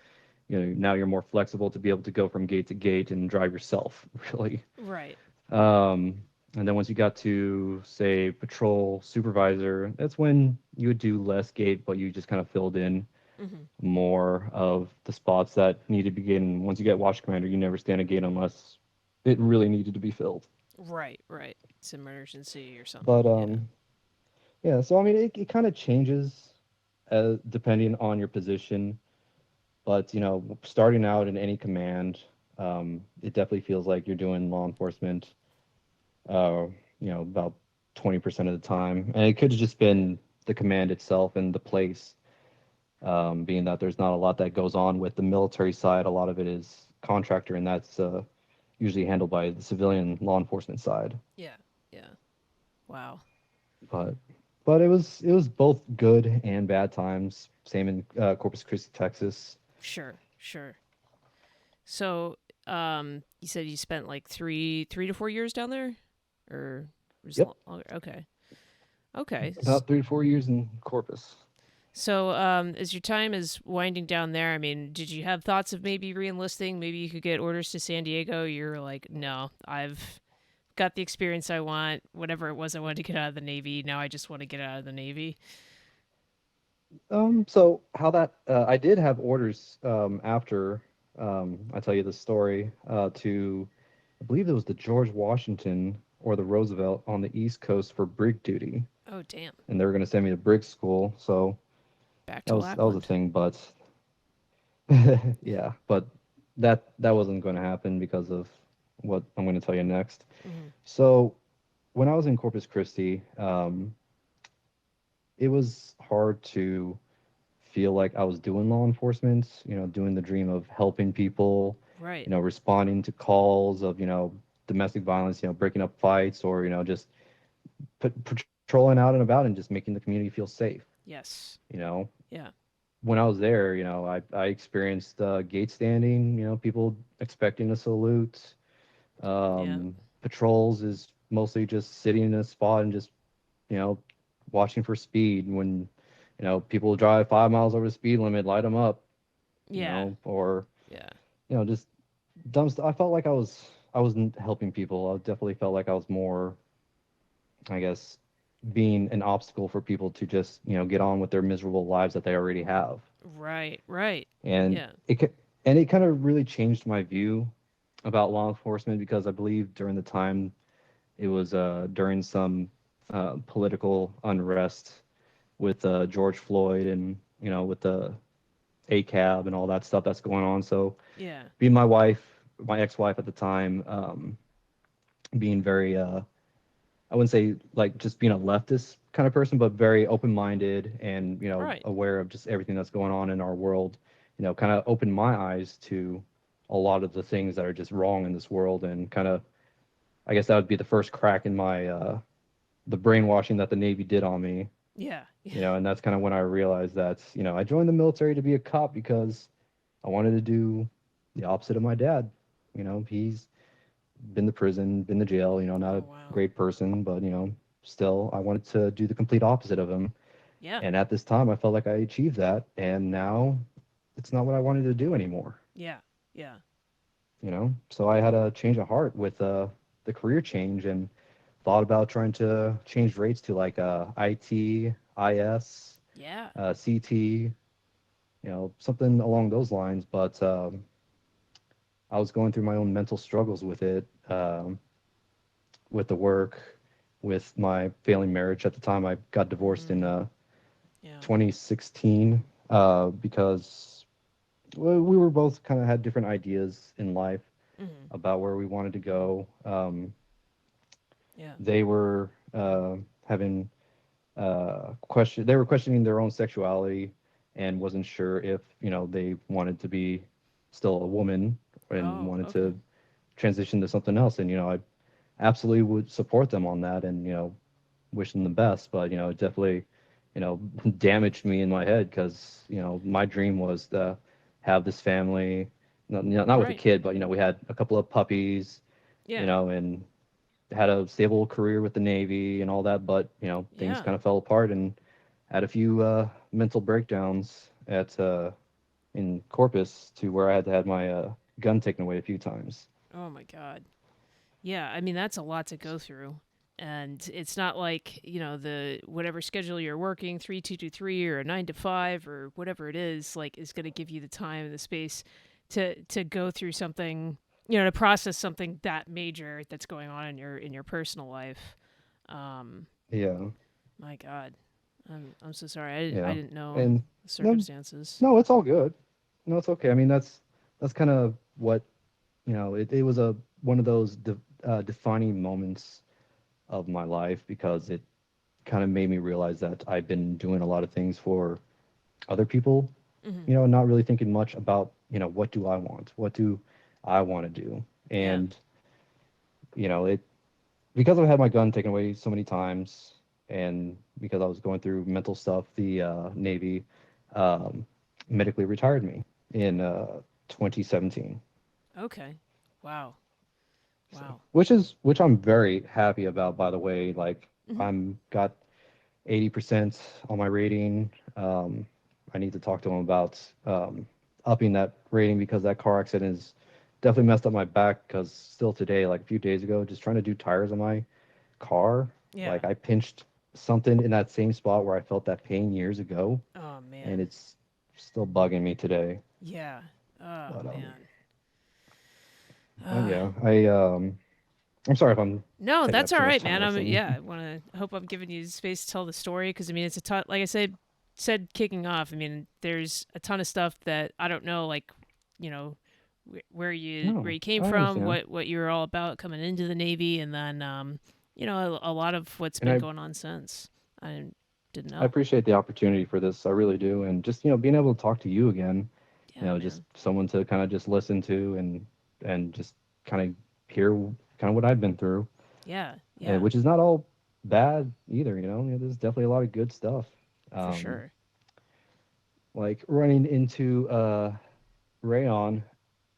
now you're more flexible to be able to go from gate to gate and drive yourself, really. Right. Um, and then once you got to, say, patrol supervisor, that's when you would do less gate, but you just kind of filled in Hmm. more of the spots that need to be gated. Once you get watch commander, you never stand a gate unless it really needed to be filled. Right, right. It's an emergency or something. But Yeah. yeah, so I mean, it kind of changes depending on your position. But starting out in any command, it definitely feels like you're doing law enforcement. Uh, about 20% of the time, and it could have just been the command itself and the place. Being that there's not a lot that goes on with the military side, a lot of it is contractor, and that's usually handled by the civilian law enforcement side. Yeah. Yeah. Wow. But it was both good and bad times. Same in Corpus Christi, Texas. Sure, sure. So, you said you spent like 3 to 4 years down there? Or was Yep, longer? Okay. Okay. about 3 to 4 years in Corpus. So, as your time is winding down there, I mean, did you have thoughts of maybe reenlisting? Maybe you could get orders to San Diego. You're like, no, I've got the experience I want. Whatever it was I wanted to get out of the Navy. Now I just want to get out of the Navy. So how that I did have orders after I tell you the story to, I believe it was the George Washington or the Roosevelt on the East Coast for brig duty, Oh, damn. and they were going to send me to brig school. So Back that to was a Lackland. thing, but yeah, but that wasn't going to happen because of what I'm going to tell you next. Hmm. So when I was in Corpus Christi, it was hard to feel like I was doing law enforcement, doing the dream of helping people, Right. responding to calls of, domestic violence, breaking up fights, or, just patrolling out and about and just making the community feel safe. Yes. You know, Yeah. when I was there, I experienced gate standing, people expecting a salute. Yeah. Patrols is mostly just sitting in a spot and just, you know, watching for speed. When, people drive 5 miles over the speed limit, light them up, Yeah. or, Yeah. just dumb stuff. I felt like I wasn't helping people. I definitely felt like I was more, I guess, being an obstacle for people to just, get on with their miserable lives that they already have. Right. Right. And Yeah. it kind of really changed my view about law enforcement, because I believe during the time it was during some political unrest with George Floyd, and with the ACAB and all that stuff that's going on. So Yeah. being my ex-wife at the time, being very I wouldn't say like just being a leftist kind of person, but very open-minded and, Right. aware of just everything that's going on in our world, kind of opened my eyes to a lot of the things that are just wrong in this world. And kind of, I guess that would be the first crack in my the brainwashing that the Navy did on me. Yeah. Yeah. And that's kind of when I realized that, I joined the military to be a cop because I wanted to do the opposite of my dad. He's been to prison, been to jail, not Oh a wow. great person, but, still, I wanted to do the complete opposite of him. Yeah. And at this time, I felt like I achieved that. And now it's not what I wanted to do anymore, Yeah. Yeah. So I had a change of heart with the career change, and thought about trying to change rates to like IT, IS, Yeah. CT, something along those lines. But I was going through my own mental struggles with it, with the work, with my failing marriage. At the time, I got divorced in Mm. Yeah. 2016, because we were both kind of had different ideas in life Mm. about where we wanted to go. Yeah. They were having they were questioning their own sexuality, and wasn't sure if they wanted to be still a woman, and Oh. wanted Okay. to transition to something else. And I absolutely would support them on that, and wish them the best. But it definitely damaged me in my head, because my dream was to have this family, not with a Right. kid, but we had a couple of puppies, Yeah. and had a stable career with the Navy and all that. But things Yeah. kind of fell apart, and had a few mental breakdowns at in Corpus, to where I had to have my gun taken away a few times. Oh my God. Yeah. I mean, that's a lot to go through. And it's not like, the whatever schedule you're working, 3-2-2-3 or a 9 to 5 or whatever it is, like is going to give you the time and the space to go through something, to process something that major that's going on in your personal life. Um, Yeah, my God. I'm so sorry. I yeah, didn't know and the no, circumstances. no, it's all good. No, it's okay. I mean, that's kind of what it was a one of those defining moments of my life, because it kind of made me realize that I've been doing a lot of things for other people, Hmm. not really thinking much about, what do I want? What do I want to do? Yeah. And, it because I've had my gun taken away so many times, and because I was going through mental stuff, the Navy um, medically retired me in 2017. Okay. Wow. So, Wow. which I'm very happy about, by the way. Like, Hmm. I'm got 80% on my rating. I need to talk to him about upping that rating, because that car accident has definitely messed up my back. Because still today, like a few days ago, just trying to do tires on my car, Yeah. like I pinched something in that same spot where I felt that pain years ago, Oh and man. it's still bugging me today. Yeah. Oh But man. yeah, I'm sorry if I'm No, taking that's up all too much right, time man. with Yeah, some. I want to hope I'm giving you space to tell the story because I mean it's a ton. Like I said kicking off. I mean there's a ton of stuff that I don't know, like you know where No, you came I from, understand, what you were all about coming into the Navy, and then a lot of what's and been going on since. I didn't I know. appreciate the opportunity for this. I really do. And just, being able to talk to you again, Yeah, just man. someone to kind of just listen to, and and just kind of hear kind of what I've been through, Yeah, and yeah, which is not all bad either. There's definitely a lot of good stuff. for Um, sure. like running into Rayon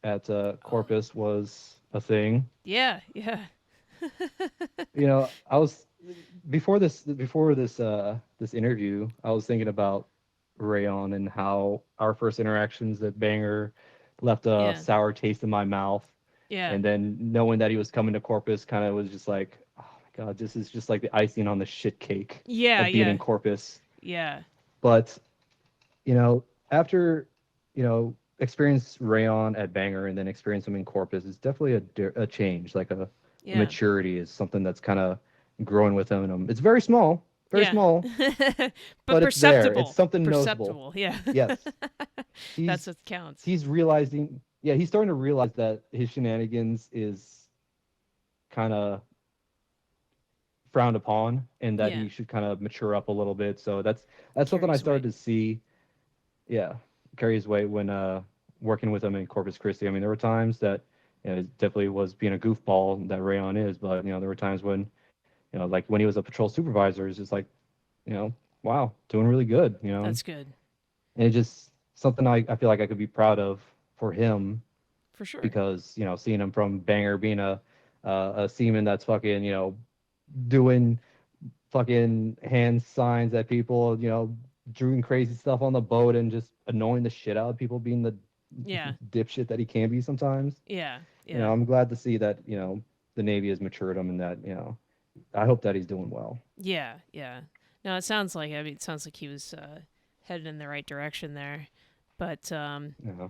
at Oh, Corpus was a thing. yeah, yeah, I was before this interview, I was thinking about Rayon and how our first interactions at Bangor left a yeah, sour taste in my mouth, yeah, and then knowing that he was coming to Corpus kind of was just like, oh my God, this is just like the icing on the shit cake yeah, of being yeah, in Corpus. yeah, But after experience Rayon at Bangor and then experience him in Corpus, it's definitely a change, like a yeah, maturity is something that's kind of growing within him. It's very yeah. small, But but it's there. It's perceptible, something noticeable. perceptible. Yeah, Yes, that's he's what counts. he's realizing. Yeah, he's starting to realize that his shenanigans is kind of frowned upon, and that Yeah, he should kind of mature up a little bit. So that's something I curious started weight. to see. Yeah, carry his weight when working with him in Corpus Christi. I mean, there were times that it definitely was being a goofball that Rayon is, but there were times when like when he was a patrol supervisor, it's just like you know, wow, doing really good, That's good and it's just something I feel like I could be proud of for him for sure. because seeing him from Bangor being a seaman that's fucking doing fucking hand signs at people, doing crazy stuff on the boat and just annoying the shit out of people, being the Yeah, dipshit that he can be sometimes. yeah, yeah, I'm glad to see that, the Navy has matured him and that, I hope that he's doing well. yeah, yeah. No, it sounds like, I mean, it sounds like he was headed in the right direction there. But Yeah.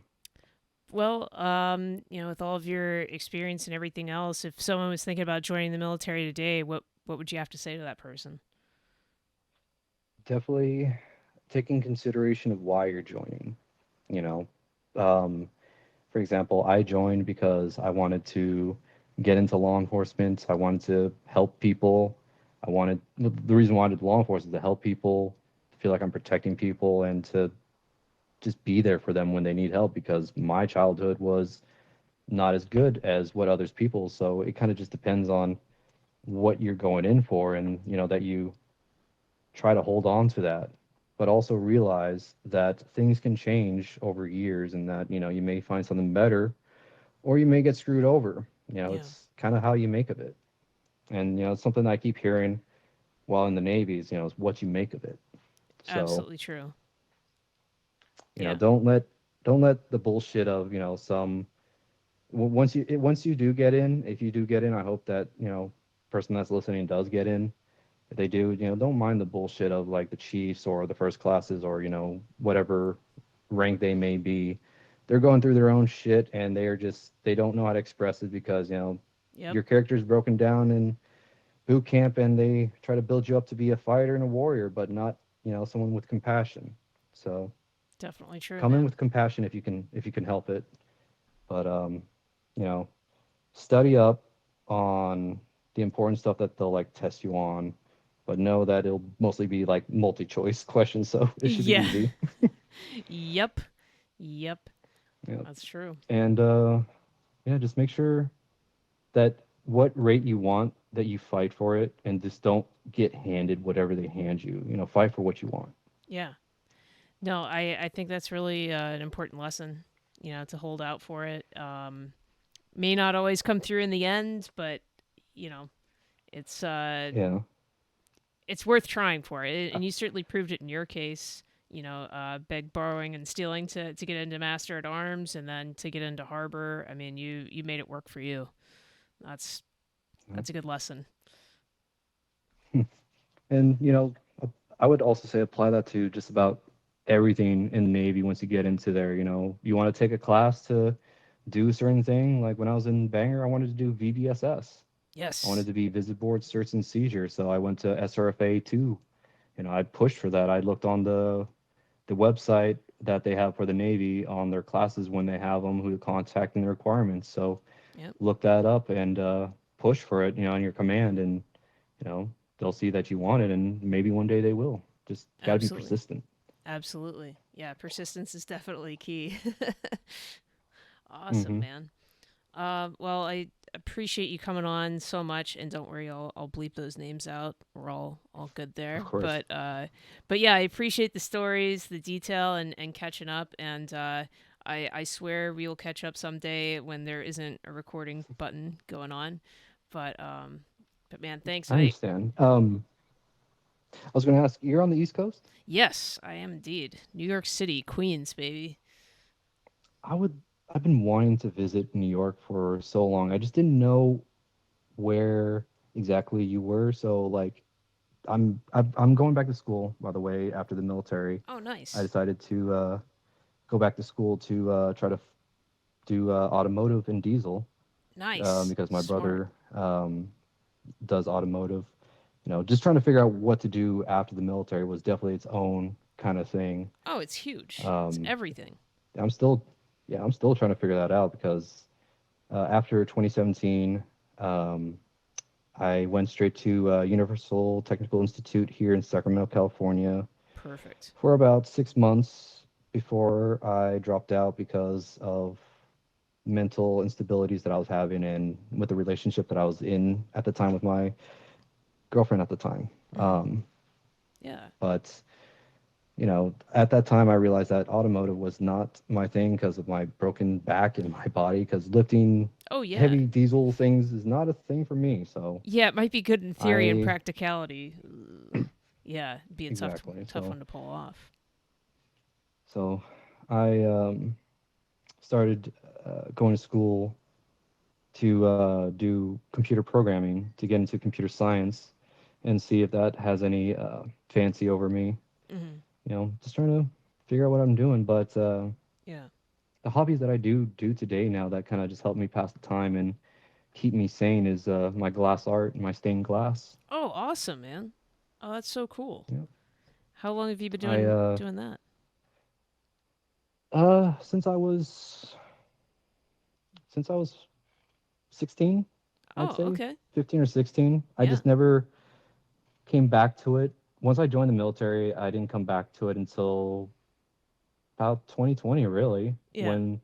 well, with all of your experience and everything else, if someone was thinking about joining the military today, what would you have to say to that person? Definitely taking consideration of why you're joining, you know. Um, for example, I joined because I wanted to get into law enforcement. I wanted to help people. The reason why I did law enforcement is to help people, to feel like I'm protecting people, and to just be there for them when they need help because my childhood was not as good as what others people. So it kind of just depends on what you're going in for, and that you try to hold on to that, but also realize that things can change over years and that you may find something better or you may get screwed over. Yeah, It's kind of how you make of it. And it's something I keep hearing while in the Navy is what you make of it. So absolutely true. Yeah, don't let the bullshit of some once you do get in, if you do get in, I hope that person that's listening does get in. If they do, don't mind the bullshit of like the chiefs or the first classes or whatever rank they may be. They're going through their own shit and they don't know how to express it because yep, your character's broken down in boot camp and they try to build you up to be a fighter and a warrior, but not someone with compassion. So definitely true, come in man. with compassion if you can help it, but you know study up on the important stuff that they'll like test you on, but know that it'll mostly be like multi-choice questions, so it should be Yeah, easy. yep, yep, Yeah. that's true. And yeah, just make sure that what rate you want that you fight for it and just don't get handed whatever they hand you. Fight for what you want. Yeah. No, I think that's really an important lesson, to hold out for it. May not always come through in the end, but you know, it's uh, Yeah. it's worth trying for it, Uh, and you certainly proved it in your case. Beg, borrowing, and stealing to get into Master at Arms, and then to get into Harbor. I mean, you made it work for you. That's yeah. that's a good lesson. And I would also say apply that to just about everything in the Navy once you get into there. You want to take a class to do a certain thing. Like when I was in Bangor, I wanted to do VBSS. I wanted Yes. to be Visit Board Search and Seizure, so I went to SRFA 2. I pushed for that. I looked on the website that they have for the Navy on their classes when they have them, who to contact and the requirements. So Yep. look that up and push for it, in your command, and you know they'll see that you want it, and maybe one day they will. Just got to be Absolutely. persistent. Absolutely. Yeah. Persistence is definitely key. Awesome, Hmm. man. Well, I appreciate you coming on so much, and don't worry, I'll bleep those names out. We're all good Of there. course. But yeah, I appreciate the stories, the detail, and catching up. And I swear we will catch up someday when there isn't a recording button going on. But um, but man, thanks. I understand. I was going to ask, you're on the East Coast? Yes, I am indeed. New York City, Queens, baby. I would. I've been wanting to visit New York for so long. I just didn't know where exactly you were. So like, I'm going back to school, by the way, after the military. Oh, I nice, decided to go back to school to try to do automotive and diesel nice, because my smart. brother does automotive. Just trying to figure out what to do after the military was definitely its own kind of thing. Oh, it's huge. It's Um, everything. I'm still, yeah, I'm still trying to figure that out because after 2017, um, I went straight to Universal Technical Institute here in Sacramento, California, Perfect. for about 6 months before I dropped out because of mental instabilities that I was having and with the relationship that I was in at the time with my girlfriend at the time. Hmm. Yeah. But at that time, I realized that automotive was not my thing because of my broken back and my body. Because lifting Oh yeah. heavy diesel things is not a thing for me. So Yeah, it might be good in theory and I practicality. Yeah, be a exactly. tough So one to pull off. so I started going to school to do computer programming to get into computer science and see if that has any fancy over me. Hmm. Just trying to figure out what I'm doing. But Yeah. the hobbies that I do today now that kind of just help me pass the time and keep me sane is my glass art and my stained glass. Oh, awesome, man. Oh, that's so cool. Yeah. How long have you been I doing that? since I was 16, I'd Oh, say okay. 15 or 16. I Yeah. just never came back to it. Once I joined the military, I didn't come back to it until about 2020, really, Yeah. when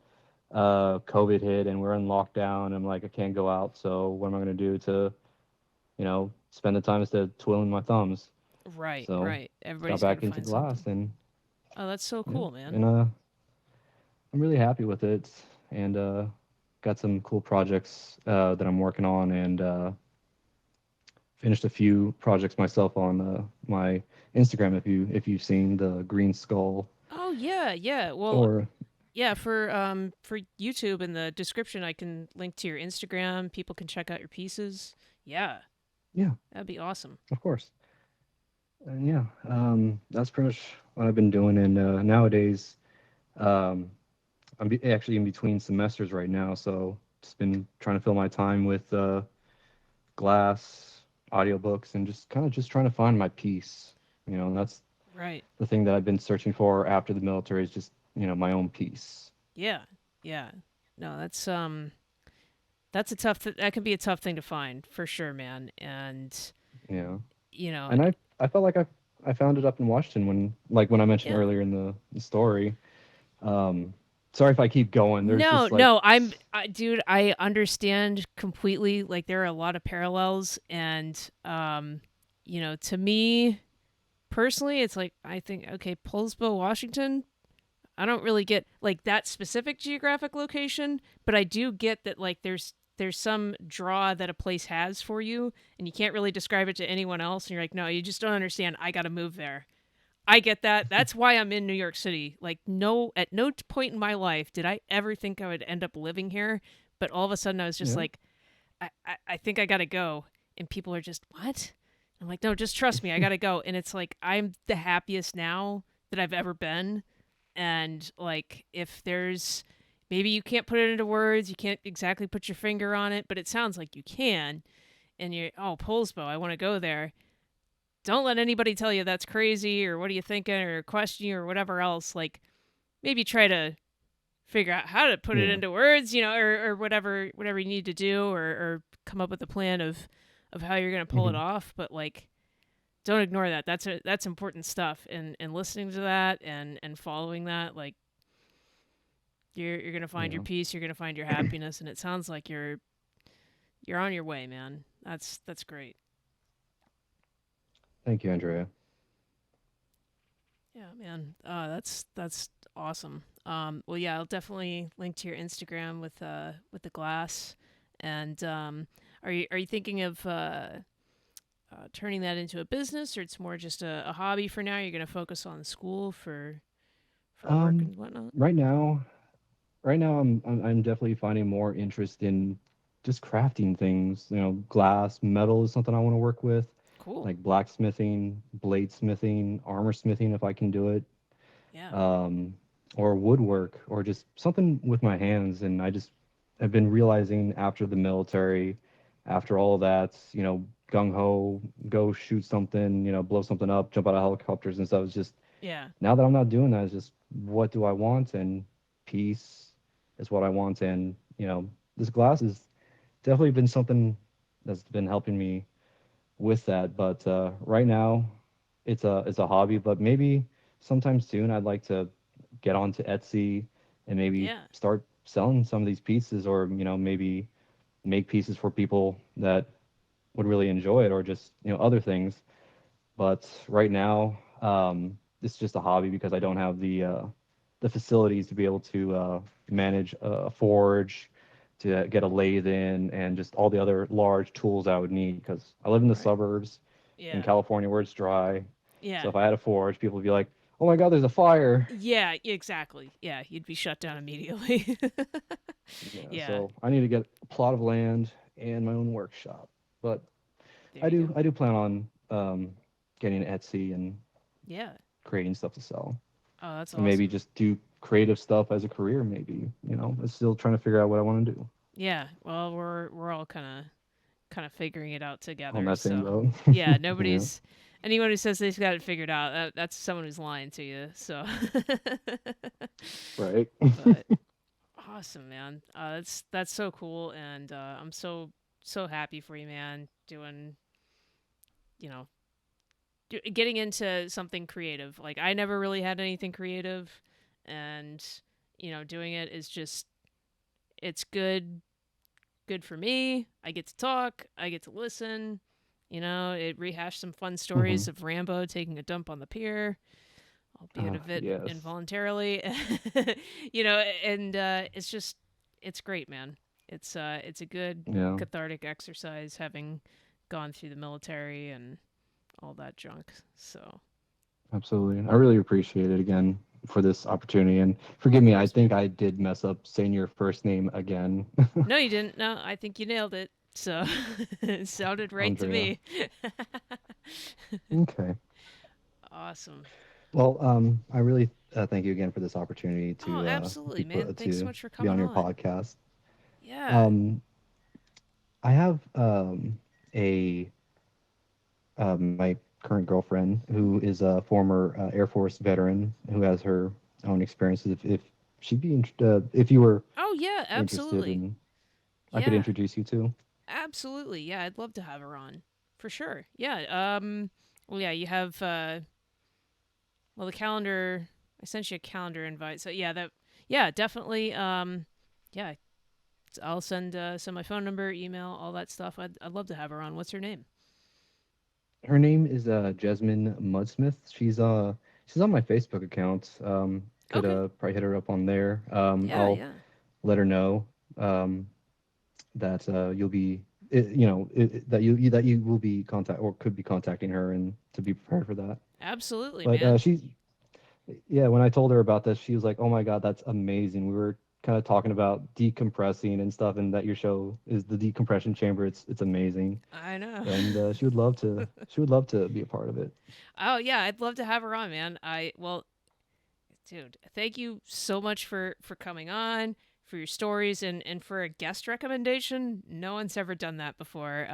COVID hit and we're in lockdown. I'm like, I can't go out, so what am I going to do to, spend the time instead of twiddling my thumbs? Right, So right. got Everybody's got to back into find glass something. and Oh, that's so yeah, cool, man. and I'm really happy with it and got some cool projects that I'm working on and finished a few projects myself on my Instagram if you've seen the green skull Oh, yeah, yeah. Well, or yeah, for YouTube in the description I can link to your Instagram. People can check out your pieces. Yeah, yeah, that'd be awesome. of course. And yeah, that's pretty much what I've been doing. And nowadays, um, actually in between semesters right now, so just been trying to fill my time with glass, audiobooks, and just kind of just trying to find my peace. And that's Right. the thing that I've been searching for after the military is just my own peace. Yeah. Yeah. No, that's a that can be a tough thing to find for sure, man. And Yeah, you know, and I felt like I found it up in Washington when I mentioned yeah. earlier in the story. Um, sorry if I keep going. There's No, just like no, dude, I understand completely. Like there are a lot of parallels and to me personally, it's like I think okay, Poulsbo, Washington, I don't really get like that specific geographic location, but I do get that like there's some draw that a place has for you and you can't really describe it to anyone else and you're like, "No, you just don't understand. I got to move there." I get that. That's why I'm in New York City. Like no at no point in my life did I ever think I would end up living here, but all of a sudden I was just yeah, like I think I got to go and people are just, "What?" I'm like, "No, just trust me. I got to go." And it's like I'm the happiest now that I've ever been and like if there's maybe you can't put it into words, you can't exactly put your finger on it, but it sounds like you can and you're Polsbo, I want to go there. Don't let anybody tell you that's crazy or what are you thinking or question you or whatever else. Like maybe try to figure out how to put it yeah. into words, or whatever you need to do or come up with a plan of how you're gonna pull it Hmm. off. But like don't ignore that. That's important stuff and listening to that and following that, like You're gonna find your Yeah. peace. You're gonna find your happiness, and it sounds like you're on your way, man. That's great. Thank you, Andrea. Yeah, man. That's awesome. Well, yeah, I'll definitely link to your Instagram with the glass. And are you thinking of turning that into a business, or it's more just a hobby for now? You're gonna focus on school for work Um, and whatnot. right now, right now I'm definitely finding more interest in just crafting things. You know, glass, metal is something I want to work with, Cool. like blacksmithing, bladesmithing, armor smithing if I can do it, Yeah. um, or woodwork, or just something with my hands. And I just have been realizing after the military, after all of that, gung ho, go shoot something, blow something up, jump out of helicopters and stuff. It's just Yeah. now that I'm not doing that, it's just what do I want? And peace is what I want. And, this glass has definitely been something that's been helping me with that. But right now, it's a hobby. But maybe sometime soon, I'd like to get onto Etsy and maybe Yeah. start selling some of these pieces, or maybe make pieces for people that would really enjoy it, or just other things. But right now, it's just a hobby because I don't have the facilities to be able to manage a forge, to get a lathe in, and just all the other large tools I would need. Because I live in the Right. suburbs in Yeah. California where it's dry. So Yeah. if I had a forge, people would be like, "Oh my God, there's a fire!" Yeah. Exactly. Yeah. You'd be shut down immediately. Yeah. Yeah. So I need to get a plot of land and my own workshop. But There I you do go. I do plan on getting Etsy and Yeah. creating stuff to sell. Oh, that's And maybe awesome. just do creative stuff as a career. Maybe I'm still trying to figure out what I want to do. Yeah. Well, we're all kind of figuring it out On together. that same So, boat. yeah, Yeah. nobody's anyone who says they've got it figured out. That's someone who's lying to you. So, Right. but awesome, man. That's so cool, and I'm so happy for you, man. Doing you know getting into something creative. Like I never really had anything creative, and doing it is just it's good for me. I get to talk, I get to listen. It rehashed some fun Hmm. stories of Rambo taking a dump on the pier, albeit a bit Yes. involuntarily. And it's great, man. It's a good Yeah. cathartic exercise having gone through the military and all that junk. So, Absolutely. I really appreciate it again for this opportunity. And oh, forgive of me, I course, think man. I did mess up saying your first name again. No, you didn't. No, I think you nailed it. So it sounded right to Andrea. me. Okay. Awesome. Well, I really thank you again for this opportunity Oh, to absolutely, man. Thanks so to much for be coming on your on. podcast. Yeah. Um, I have a my current girlfriend who is a former Air Force veteran who has her own experiences. If she'd be if you were Oh, yeah, interested absolutely. in, I could Yeah, introduce you to. absolutely. Yeah, I'd love to have her on. For sure. Yeah. Well, yeah, you have well, the calendar. I sent you a calendar invite. So yeah, yeah, definitely yeah, I'll send my phone number, email, all that stuff. I'd love to have her on. What's her name? Her name is Jasmine Mudsmith. She's on my Facebook account. Could Okay. probably hit her up on there. Yeah, I'll yeah. let her know um, that you'll be that you will be contact or could be contacting her, and to be prepared for that. Absolutely, But man. yeah, when I told her about this, she was like, "Oh my God, that's amazing." We were kind of talking about decompressing and stuff, and that your show is the decompression chamber. It's amazing, I know. and she would love to be a part of it. Oh, yeah, I'd love to have her on, man. Well, dude, thank you so much for coming on, for your stories, and for a guest recommendation. No one's ever done that before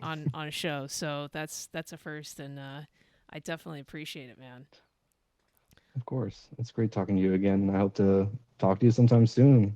on a show, so that's a first, and I definitely appreciate it, man. Of course, it's great talking to you again. I hope to talk to you sometime soon.